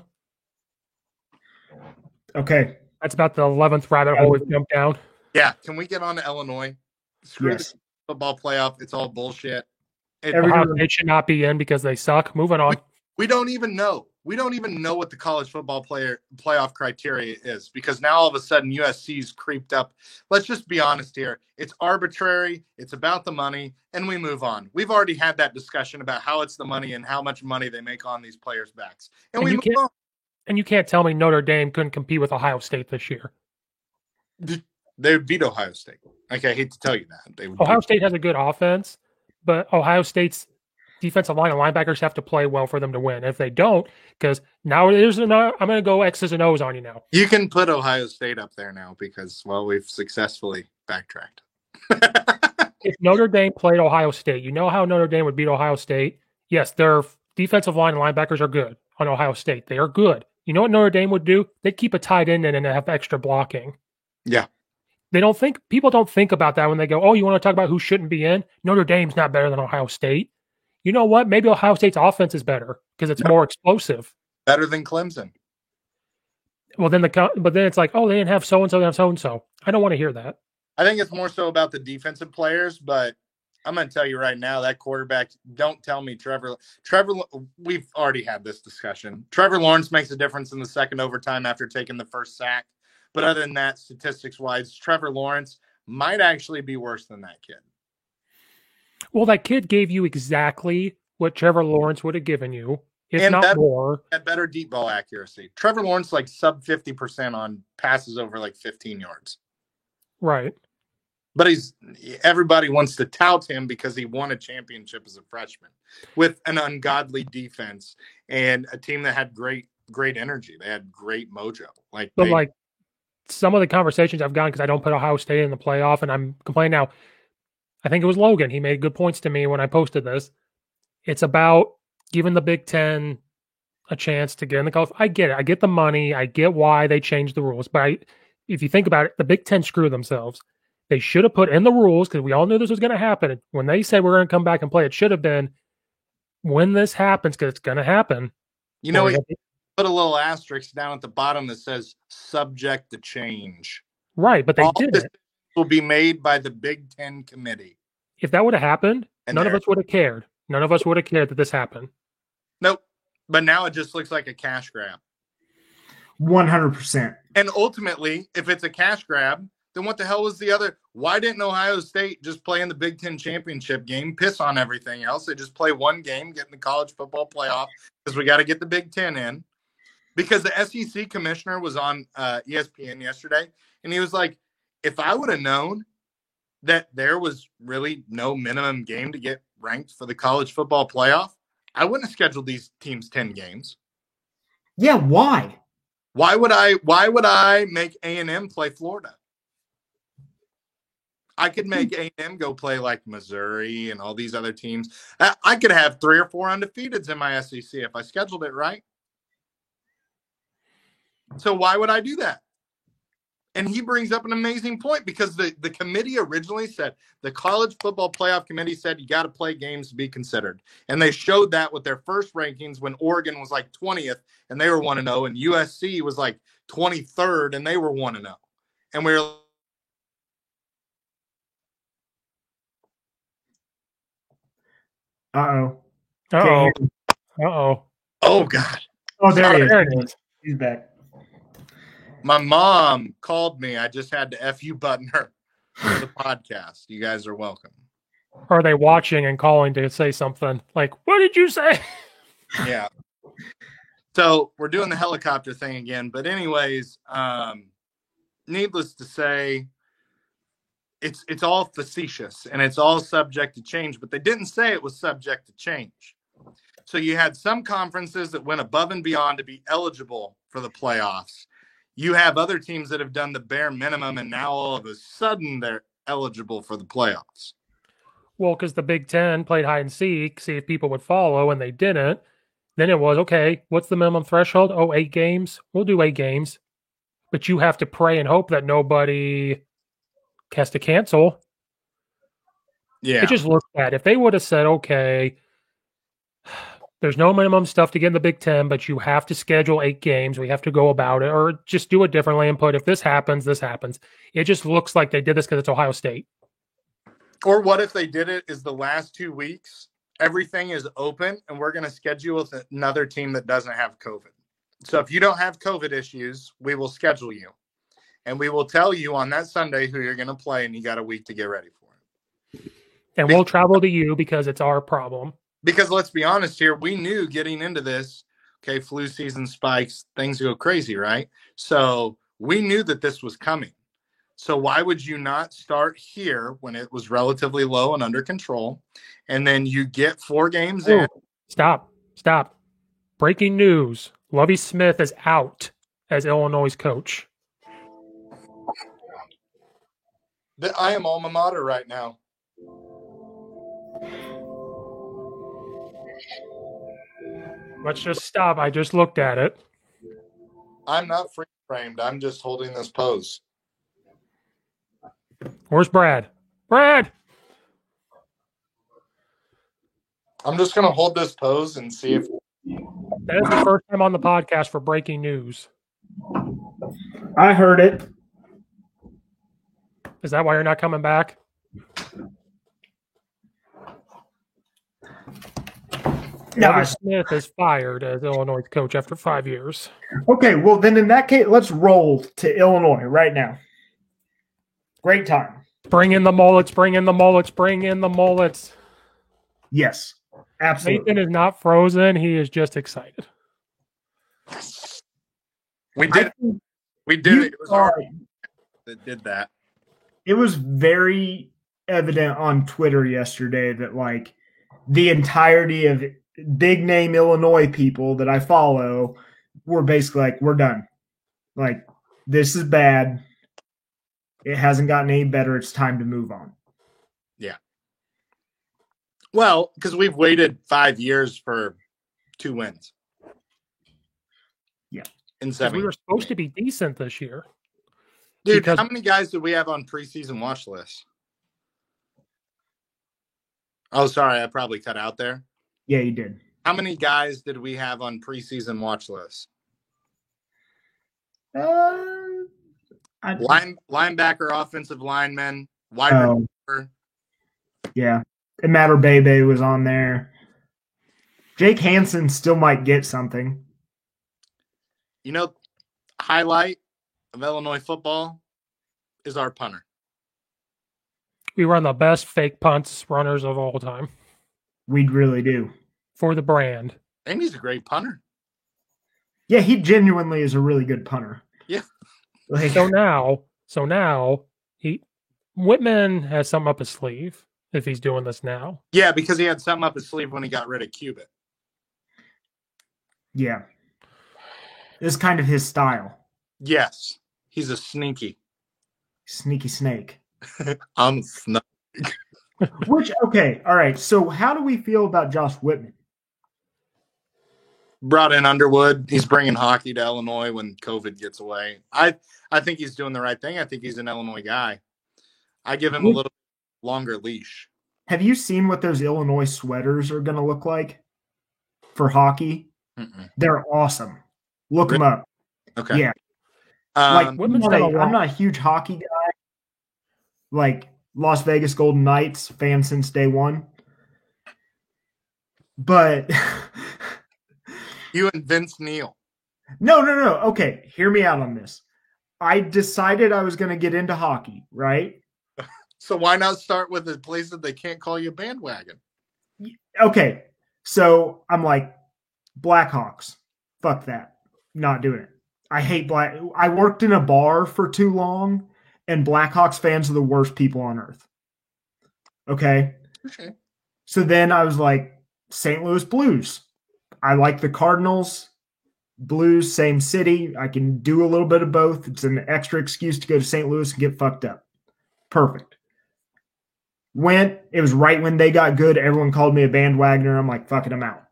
Okay. That's about the 11th rabbit hole we've jumped down. Yeah. Can we get on to Illinois? Screw the football playoff. It's all bullshit. Ohio State should not be in because they suck. Moving on. We don't even know. We don't even know what the college football playoff criteria is because now all of a sudden USC's creeped up. Let's just be honest here. It's arbitrary. It's about the money, and we move on. We've already had that discussion about how it's the money and how much money they make on these players' backs. And we move on. And you can't tell me Notre Dame couldn't compete with Ohio State this year. They would beat Ohio State. Okay, I hate to tell you that. Ohio State has a good offense, but Ohio State's defensive line and linebackers have to play well for them to win. If they don't, because now I'm going to go X's and O's on you now. You can put Ohio State up there now because, we've successfully backtracked. If Notre Dame played Ohio State, you know how Notre Dame would beat Ohio State? Yes, their defensive line and linebackers are good on Ohio State. They are good. You know what Notre Dame would do? They'd keep a tight end in and have extra blocking. Yeah. People don't think about that when they go, oh, you want to talk about who shouldn't be in? Notre Dame's not better than Ohio State. You know what? Maybe Ohio State's offense is better because it's more explosive. Better than Clemson. Well, then it's like, oh, they didn't have so-and-so, they have so-and-so. I don't want to hear that. I think it's more so about the defensive players, but I'm going to tell you right now, that quarterback, don't tell me Trevor, we've already had this discussion. Trevor Lawrence makes a difference in the second overtime after taking the first sack, But other than that, statistics-wise, Trevor Lawrence might actually be worse than that kid. Well, that kid gave you exactly what Trevor Lawrence would have given you, if And not more. Had better deep ball accuracy. Trevor Lawrence like sub 50% on passes over like 15 yards. Right. But everybody wants to tout him because he won a championship as a freshman with an ungodly defense and a team that had great energy. They had great mojo. But some of the conversations I've gotten, because I don't put Ohio State in the playoff, and I'm complaining now. I think it was Logan. He made good points to me when I posted this. It's about giving the Big Ten a chance to get in the college. I get it. I get the money. I get why they changed the rules. But if you think about it, the Big Ten screwed themselves. They should have put in the rules, because we all knew this was going to happen. When they said we're going to come back and play, it should have been when this happens, because it's going to happen. You know, put a little asterisk down at the bottom that says subject to change. Right, but they didn't. Will be made by the Big Ten committee. If that would have happened, none of us would have cared. None of us would have cared that this happened. Nope. But now it just looks like a cash grab. 100%. And ultimately, if it's a cash grab, then what the hell was the other? Why didn't Ohio State just play in the Big Ten championship game, piss on everything else? They just play one game, get in the college football playoff, because we got to get the Big Ten in. Because the SEC commissioner was on ESPN yesterday, and he was like, if I would have known that there was really no minimum game to get ranked for the college football playoff, I wouldn't have scheduled these teams 10 games. Yeah, why? Why would I make A&M play Florida? I could make A&M go play like Missouri and all these other teams. I could have 3 or 4 undefeateds in my SEC if I scheduled it right. So why would I do that? And he brings up an amazing point, because the committee originally said, the college football playoff committee said you got to play games to be considered. And they showed that with their first rankings when Oregon was like 20th and they were 1-0, and USC was like 23rd and they were 1-0. And we were Uh-oh. Oh, God. Oh, there he is. He's back. My mom called me. I just had to FU button her for the podcast. You guys are welcome. Are they watching and calling to say something like, what did you say? Yeah. So we're doing the helicopter thing again. But anyways, needless to say, it's all facetious and it's all subject to change. But they didn't say it was subject to change. So you had some conferences that went above and beyond to be eligible for the playoffs. You have other teams that have done the bare minimum, and now all of a sudden they're eligible for the playoffs. Well, because the Big Ten played hide and seek, see if people would follow, and they didn't. Then it was, okay, what's the minimum threshold? Oh, 8 games? We'll do 8 games. But you have to pray and hope that nobody has to cancel. Yeah. It just looked bad. If they would have said, okay, there's no minimum stuff to get in the Big Ten, but you have to schedule 8 games. We have to go about it, or just do it differently and put, if this happens, this happens. It just looks like they did this because it's Ohio State. Or what if they did it is the last 2 weeks, everything is open, and we're going to schedule with another team that doesn't have COVID. So if you don't have COVID issues, we will schedule you. And we will tell you on that Sunday who you're going to play, and you got a week to get ready for it. And we'll travel to you because it's our problem. Because let's be honest here, we knew getting into this, okay, flu season spikes, things go crazy, right? So we knew that this was coming. So why would you not start here when it was relatively low and under control, and then you get 4 games in? Stop. Breaking news. Lovie Smith is out as Illinois' coach. I am alma mater right now. Let's just stop. I just looked at it. I'm not free framed. I'm just holding this pose. Where's Brad? Brad! I'm just going to hold this pose and see if... That is the first time on the podcast for breaking news. I heard it. Is that why you're not coming back? Robert Smith is fired as Illinois coach after 5 years. Okay, well then in that case, let's roll to Illinois right now. Great time. Bring in the mullets, bring in the mullets, bring in the mullets. Yes, absolutely. Nathan is not frozen. He is just excited. We did it. It was hard that did that. It was very evident on Twitter yesterday that like the entirety of big name Illinois people that I follow were basically like, we're done. Like, this is bad. It hasn't gotten any better. It's time to move on. Yeah. Well, because we've waited 5 years for 2 wins. Yeah. In 7. We were supposed to be decent this year. Dude, how many guys did we have on preseason watch lists? Oh, sorry. I probably cut out there. Yeah, you did. How many guys did we have on preseason watch lists? Linebacker, offensive lineman, wide receiver. Yeah. And Matter Bebe was on there. Jake Hansen still might get something. You know, highlight of Illinois football is our punter. We run the best fake punts runners of all time. We really do. For the brand. And he's a great punter. Yeah, he genuinely is a really good punter. Yeah. Like, So now Whitman has something up his sleeve if he's doing this now. Yeah, because he had something up his sleeve when he got rid of Cubitt. Yeah. It's kind of his style. Yes. He's a sneaky snake. I'm snake. Which, okay, all right. So how do we feel about Josh Whitman? Brought in Underwood. He's bringing hockey to Illinois when COVID gets away. I think he's doing the right thing. I think he's an Illinois guy. I give him a little longer leash. Have you seen what those Illinois sweaters are going to look like for hockey? Mm-mm. They're awesome. Look them up. Okay. Yeah. Like, I'm not a huge hockey guy. Like Las Vegas Golden Knights fan since day one. But you and Vince Neil. No. Okay, hear me out on this. I decided I was going to get into hockey, right? So why not start with a place that they can't call you bandwagon? Okay, so I'm like, Blackhawks. Fuck that. Not doing it. I hate I worked in a bar for too long, and Blackhawks fans are the worst people on earth. Okay? So then I was like, St. Louis Blues. I like the Cardinals. Blues, same city. I can do a little bit of both. It's an extra excuse to go to St. Louis and get fucked up. Perfect. It was right when they got good. Everyone called me a bandwagoner. I'm like, fuck it, I'm out.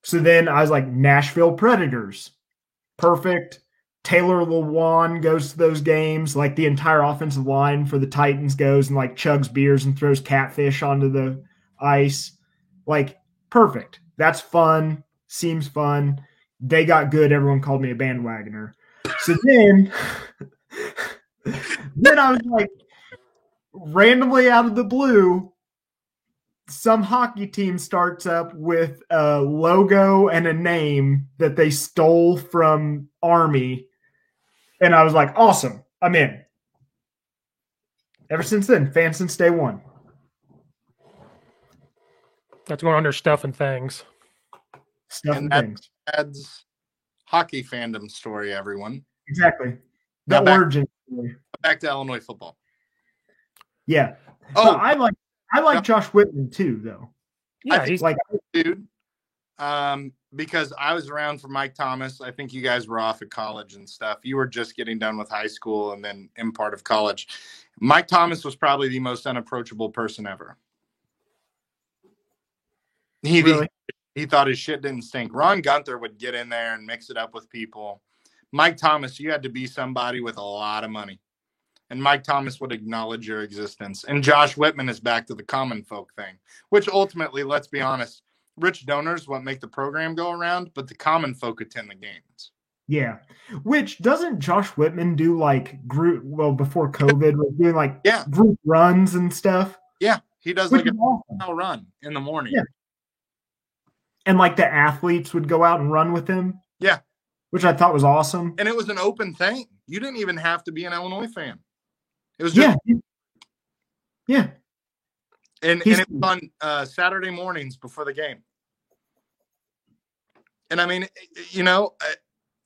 So then I was like, Nashville Predators. Perfect. Taylor Lewan goes to those games. Like the entire offensive line for the Titans goes and like chugs beers and throws catfish onto the ice. Like, perfect. That's fun. Seems fun. They got good. Everyone called me a bandwagoner. So then I was like, randomly out of the blue, some hockey team starts up with a logo and a name that they stole from Army. And I was like, awesome. I'm in. Ever since then, fan since day one. That's going under stuff and things. Stuff and things. Adds hockey fandom story, everyone. Exactly. The origin story. Back to Illinois football. Yeah. Oh, I like Josh Whitman too, though. Yeah, he's like dude. Because I was around for Mike Thomas. I think you guys were off at college and stuff. You were just getting done with high school and then in part of college. Mike Thomas was probably the most unapproachable person ever. He thought his shit didn't stink. Ron Gunther would get in there and mix it up with people. Mike Thomas, you had to be somebody with a lot of money. And Mike Thomas would acknowledge your existence. And Josh Whitman is back to the common folk thing, which ultimately, let's be honest, rich donors what make the program go around, but the common folk attend the games. Yeah. Which doesn't Josh Whitman do like group, before COVID, was doing like group runs and stuff? Yeah. He does like a run in the morning. Yeah. And like the athletes would go out and run with him. Yeah. Which I thought was awesome. And it was an open thing. You didn't even have to be an Illinois fan. It was just yeah. And it was on Saturday mornings before the game. And I mean,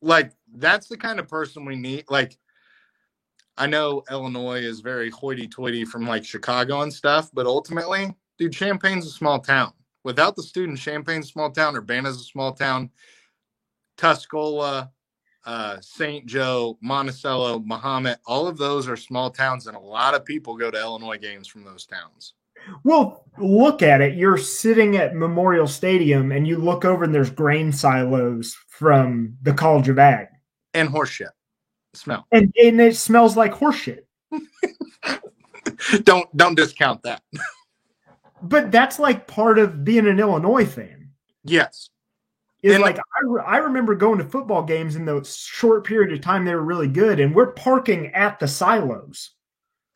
like that's the kind of person we need. Like, I know Illinois is very hoity-toity from like Chicago and stuff, but ultimately, dude, Champaign's a small town. Without the students, Champaign's a small town, Urbana's a small town, Tuscola, St. Joe, Monticello, Mahomet, all of those are small towns, and a lot of people go to Illinois games from those towns. Well, look at it. You're sitting at Memorial Stadium, and you look over, and there's grain silos from the College of Ag. And horse shit. Smell. And it smells like horse shit. Don't discount that. But that's like part of being an Illinois fan. Yes. Is like I remember going to football games in the short period of time they were really good, and we're parking at the silos.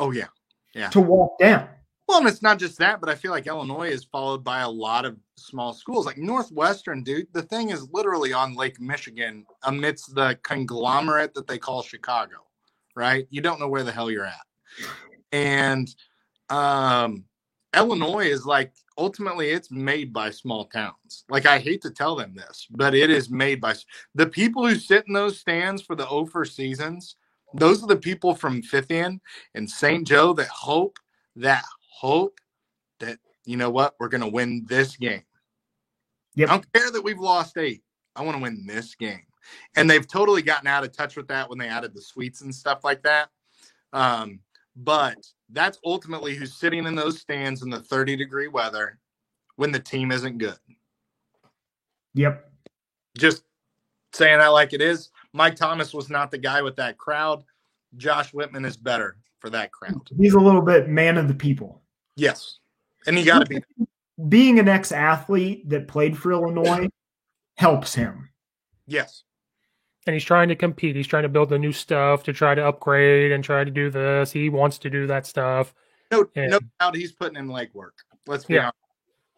Oh, yeah. Yeah. To walk down. Well, and it's not just that, but I feel like Illinois is followed by a lot of small schools. Like Northwestern, dude, the thing is literally on Lake Michigan amidst the conglomerate that they call Chicago, right? You don't know where the hell you're at. And Illinois is like, ultimately, it's made by small towns. Like, I hate to tell them this, but it is made by the people who sit in those stands for the Ophir seasons. Those are the people from Fithian and St. Joe that hope that, you know what, we're going to win this game. Yep. I don't care that we've lost 8. I want to win this game. And they've totally gotten out of touch with that when they added the suites and stuff like that. But that's ultimately who's sitting in those stands in the 30-degree weather when the team isn't good. Yep. Just saying that like it is. Mike Thomas was not the guy with that crowd. Josh Whitman is better for that crowd. He's a little bit man of the people. Yes. And you got to be. Being an ex-athlete that played for Illinois helps him. Yes. And he's trying to compete. He's trying to build the new stuff to try to upgrade and try to do this. He wants to do that stuff. No doubt he's putting in legwork. Let's be honest.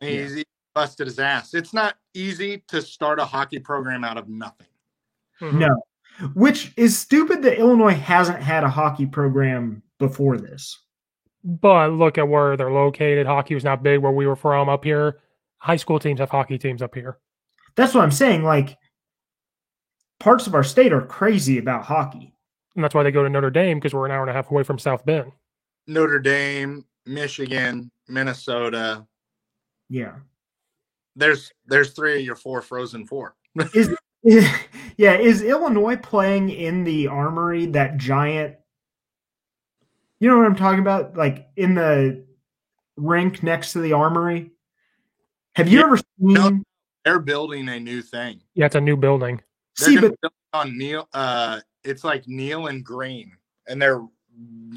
He busted his ass. It's not easy to start a hockey program out of nothing. Mm-hmm. No. Which is stupid that Illinois hasn't had a hockey program before this. But look at where they're located. Hockey was not big where we were from up here. High school teams have hockey teams up here. That's what I'm saying. Like, parts of our state are crazy about hockey. And that's why they go to Notre Dame, because we're an hour and a half away from South Bend. Notre Dame, Michigan, Minnesota. Yeah. There's 3 of your 4 Frozen Four. Is Illinois playing in the Armory, that giant, you know what I'm talking about? Like in the rink next to the Armory? Have you ever seen? No, they're building a new thing. Yeah, it's a new building. They're on Neil. It's like Neil and Green, and they're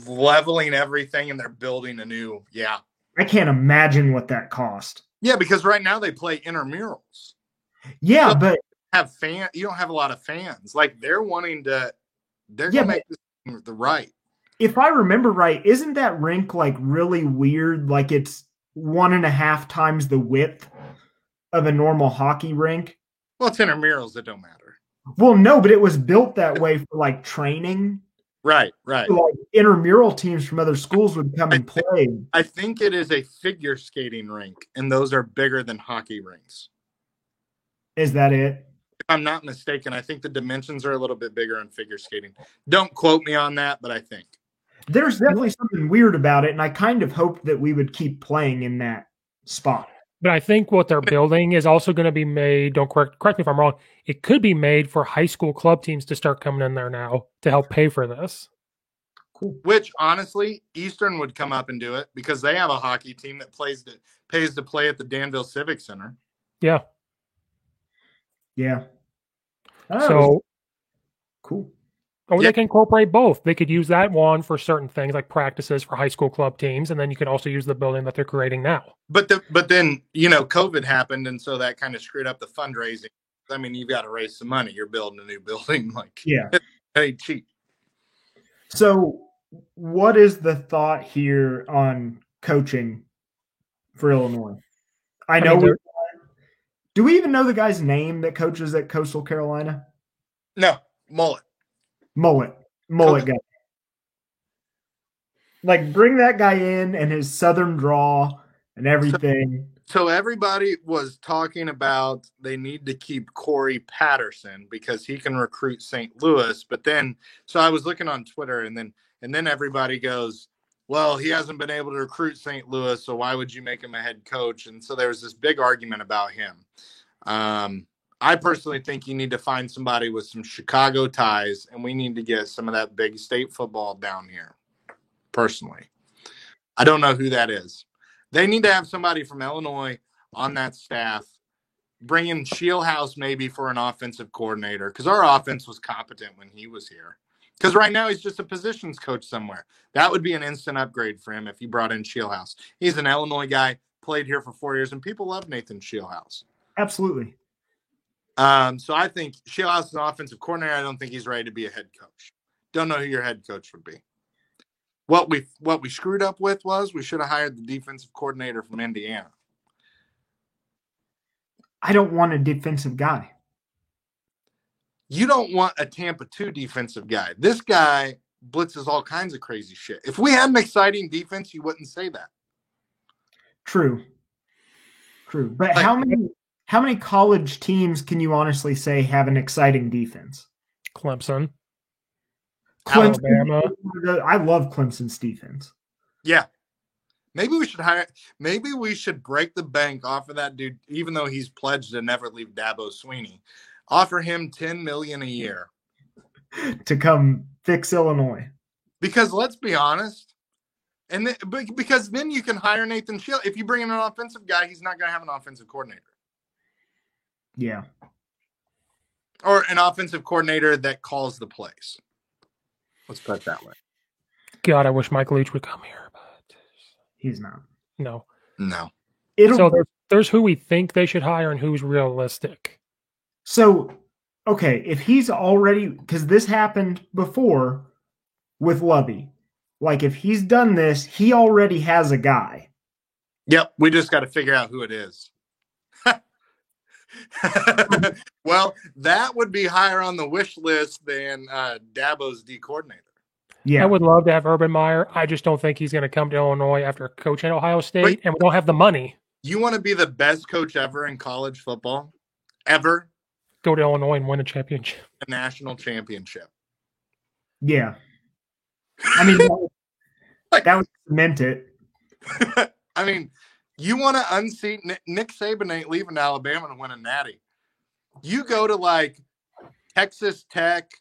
leveling everything, and they're building a new. Yeah, I can't imagine what that cost. Yeah, because right now they play intramurals. Yeah, so but you don't have a lot of fans. Like they're wanting to. They're gonna make this thing the right. If I remember right, isn't that rink like really weird? Like it's 1.5 times the width of a normal hockey rink. Well, it's intramurals that don't matter. Well, no, but it was built that way for like training. Right. So, like intramural teams from other schools would come and play. I think it is a figure skating rink, and those are bigger than hockey rinks. Is that it? If I'm not mistaken, I think the dimensions are a little bit bigger in figure skating. Don't quote me on that, but I think. There's definitely something weird about it, and I kind of hoped that we would keep playing in that spot. But I think what they're building is also going to be made, don't correct me if I'm wrong, it could be made for high school club teams to start coming in there now to help pay for this. Cool. Which, honestly, Eastern would come up and do it because they have a hockey team that pays to play at the Danville Civic Center. Yeah. Yeah. So cool. Or they can incorporate both. They could use that one for certain things like practices for high school club teams, and then you can also use the building that they're creating now. But then, COVID happened, and so that kind of screwed up the fundraising. I mean, you've got to raise some money. You're building a new building. Hey, cheap. So what is the thought here on coaching for Illinois? I know Do we even know the guy's name that coaches at Coastal Carolina? No, Mullet. Mullet guy. Like, bring that guy in and his Southern draw and everything. So everybody was talking about they need to keep Corey Patterson because he can recruit St. Louis. But then, so I was looking on Twitter, and then everybody goes, well, he hasn't been able to recruit St. Louis, so why would you make him a head coach? And so there was this big argument about him. I personally think you need to find somebody with some Chicago ties, and we need to get some of that big state football down here, personally. I don't know who that is. They need to have somebody from Illinois on that staff. Bring in Shieldhouse maybe for an offensive coordinator because our offense was competent when he was here. Because right now he's just a positions coach somewhere. That would be an instant upgrade for him if he brought in Shieldhouse. He's an Illinois guy, played here for 4 years, and people love Nathan Shieldhouse. Absolutely. So I think Shieldhouse is an offensive coordinator. I don't think he's ready to be a head coach. Don't know who your head coach would be. What we screwed up with was we should have hired the defensive coordinator from Indiana. I don't want a defensive guy. You don't want a Tampa 2 defensive guy. This guy blitzes all kinds of crazy shit. If we had an exciting defense, you wouldn't say that. True. But like, how many college teams can you honestly say have an exciting defense? Clemson. Alabama. I love Clemson's defense. Yeah. Maybe we should break the bank off of that dude, even though he's pledged to never leave Dabo Swinney. Offer him $10 million a year to come fix Illinois. Because let's be honest, because then you can hire Nathan Shield. If you bring in an offensive guy, he's not going to have an offensive coordinator. Yeah. Or an offensive coordinator that calls the plays. Let's put it that way. God, I wish Mike Leach would come here, but he's not. No. So there's who we think they should hire and who's realistic. So, okay, if he's already, because this happened before with Lovey. Like, if he's done this, he already has a guy. Yep, we just got to figure out who it is. Well, that would be higher on the wish list than Dabo's D coordinator. Yeah, I would love to have Urban Meyer. I just don't think he's going to come to Illinois after coaching at Ohio State, and we don't have the money. You want to be the best coach ever in college football? Ever? Go to Illinois and win a championship. A national championship. Yeah. I mean, that would cement it. I mean, you want to unseat Nick Saban ain't leaving Alabama to win a natty. You go to like Texas Tech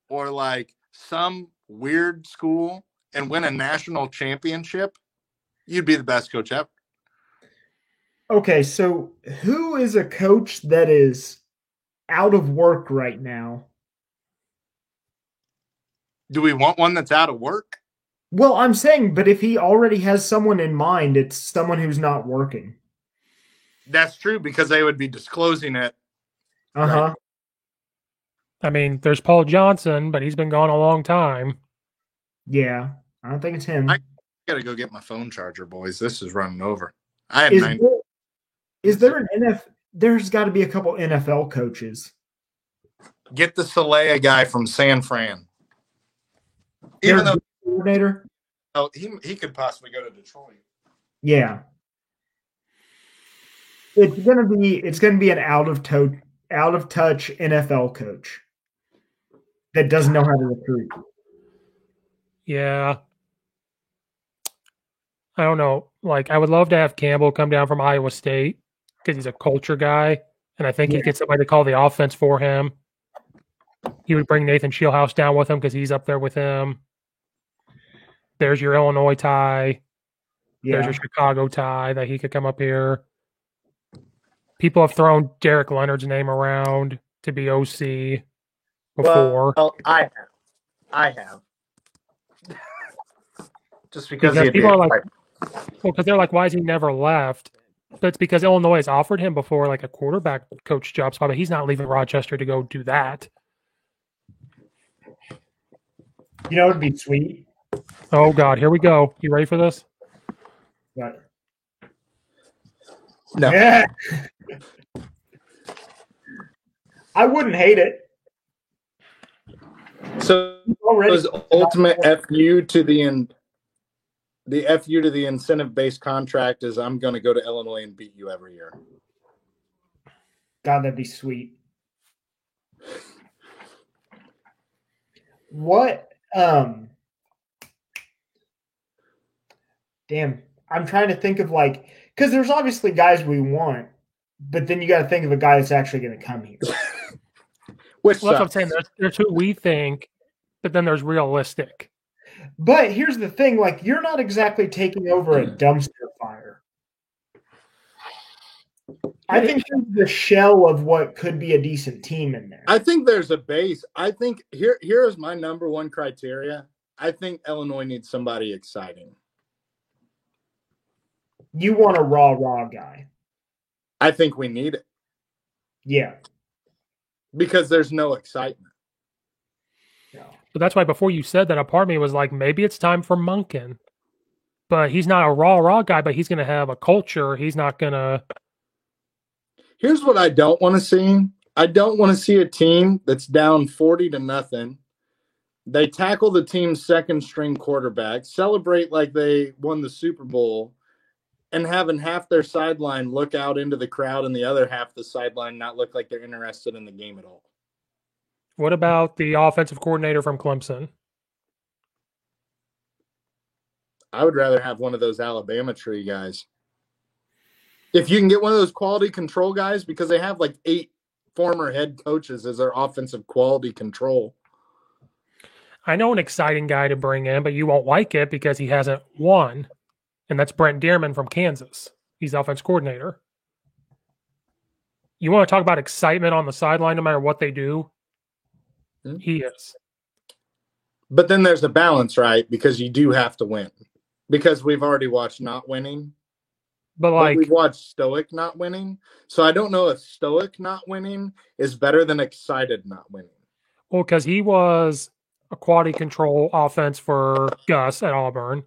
or like some weird school and win a national championship, you'd be the best coach ever. Okay, so who is a coach that is out of work right now? Do we want one that's out of work? Well, I'm saying, but if he already has someone in mind, it's someone who's not working. That's true because they would be disclosing it. Uh-huh. Right? I mean, there's Paul Johnson, but he's been gone a long time. Yeah, I don't think it's him. I got to go get my phone charger, boys. This is running over. Is there an NFL? There's got to be a couple NFL coaches. Get the Celaya guy from San Fran. Even though coordinator. Oh, he could possibly go to Detroit. Yeah. It's gonna be an out of touch NFL coach that doesn't know how to recruit. Yeah. I don't know. Like, I would love to have Campbell come down from Iowa State because he's a culture guy, and I think he'd get somebody to call the offense for him. He would bring Nathan Shieldhouse down with him because he's up there with him. There's your Illinois tie. Yeah. There's your Chicago tie that he could come up here. People have thrown Derek Leonard's name around to be OC before. Well, I have. Just because people are like, because they're like, why has he never left? That's because Illinois has offered him before, like a quarterback coach job spot, but he's not leaving Rochester to go do that. You know, it'd be sweet. Oh God, here we go. You ready for this? What? No. Yeah. I wouldn't hate it. So was ultimate FU to the FU to the incentive-based contract is I'm going to go to Illinois and beat you every year. God, that'd be sweet. What? Damn, I'm trying to think of because there's obviously guys we want, but then you got to think of a guy that's actually going to come here. That's what I'm saying. There's who we think, but then there's realistic. But here's the thing: you're not exactly taking over a dumpster fire. I think there's the shell of what could be a decent team in there. I think there's a base. I think here's my number one criteria. I think Illinois needs somebody exciting. You want a raw guy. I think we need it. Yeah. Because there's no excitement. No. But that's why before you said that, a part of me was like, maybe it's time for Monken. But he's not a raw guy, but he's going to have a culture. He's not going to. Here's what I don't want to see. I don't want to see a team that's down 40-0. They tackle the team's second-string quarterback, celebrate like they won the Super Bowl, and having half their sideline look out into the crowd and the other half of the sideline not look like they're interested in the game at all. What about the offensive coordinator from Clemson? I would rather have one of those Alabama tree guys. If you can get one of those quality control guys, because they have 8 former head coaches as their offensive quality control. I know an exciting guy to bring in, but you won't like it because he hasn't won. And that's Brent Dearman from Kansas. He's the offense coordinator. You want to talk about excitement on the sideline no matter what they do? Mm-hmm. He is. But then there's a balance, right? Because you do have to win. Because we've already watched not winning. But we've watched stoic not winning. So I don't know if stoic not winning is better than excited not winning. Well, because he was a quality control offense for Gus at Auburn.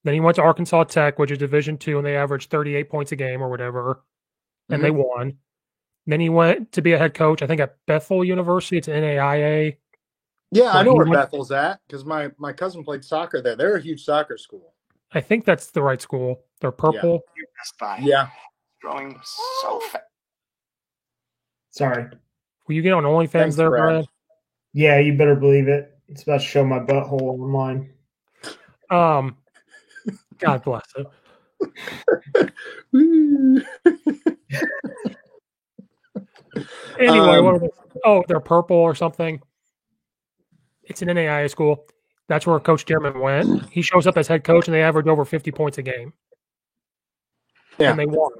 Then he went to Arkansas Tech, which is Division II, and they averaged 38 points a game or whatever, and they won. Then he went to be a head coach, I think, at Bethel University. It's NAIA. Yeah, I know where Bethel's at because my cousin played soccer there. They're a huge soccer school. I think that's the right school. They're purple. Yeah. Growing so fast. Sorry. Will you get on OnlyFans Thanks, there, Brad? Yeah, you better believe it. It's about to show my butthole online. God bless it. Anyway, they're purple or something. It's an NAIA school. That's where Coach Dearman went. He shows up as head coach, and they average over 50 points a game. Yeah. And they won.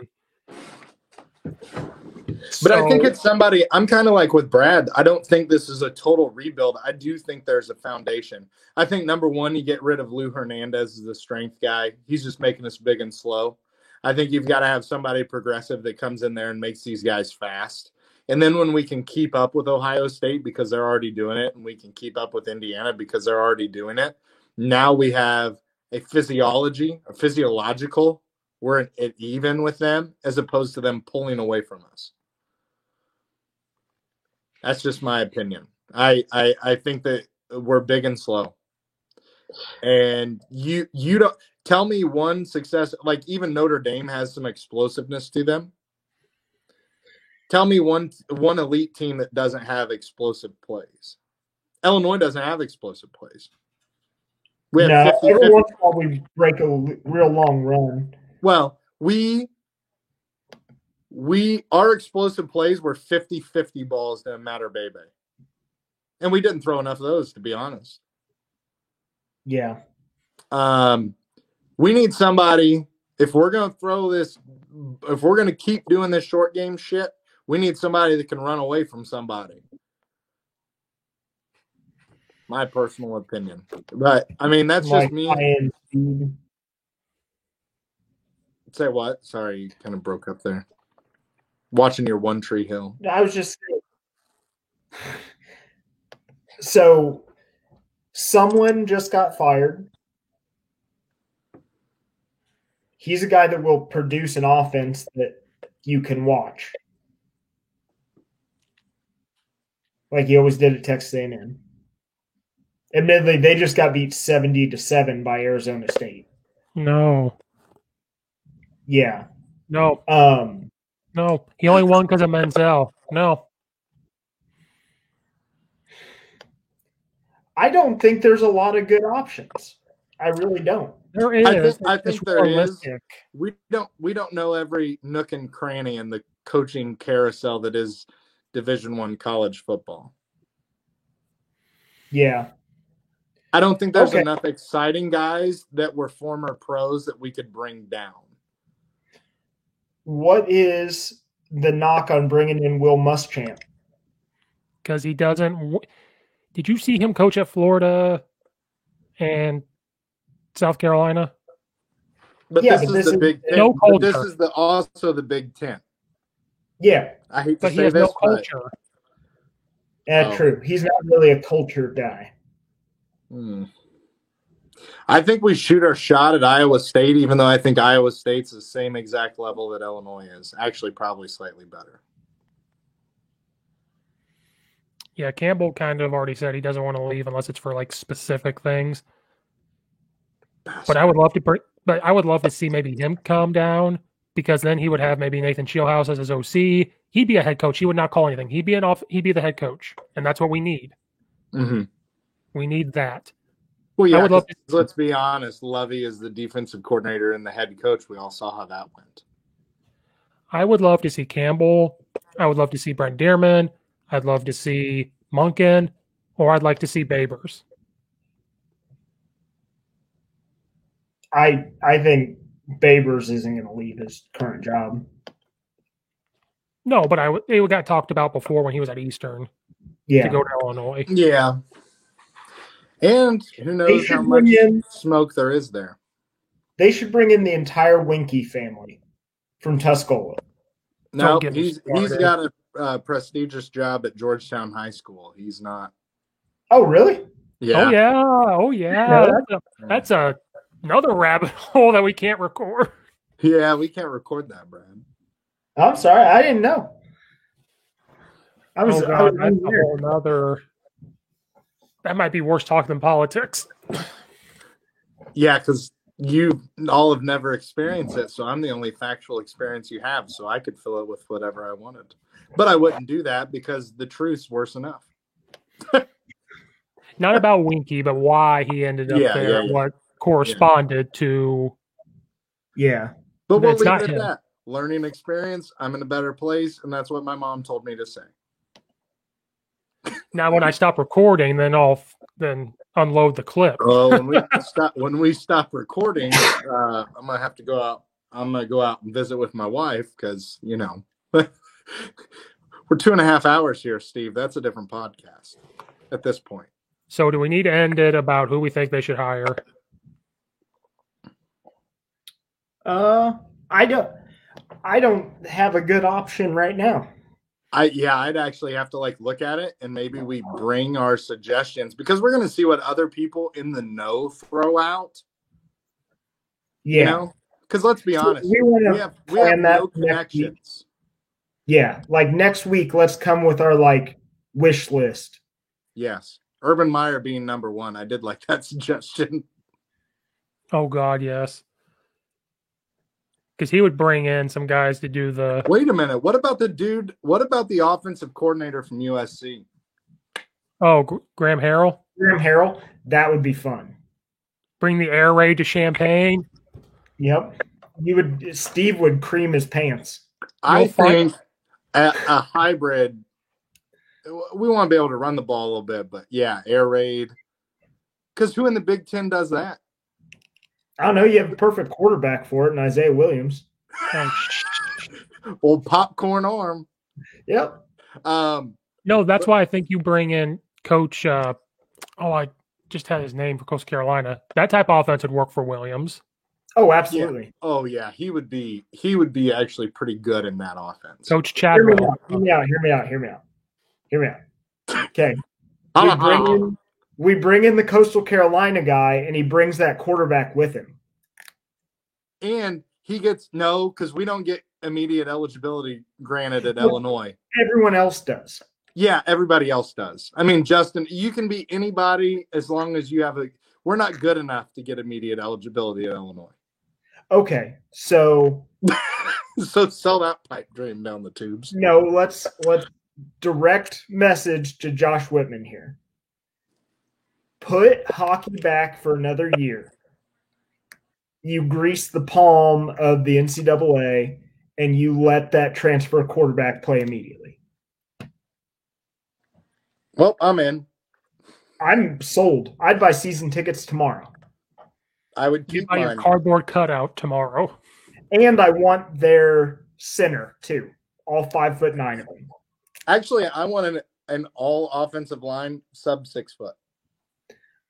But I think it's somebody – I'm kind of like with Brad. I don't think this is a total rebuild. I do think there's a foundation. I think, number one, you get rid of Lou Hernandez as the strength guy. He's just making us big and slow. I think you've got to have somebody progressive that comes in there and makes these guys fast. And then when we can keep up with Ohio State because they're already doing it, and we can keep up with Indiana because they're already doing it, now we have a physiological, we're at even with them as opposed to them pulling away from us. That's just my opinion. I think that we're big and slow. And you don't tell me one success, like even Notre Dame has some explosiveness to them. Tell me one elite team that doesn't have explosive plays. Illinois doesn't have explosive plays. We have every once in a while we break a real long run. Well, our explosive plays were 50-50 balls to Matter Bebe. And we didn't throw enough of those, to be honest. Yeah. We need somebody, if we're going to keep doing this short game shit, we need somebody that can run away from somebody. My personal opinion. But, I mean, that's just me. Say what? Sorry, you kind of broke up there. Watching your One Tree Hill. I was just saying. So, someone just got fired. He's a guy that will produce an offense that you can watch. like he always did at Texas A&M. Admittedly, they just got beat 70-7 by Arizona State. No. Yeah. No. Um, No. He only won because of Menzel. No. I don't think there's a lot of good options. I really don't. There is. I It's think just there is. realistic. We don't know every nook and cranny in the coaching carousel that is Division I college football. Yeah. I don't think there's Okay. enough exciting guys that were former pros that we could bring down. What is the knock on bringing in Will Muschamp? Because he doesn't. Did you see him coach at Florida and South Carolina? But Yeah, this but is this the is Big Ten. no But this culture. is also the Big Ten. Yeah, I hate to But he say has this, no culture. that's Oh. true. He's not really a cultured guy. I think we shoot our shot at Iowa State, even though I think Iowa State's the same exact level that Illinois is. Actually, probably slightly better. Yeah, Campbell kind of already said he doesn't want to leave unless it's for like specific things. But I would love to see maybe him calm down, because then he would have maybe Nathan Shieldhouse as his OC. He'd be a head coach. He would not call anything. He'd be the head coach, and that's what we need. Mm-hmm. We need that. Well, yeah. I would love to. Let's be honest. Lovey is the defensive coordinator and the head coach. We all saw how that went. I would love to see Campbell. I would love to see Brent Dearman. I'd love to see Monken, or I'd like to see Babers. I think Babers isn't going to leave his current job. No, but it got talked about before when he was at Eastern Yeah. to go to Illinois. Yeah. And who knows how much smoke there is there. They should bring in the entire Winky family from Tuscola. No, he's got a prestigious job at Georgetown High School. He's not. Oh, really? Yeah. Oh yeah. That's another rabbit hole that we can't record. Yeah, we can't record that, Brad. I'm sorry, I didn't know. That's a whole nother. That might be worse talk than politics. Yeah, because you all have never experienced it, so I'm the only factual experience you have, so I could fill it with whatever I wanted. But I wouldn't do that because the truth's worse enough. Not about Winky, but why he ended up there. Yeah. What corresponded to. Yeah. But we'll leave it at that. Learning experience, I'm in a better place, and that's what my mom told me to say. Now, when I stop recording, then I'll unload the clip. Oh, when we stop recording, I'm gonna have to go out. I'm gonna go out and visit with my wife because we're 2.5 hours here, Steve. That's a different podcast at this point. So, do we need to end it about who we think they should hire? I don't have a good option right now. I'd actually have to look at it, and maybe we bring our suggestions because we're going to see what other people in the know throw out. Yeah. Because let's be honest, we have no connections. Yeah, next week, let's come with our wish list. Yes, Urban Meyer being number one. I did like that suggestion. Oh God, yes. Because he would bring in some guys to do the. Wait a minute. What about the offensive coordinator from USC? Oh, Graham Harrell. Graham Harrell. That would be fun. Bring the air raid to Champaign. Yep. Steve would cream his pants. I think a hybrid. We want to be able to run the ball a little bit, but yeah, air raid. Because who in the Big Ten does that? I don't know. You have a perfect quarterback for it in Isaiah Williams. Old popcorn arm. Yep. No, that's why I think you bring in Coach. I just had his name for Coastal Carolina. That type of offense would work for Williams. Oh, absolutely. Yeah. Oh, yeah. He would be actually pretty good in that offense. Coach Chadwell. Hear me out. Okay. We bring in the Coastal Carolina guy, and he brings that quarterback with him. And he gets because we don't get immediate eligibility granted at Illinois. Everyone else does. Yeah, everybody else does. I mean, Justin, you can be anybody as long as you have a. We're not good enough to get immediate eligibility at Illinois. Okay, so So sell that pipe dream down the tubes. no, let's direct message to Josh Whitman here. Put hockey back for another year. You grease the palm of the NCAA, and you let that transfer quarterback play immediately. Well, I'm in. I'm sold. I'd buy season tickets tomorrow. I would You keep buy your mine. cardboard cutout tomorrow. And I want their center, too. All 5'9" of them. Actually, I want an all offensive line sub 6 foot.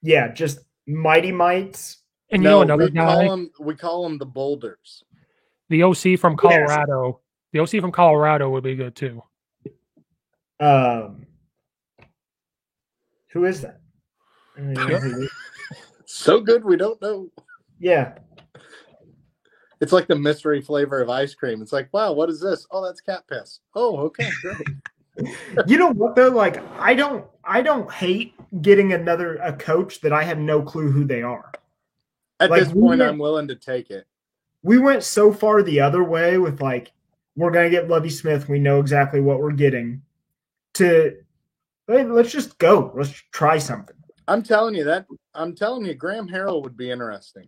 Yeah, just mighty mites. And you know another guy, we call them the boulders. the OC from Colorado. The OC from Colorado would be good too. Who is that? So good we don't know. Yeah. It's like the mystery flavor of ice cream. It's like, wow, what is this? Oh, that's cat piss. Oh, okay, great. You know what though? Like I don't hate getting a coach that I have no clue who they are. At this point, I'm willing to take it. We went so far the other way with like, we're going to get Lovie Smith. We know exactly what we're getting. To let's just go. Let's try something. I'm telling you, Graham Harrell would be interesting.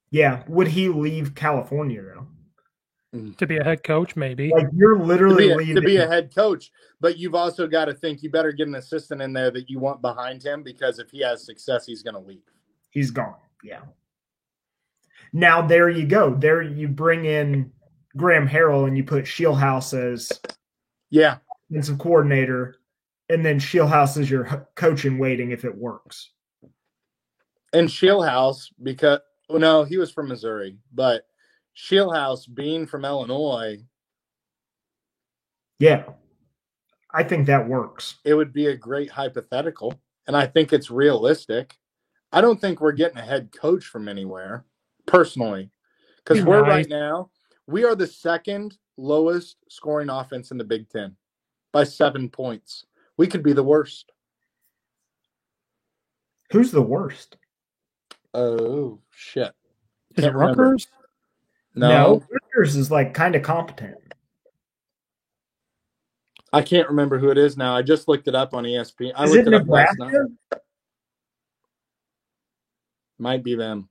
Yeah. Would he leave California though? To be a head coach, maybe. Like you're literally to be a head coach, but you've also got to think you better get an assistant in there that you want behind him, because if he has success, he's going to leave. He's gone. Yeah. Now there you go. There you bring in Graham Harrell and you put Shieldhouse as offensive coordinator, and then Shieldhouse is your coach in waiting if it works. And Shieldhouse, because no, he was from Missouri, but Shieldhouse being from Illinois, yeah, I think that works. It would be a great hypothetical, and I think it's realistic. I don't think we're getting a head coach from anywhere, personally, because right now, we are the second lowest scoring offense in the Big Ten by 7 points. We could be the worst. Who's the worst? Oh, shit. Is it Rutgers? No, Rutgers is like kind of competent. I can't remember who it is now. I just looked it up on ESPN. Is it Nebraska? Might be them.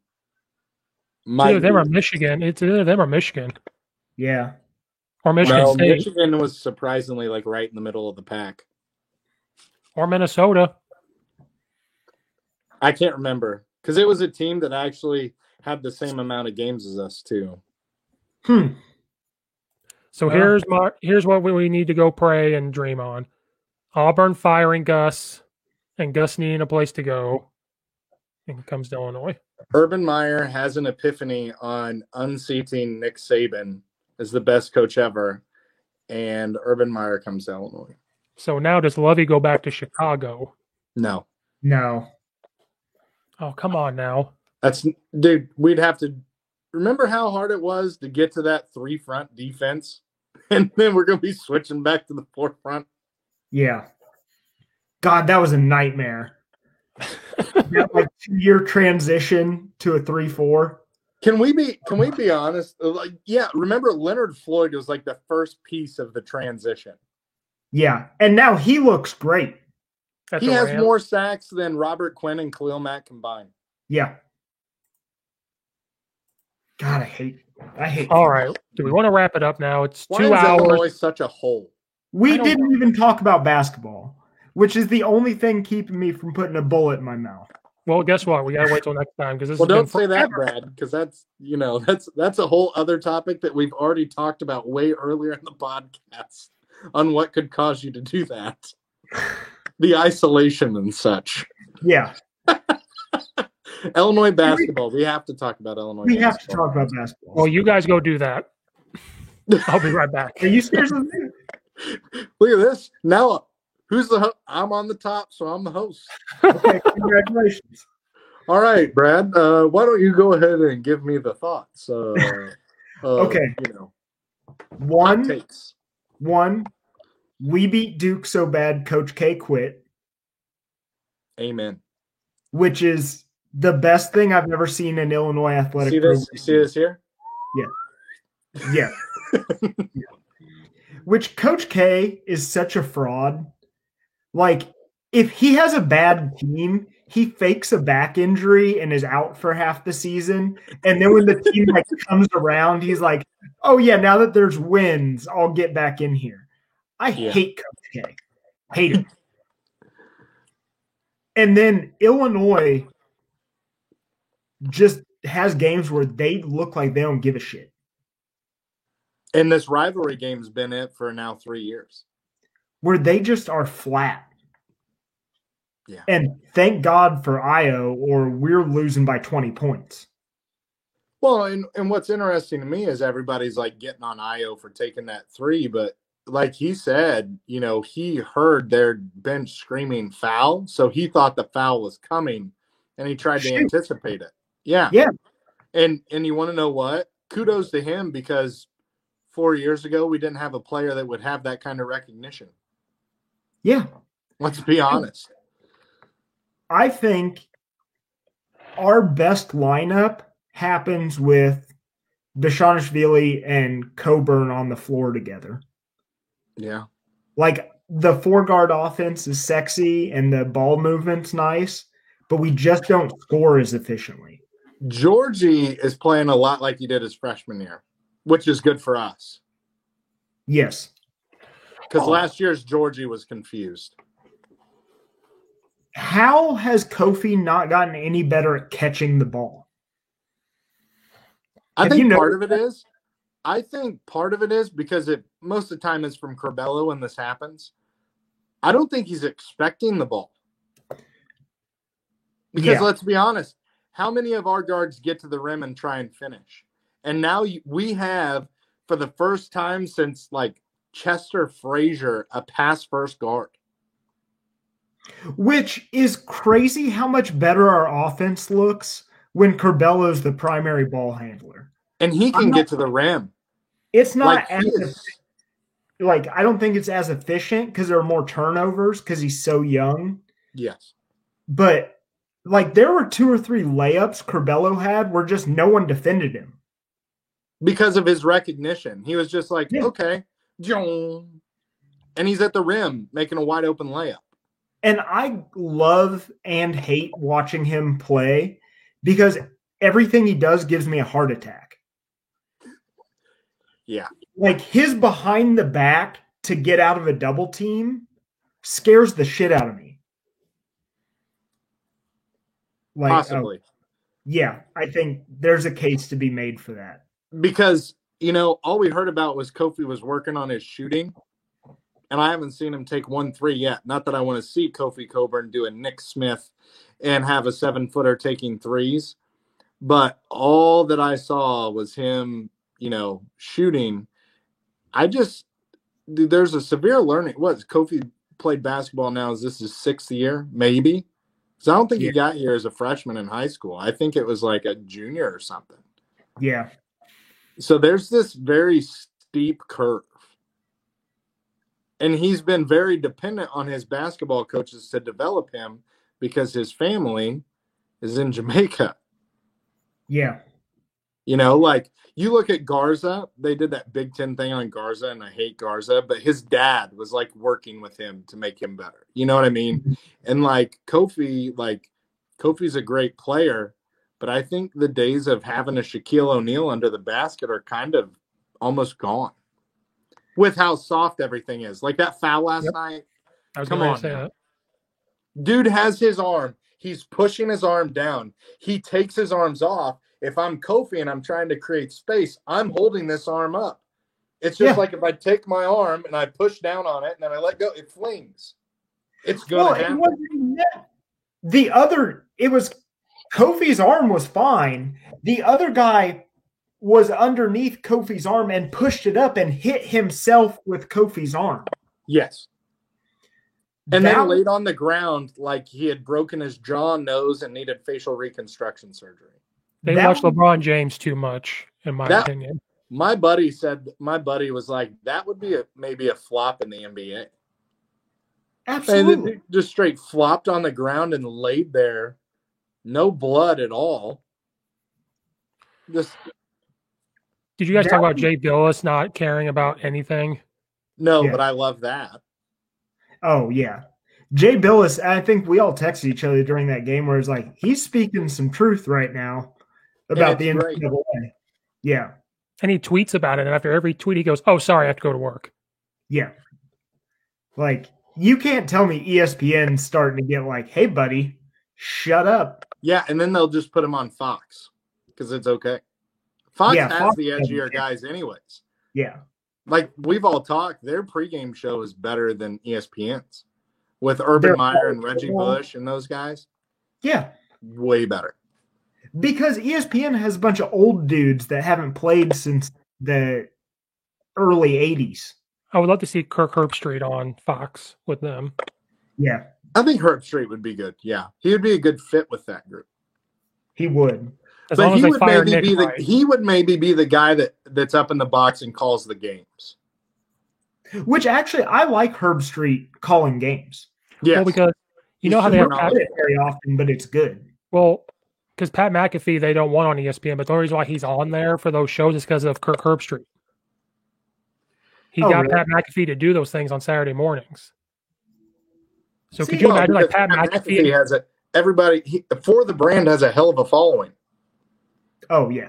Either them or Michigan. It's either them or Michigan. Yeah. Or Michigan State. Michigan was surprisingly like right in the middle of the pack. Or Minnesota. I can't remember, because it was a team that actually had the same amount of games as us too. So here's what we need to go pray and dream on: Auburn firing Gus, and Gus needing a place to go. And it comes to Illinois. Urban Meyer has an epiphany on unseating Nick Saban as the best coach ever, and Urban Meyer comes to Illinois. So now does Lovie go back to Chicago? No. Oh, come on now. Dude, we'd have to remember how hard it was to get to that 3-front defense, and then we're going to be switching back to the 4-front. Yeah. God, that was a nightmare. That like 2-year transition to a 3-4. Can we be honest? Like, yeah, remember Leonard Floyd was like the first piece of the transition. Yeah, and now he looks great. He has more sacks than Robert Quinn and Khalil Mack combined. Yeah. God, I hate. All right. Do we want to wrap it up now? It's 2 hours. Why is Illinois hours. Such a hole? We didn't even talk about basketball, which is the only thing keeping me from putting a bullet in my mouth. Well, guess what? We gotta wait till next time, because this. Well, don't say that, Brad, because that's a whole other topic that we've already talked about way earlier in the podcast on what could cause you to do that. The isolation and such. Yeah. Illinois basketball. We have to talk about Illinois basketball. We have to talk about basketball. Well, you guys go do that. I'll be right back. Are you seriously? Look at this. Now, who's the host? I'm on the top, so I'm the host. Okay, congratulations. All right, Brad. Why don't you go ahead and give me the thoughts? Okay. One, We beat Duke so bad, Coach K quit. Amen. Which is the best thing I've ever seen in Illinois athletic See program. this? You see this here? Yeah. Which Coach K is such a fraud. Like, if he has a bad team, he fakes a back injury and is out for half the season. And then when the team comes around, he's like, "Oh yeah, now that there's wins, I'll get back in here." I hate Coach K. Hate him. And then Illinois just has games where they look like they don't give a shit. And this rivalry game's been it for now 3 years. Where they just are flat. Yeah. And thank God for Io, or we're losing by 20 points. Well, and what's interesting to me is everybody's like getting on Io for taking that 3, but like he said, you know, he heard their bench screaming foul, so he thought the foul was coming, and he tried to anticipate it. Yeah. Yeah. And you want to know what? Kudos to him, because 4 years ago we didn't have a player that would have that kind of recognition. Yeah. Let's be honest. I think our best lineup happens with Bashaniashvili and Coburn on the floor together. Yeah. Like, the 4-guard offense is sexy and the ball movement's nice, but we just don't score as efficiently. Georgie is playing a lot like he did his freshman year, which is good for us. Yes. Because last year's Georgie was confused. How has Kofi not gotten any better at catching the ball? I think part of it is because most of the time it's from Curbelo when this happens. I don't think he's expecting the ball. Because let's be honest, how many of our guards get to the rim and try and finish? And now we have, for the first time since like Chester Frazier, a pass first guard. Which is crazy how much better our offense looks when Curbelo's the primary ball handler. And he can get to the rim. It's not I don't think it's as efficient because there are more turnovers because he's so young. Yes. But like there were 2 or 3 layups Curbelo had where just no one defended him. Because of his recognition. He was just like, okay. And he's at the rim making a wide open layup. And I love and hate watching him play because everything he does gives me a heart attack. Yeah. Like his behind the back to get out of a double team scares the shit out of me. Like, possibly. Yeah, I think there's a case to be made for that. Because, you know, all we heard about was Kofi was working on his shooting. And I haven't seen him take 1 3 yet. Not that I want to see Kofi Coburn do a Nick Smith and have a 7-footer taking threes. But all that I saw was him, you know, shooting. There's a severe learning. Kofi played basketball now? Is this his 6th year? Maybe. Because I don't think he got here as a freshman in high school. I think it was like a junior or something. Yeah. So there's this very steep curve. And he's been very dependent on his basketball coaches to develop him because his family is in Jamaica. Yeah. You know, like you look at Garza, they did that Big Ten thing on Garza, and I hate Garza, but his dad was like working with him to make him better. You know what I mean? And Kofi's a great player, but I think the days of having a Shaquille O'Neal under the basket are kind of almost gone. With how soft everything is. Like that foul last night. Come on. That. Dude has his arm. He's pushing his arm down. He takes his arms off. If I'm Kofi and I'm trying to create space, I'm holding this arm up. It's just like if I take my arm and I push down on it and then I let go, it flings. It's going to happen. Kofi's arm was fine. The other guy was underneath Kofi's arm and pushed it up and hit himself with Kofi's arm. Yes. And then laid on the ground like he had broken his jaw, nose, and needed facial reconstruction surgery. They watch LeBron James too much, in my opinion. My buddy was like, that would be maybe a flop in the NBA. Absolutely. And it just straight flopped on the ground and laid there. No blood at all. Just Did you guys talk about Jay Billis not caring about anything? no, Yeah. but I love that. Oh, yeah. Jay Billis, I think we all texted each other during that game where it's like, he's speaking some truth right now about the great. NCAA. Yeah. And he tweets about it, and after every tweet, he goes, "Oh, sorry, I have to go to work." Yeah. Like, you can't tell me ESPN's starting to get like, hey, buddy, shut up. Yeah, and then they'll just put him on Fox because it's okay. Fox has the edgier guys anyways. Yeah. Like, we've all talked, their pregame show is better than ESPN's. With Urban Meyer and Reggie Bush and those guys. Yeah. Way better. Because ESPN has a bunch of old dudes that haven't played since the early 80s. I would love to see Kirk Herbstreit on Fox with them. Yeah. I think Herbstreit would be good. Yeah. He would be a good fit with that group. He would. But he would maybe be the guy that's up in the box and calls the games. Which actually, I like Herbstreit calling games. Yeah. Well, because you know how they have it very often, but it's good. Well, because Pat McAfee, they don't want on ESPN, but the only reason why he's on there for those shows is because of Kirk Herbstreit. He got really? Pat McAfee to do those things on Saturday mornings. So could you imagine like Pat McAfee has For the Brand has a hell of a following. Oh yeah.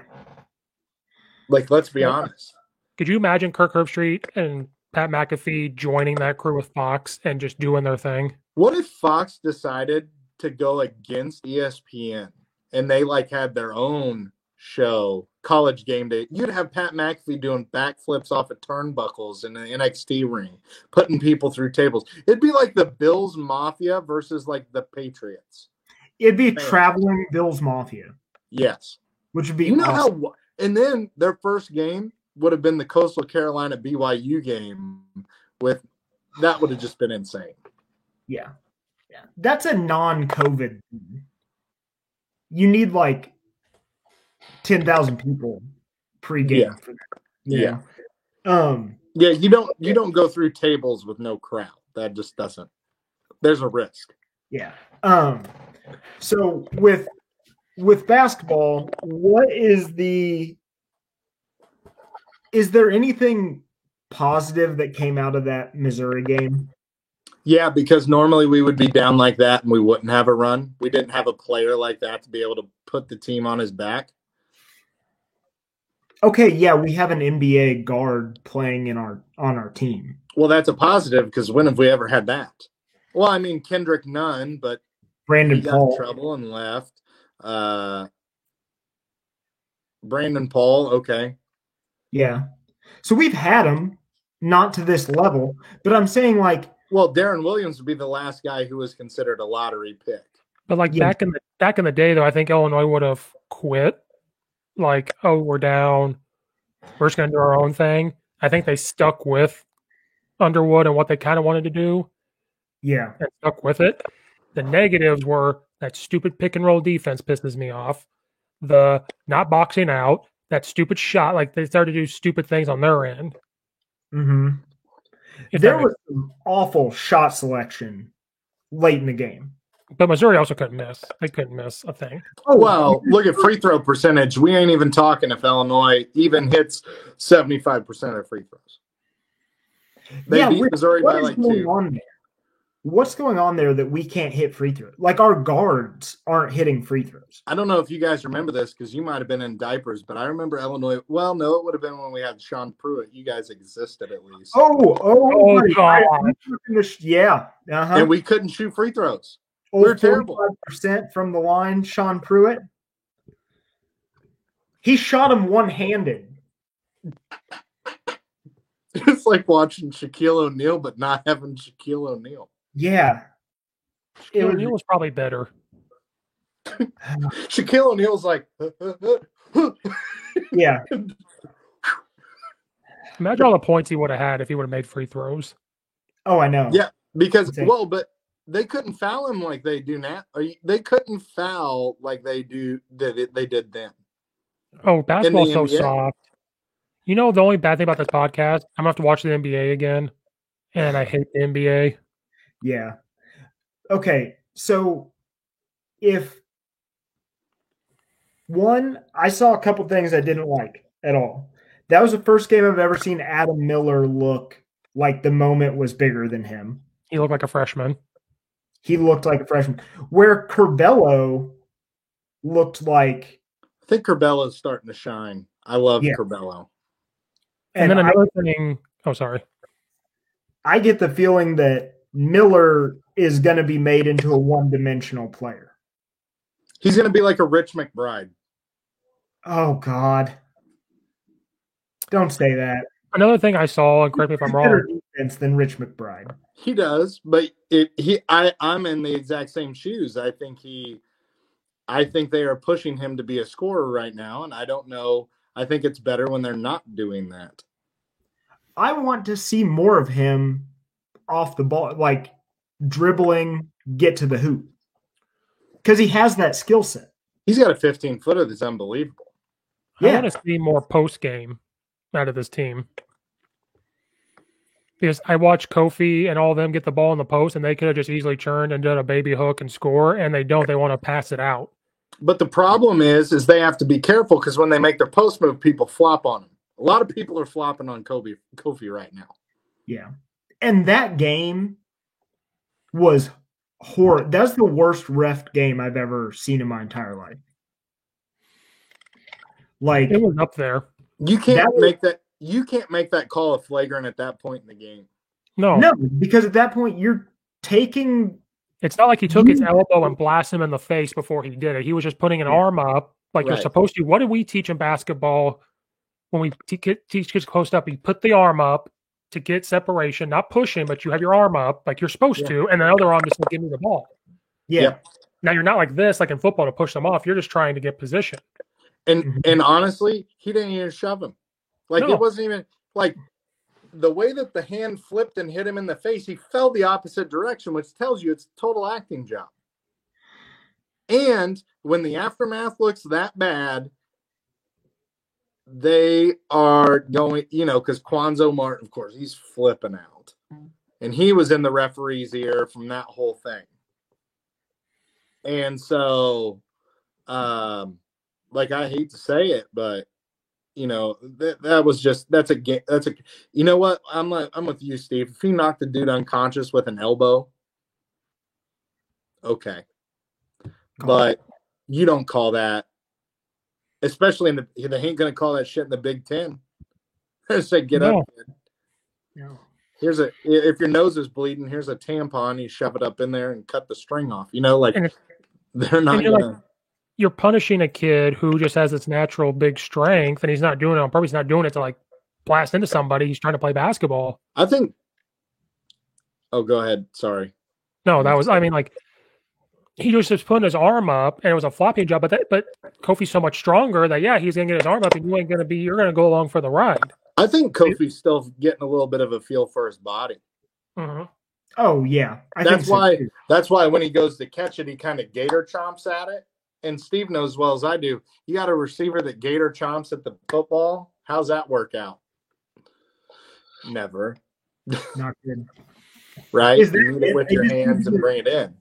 Like, let's be honest. Could you imagine Kirk Herbstreit and Pat McAfee joining that crew with Fox and just doing their thing? What if Fox decided to go against ESPN and they had their own show, College Game Day? You'd have Pat McAfee doing backflips off of turnbuckles in an NXT ring, putting people through tables. It'd be like the Bills Mafia versus the Patriots. It'd be traveling Bills Mafia. Yes. Which would be awesome. And then their first game would have been the Coastal Carolina BYU game. That would have just been insane. Yeah. Yeah. That's a non-COVID thing. You need 10,000 people pre-game for that. Yeah. Yeah, you don't go through tables with no crowd. That just doesn't. There's a risk. Yeah. So with basketball, is there anything positive that came out of that Missouri game? Yeah, because normally we would be down like that and we wouldn't have a run. We didn't have a player like that to be able to put the team on his back. Okay, yeah, we have an NBA guard playing on our team. Well, that's a positive because when have we ever had that? Well, I mean, Kendrick Nunn, but Brandon got Paul in trouble and left. Brandon Paul, okay. Yeah. So we've had him, not to this level, but I'm saying well, Darren Williams would be the last guy who was considered a lottery pick. But back in the day, though, I think Illinois would have quit. We're down. We're just going to do our own thing. I think they stuck with Underwood and what they kind of wanted to do. Yeah. And stuck with it. The negatives were that stupid pick and roll defense pisses me off. The not boxing out, that stupid shot. They started to do stupid things on their end. Mm-hmm. There was some awful shot selection late in the game. But Missouri also couldn't miss. They couldn't miss a thing. Oh, well, look at free throw percentage. We ain't even talking if Illinois even hits 75% of free throws. They beat Missouri by 2. What's going on there that we can't hit free throws? Our guards aren't hitting free throws. I don't know if you guys remember this because you might have been in diapers, but I remember Illinois. Well, no, it would have been when we had Sean Pruitt. You guys existed at least. Oh God. Yeah. Uh-huh. And we couldn't shoot free throws. We're terrible. 45% from the line, Sean Pruitt. He shot him one-handed. It's like watching Shaquille O'Neal, but not having Shaquille O'Neal. Yeah. Shaquille O'Neal was probably better. Shaquille O'Neal's yeah. Imagine all the points he would have had if he would have made free throws. Oh, I know. Yeah, because, but they couldn't foul him like they do now. They couldn't foul like they did then. Oh, basketball's so soft. You know, the only bad thing about this podcast, I'm going to have to watch the NBA again, and I hate the NBA. Yeah. Okay, so if I saw a couple things I didn't like at all. That was the first game I've ever seen Adam Miller look like the moment was bigger than him. He looked like a freshman. He looked like a freshman. Where Curbelo looked like... I think Curbelo's starting to shine. I love Yeah. Curbelo. And then another thing. Oh, sorry. I get the feeling that Miller is going to be made into a one-dimensional player. He's going to be like a Rich McBride. Oh, God. Don't say that. Another thing I saw, and correct me if I'm Better wrong. defense than Rich McBride. He does, but I'm in the exact same shoes. I think they are pushing him to be a scorer right now, and I don't know. I think it's better when they're not doing that. I want to see more of him off the ball, like dribbling, get to the hoop. Because he has that skill set. He's got a 15-footer that's unbelievable. I want to see more post game out of this team. Because I watched Kofi and all of them get the ball in the post, and they could have just easily churned and done a baby hook and score, and they don't. They want to pass it out. But the problem is they have to be careful because when they make their post move, people flop on them. A lot of people are flopping on Kofi right now. Yeah. And that game was horrible. That's the worst ref game I've ever seen in my entire life. Like, it was up there. You can't make that call a flagrant at that point in the game. No, because at that point you're taking. It's not like he took his elbow and blasted him in the face before he did it. He was just putting an arm up like you're supposed to. What did we teach in basketball when we teach kids close up? You put the arm up to get separation, not pushing, but you have your arm up like you're supposed to, and the other arm just to give me the ball. Yeah. Now you're not like this, like in football, to push them off. You're just trying to get position. And honestly, he didn't even shove him. Like it wasn't even like the way that the hand flipped and hit him in the face. He fell the opposite direction, which tells you it's a total acting job. And when the aftermath looks that bad, they are going, because Quanzo Martin, of course, he's flipping out. And he was in the referee's ear from that whole thing. And so, I hate to say it, but, that's a game. You know what? I'm with you, Steve. If he knocked the dude unconscious with an elbow, okay. But you don't call that. Especially they ain't gonna call that shit in the Big Ten. They're say get up. Kid. No. If your nose is bleeding, here's a tampon. You shove it up in there and cut the string off. They're not gonna. You're punishing a kid who just has this natural big strength, and he's not doing it on purpose. He's not doing it to blast into somebody. He's trying to play basketball. I think. Oh, go ahead. Sorry. No, that was. He was just putting his arm up, and it was a flopping job. But Kofi's so much stronger that he's gonna get his arm up, and you're gonna go along for the ride. I think Kofi's still getting a little bit of a feel for his body. Mm-hmm. Oh yeah, that's why when he goes to catch it, he kind of gator chomps at it. And Steve knows as well as I do. You got a receiver that gator chomps at the football. How's that work out? Never. Not good. Right? You need it with your hands and bring it in.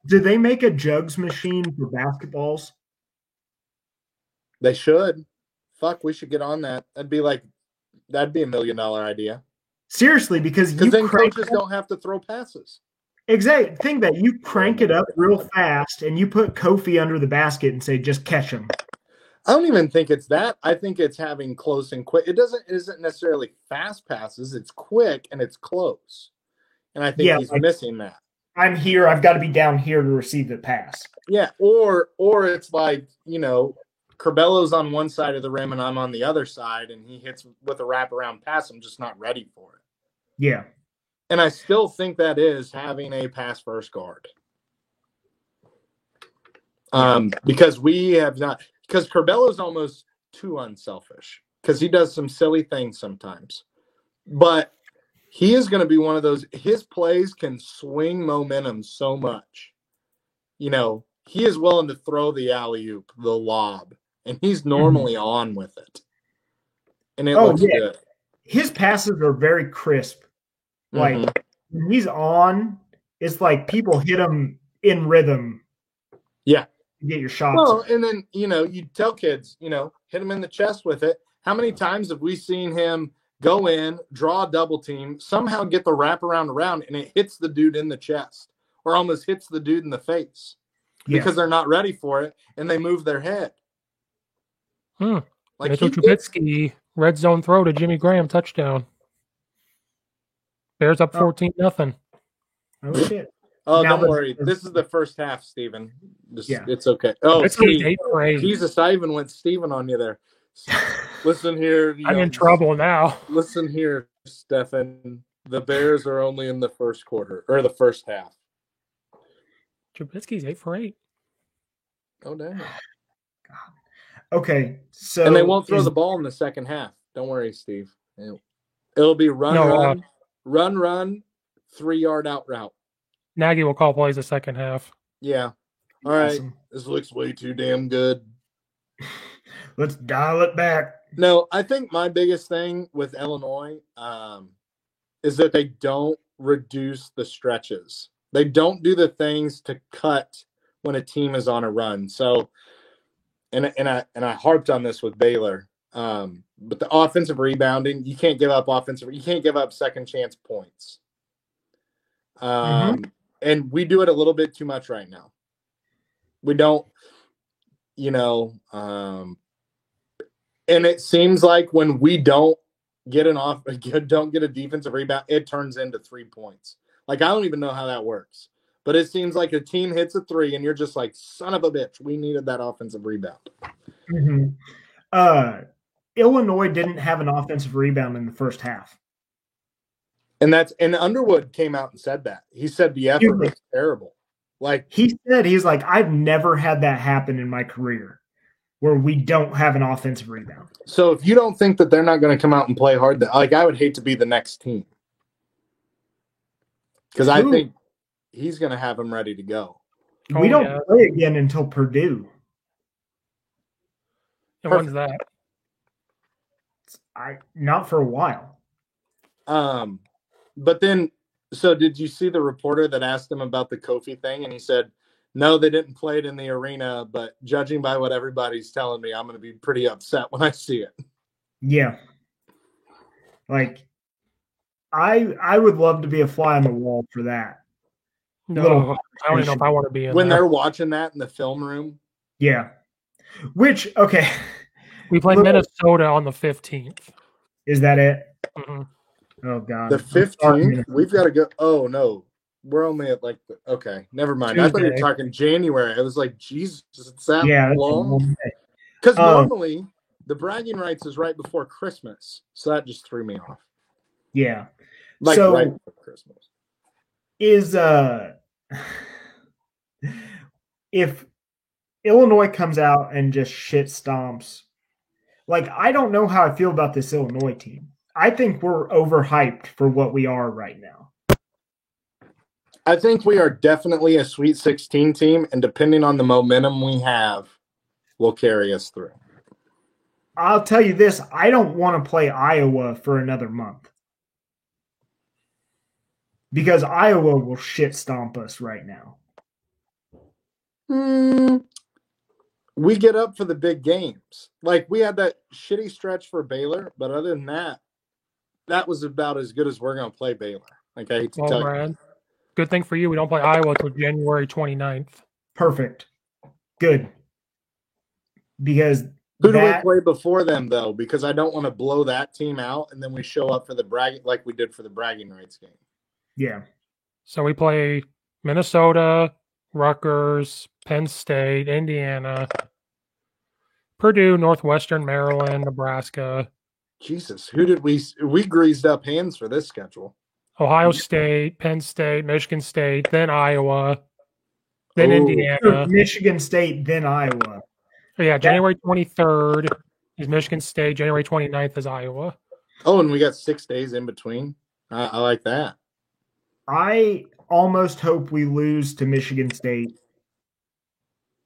Do they make a jugs machine for basketballs? They should. Fuck, we should get on that. That'd be a $1 million idea. Seriously, because then coaches don't have to throw passes. Exactly. Think that you crank it up real fast and you put Kofi under the basket and say, just catch him. I don't even think it's that. I think it's having close and quick. It isn't necessarily fast passes. It's quick and it's close. And I think he's missing that. I'm here. I've got to be down here to receive the pass. Yeah. Or it's Curbelo's on one side of the rim and I'm on the other side and he hits with a wraparound pass. I'm just not ready for it. Yeah. And I still think that is having a pass first guard. Because we have not, because Curbelo's almost too unselfish because he does some silly things sometimes. But he is going to be one of those, his plays can swing momentum so much. He is willing to throw the alley-oop, the lob, and he's normally on with it. and it looks yeah. good. His passes are very crisp. Like Mhm. when he's on, it's like people hit him in rhythm. Yeah. To get your shots. Well, and then, you tell kids, hit him in the chest with it. How many times have we seen him go in, draw a double team, somehow get the wraparound around, and it hits the dude in the chest or almost hits the dude in the face because they're not ready for it and they move their head. Like Mitchell Trubisky, red zone throw to Jimmy Graham, touchdown. Bears up 14-0. Oh, shit. Oh, now don't worry. This is the first half, Steven. It's okay. Oh, Jesus, I even went Steven on you there. Listen here. I'm in trouble now. Listen here, Stefan. The Bears are only in the first quarter or the first half. Trubisky's 8 for 8. Oh, damn. Okay, so and they won't throw the ball in the second half. Don't worry, Steve. It'll be run, 3-yard out route. Nagy will call plays the second half. Yeah. All right. This looks way too damn good. Let's dial it back. No, I think my biggest thing with Illinois is that they don't reduce the stretches. They don't do the things to cut when a team is on a run. So, and I harped on this with Baylor, but the offensive rebounding, you can't give up second chance points. And we do it a little bit too much right now. We don't, and it seems like when we don't get a defensive rebound, it turns into 3 points. Like, I don't even know how that works, but it seems like a team hits a 3 and you're just like, son of a bitch, we needed that offensive rebound. Illinois didn't have an offensive rebound in the first half. And Underwood came out and said that. He said the effort was terrible. Like, he's like, I've never had that happen in my career where we don't have an offensive rebound. So if you don't think that they're not going to come out and play hard, I would hate to be the next team. Because I think he's going to have them ready to go. We don't play again until Purdue. And when's that? Not for a while. But then, so did you see the reporter that asked him about the Kofi thing? And he said, no, they didn't play it in the arena, but judging by what everybody's telling me, I'm going to be pretty upset when I see it. Yeah. Like, I would love to be a fly on the wall for that. No, I don't even know if I want to be in when they're watching that in the film room. Yeah. Which, okay. We play Minnesota on the 15th. Is that it? Mm-hmm. Oh, God. The 15th? We've got to go. Oh, no. We're only at okay, never mind. Tuesday. I thought you were talking January. I was like, Jesus, it's that long? Because normally the bragging rights is right before Christmas. So that just threw me off. Yeah. Like right before Christmas. If Illinois comes out and just shit stomps, like, I don't know how I feel about this Illinois team. I think we're overhyped for what we are right now. I think we are definitely a Sweet 16 team, and depending on the momentum we have, will carry us through. I'll tell you this, I don't want to play Iowa for another month. Because Iowa will shit stomp us right now. We get up for the big games. Like, we had that shitty stretch for Baylor, but other than that, that was about as good as we're going to play Baylor. Like, I hate to tell you. Good thing for you, we don't play Iowa until January 29th. Perfect. Good. Because who do we play before them, though? Because I don't want to blow that team out, and then we show up for the bragging like we did for the bragging rights game. Yeah. So we play Minnesota, Rutgers, Penn State, Indiana, Purdue, Northwestern, Maryland, Nebraska. Jesus, who did we greased up hands for this schedule? Ohio State, Penn State, Michigan State, then Iowa, then Indiana. Michigan State, then Iowa. Oh, yeah, January 23rd is Michigan State. January 29th is Iowa. Oh, and we got 6 days in between. I like that. I almost hope we lose to Michigan State.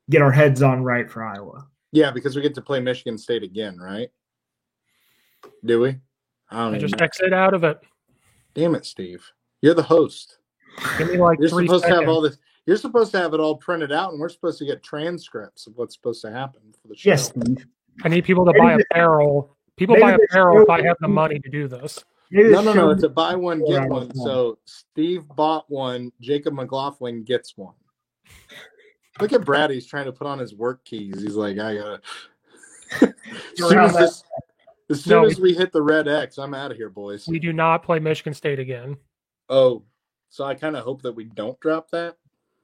Get our heads on right for Iowa. Yeah, because we get to play Michigan State again, right? Do we? I don't I even just know. exit out of it. Damn it, Steve. You're the host. Give me like You're 3 supposed seconds. to have all this. You're supposed to have it all printed out, and we're supposed to get transcripts of what's supposed to happen for the show. Yes, Steve. I need people to buy apparel. People maybe buy they apparel show- if I have the money to do this. Maybe this No. show- It's a buy one, get Yeah, one. yeah. So Steve bought one. Jacob McLaughlin gets one. Look at Brad. He's trying to put on his work keys. He's like, I gotta. As soon as we hit the red X, I'm out of here, boys. We do not play Michigan State again. Oh, so I kind of hope that we don't drop that.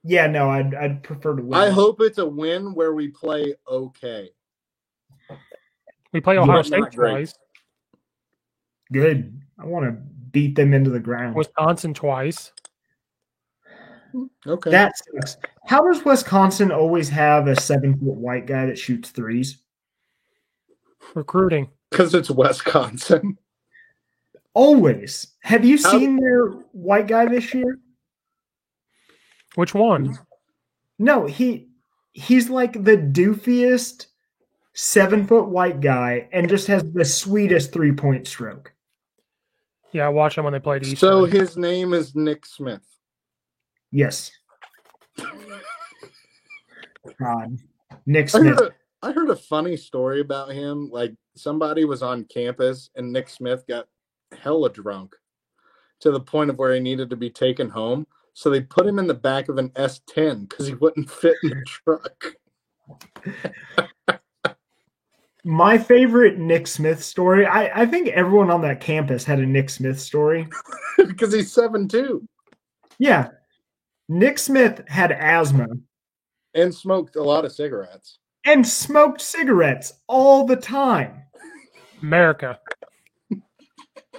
Yeah, no, I'd prefer to win. I hope it's a win where we play okay. We play Ohio Not State great. twice, Good. I want to beat them into the ground. Wisconsin twice. Okay. That sucks. How does Wisconsin always have a 7-foot white guy that shoots threes? Recruiting. Because it's Wisconsin. Always. Have you seen their white guy this year? Which one? No, he's like the doofiest 7-foot white guy and just has the sweetest 3-point stroke. Yeah, I watched them when they played East. So his name is Nick Smith. Yes. God. Nick Smith. I heard a funny story about him. Like somebody was on campus and Nick Smith got hella drunk to the point of where he needed to be taken home. So they put him in the back of an S10 because he wouldn't fit in the truck. My favorite Nick Smith story, I think everyone on that campus had a Nick Smith story. Because he's 7'2". Yeah. Nick Smith had asthma And smoked a lot of cigarettes. and smoked cigarettes all the time. America.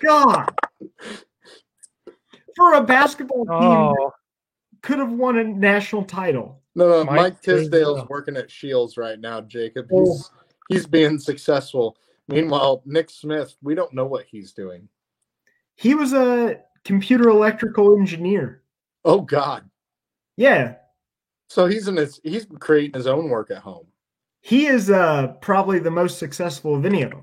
God. For a basketball team Oh, could have won a national title. No, Mike Mike Tisdale's Tisdale. working at Shields right now, Jacob. Oh. He's being successful. Meanwhile, Nick Smith, we don't know what he's doing. He was a computer electrical engineer. Oh God. Yeah. So he's creating his own work at home. He is probably the most successful of any of them.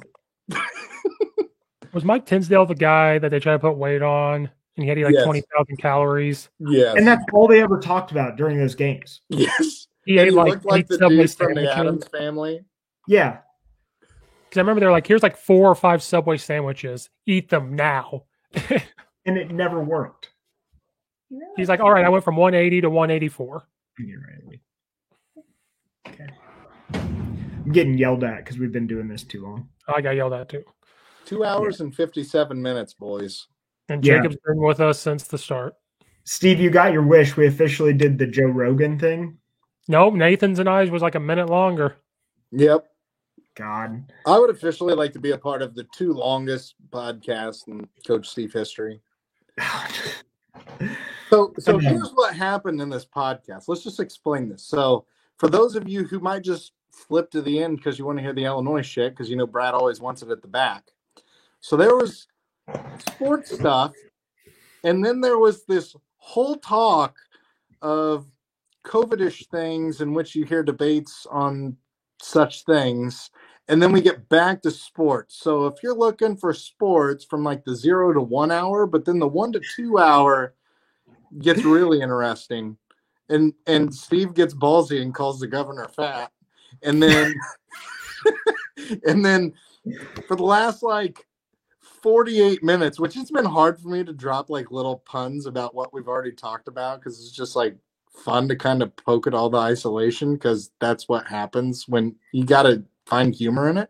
was Mike Tinsdale the guy that they tried to put weight on, and he had like Yes. 20,000 calories? Yes. And that's all they ever talked about during those games. yes. He And ate he like looked like 8 the Subway dude from the sandwiches. Addams Family. Yeah. Because I remember they're like, here's like 4 or 5 Subway sandwiches. Eat them now. And it never worked. He's like, all right, I went from 180 to 184. You're right, Lee. Okay. I'm getting yelled at because we've been doing this too long. I got yelled at too. 2 hours and 57 minutes, boys. And Yeah. Jacob's been with us since the start. Steve, you got your wish. We officially did the Joe Rogan thing. Nope, Nathan's and I's was like a minute longer. Yep. God. I would officially like to be a part of the 2 longest podcasts in Coach Steve history. So here's what happened in this podcast. Let's just explain this. So for those of you who might just flip to the end because you want to hear the Illinois shit, because you know Brad always wants it at the back. So there was sports stuff, and then there was this whole talk of COVID-ish things in which you hear debates on such things. And then we get back to sports. So if you're looking for sports from like the 0 to 1 hour, but then the 1 to 2 hour gets really interesting. And Steve gets ballsy and calls the governor fat. And then and then for the last like 48 minutes, which it's been hard for me to drop like little puns about what we've already talked about because it's just like fun to kind of poke at all the isolation because that's what happens when you got to find humor in it.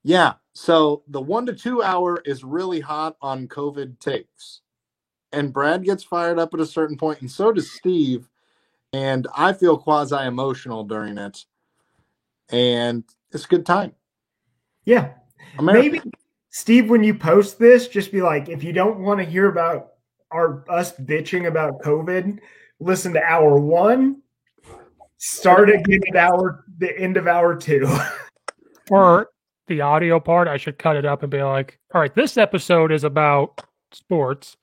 Yeah. So the 1 to 2 hour is really hot on COVID takes. And Brad gets fired up at a certain point, and so does Steve. And I feel quasi-emotional during it. And it's a good time. Yeah. America. Maybe, Steve, when you post this, just be like, if you don't want to hear about us bitching about COVID, listen to hour 1. Start again at the end of hour 2. Or the audio part, I should cut it up and be like, all right, this episode is about sports.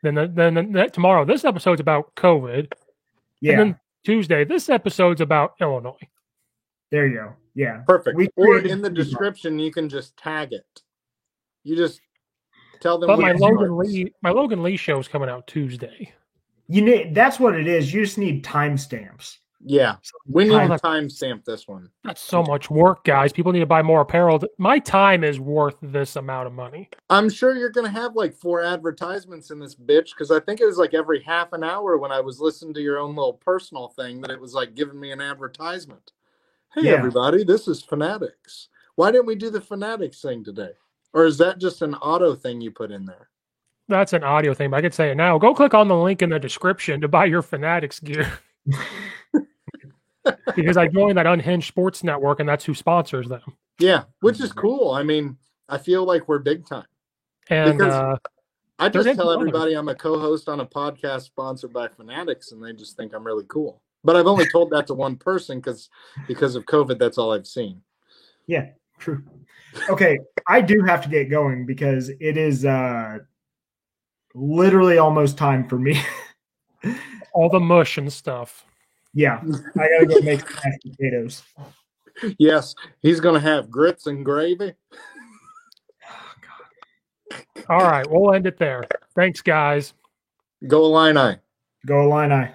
Then tomorrow, this episode's about COVID. Yeah. And then Tuesday, this episode's about Illinois. There you go. Yeah. Perfect. We Or created in the two description, you can just tag it. You tell them. But which my Logan Lee show is coming out Tuesday. You need, that's what it is. You just need timestamps. Yeah, we need to that's- timestamp this one. That's so much work, guys. People need to buy more apparel. My time is worth this amount of money. I'm sure you're going to have like 4 advertisements in this bitch, because I think it was like every half an hour when I was listening to your own little personal thing that it was like giving me an advertisement. Hey, Yeah. everybody, this is Fanatics. Why didn't we do the Fanatics thing today? Or is that just an auto thing you put in there? That's an audio thing, but I could say it now. Go click on the link in the description to buy your Fanatics gear. Because I joined that Unhinged Sports Network, and that's who sponsors them. Yeah, which is cool. I mean, I feel like we're big time. And Because I just they're tell getting everybody I'm a co-host on a podcast sponsored by Fanatics, and they just think I'm really cool. But I've only told that to one person because of COVID. That's all I've seen. Yeah, true. Okay, I do have to get going because it is literally almost time for me. all the mush and stuff. Yeah, I gotta go make mashed potatoes. Yes, he's going to have grits and gravy. All right, we'll end it there. Thanks, guys. Go Illini. Go Illini.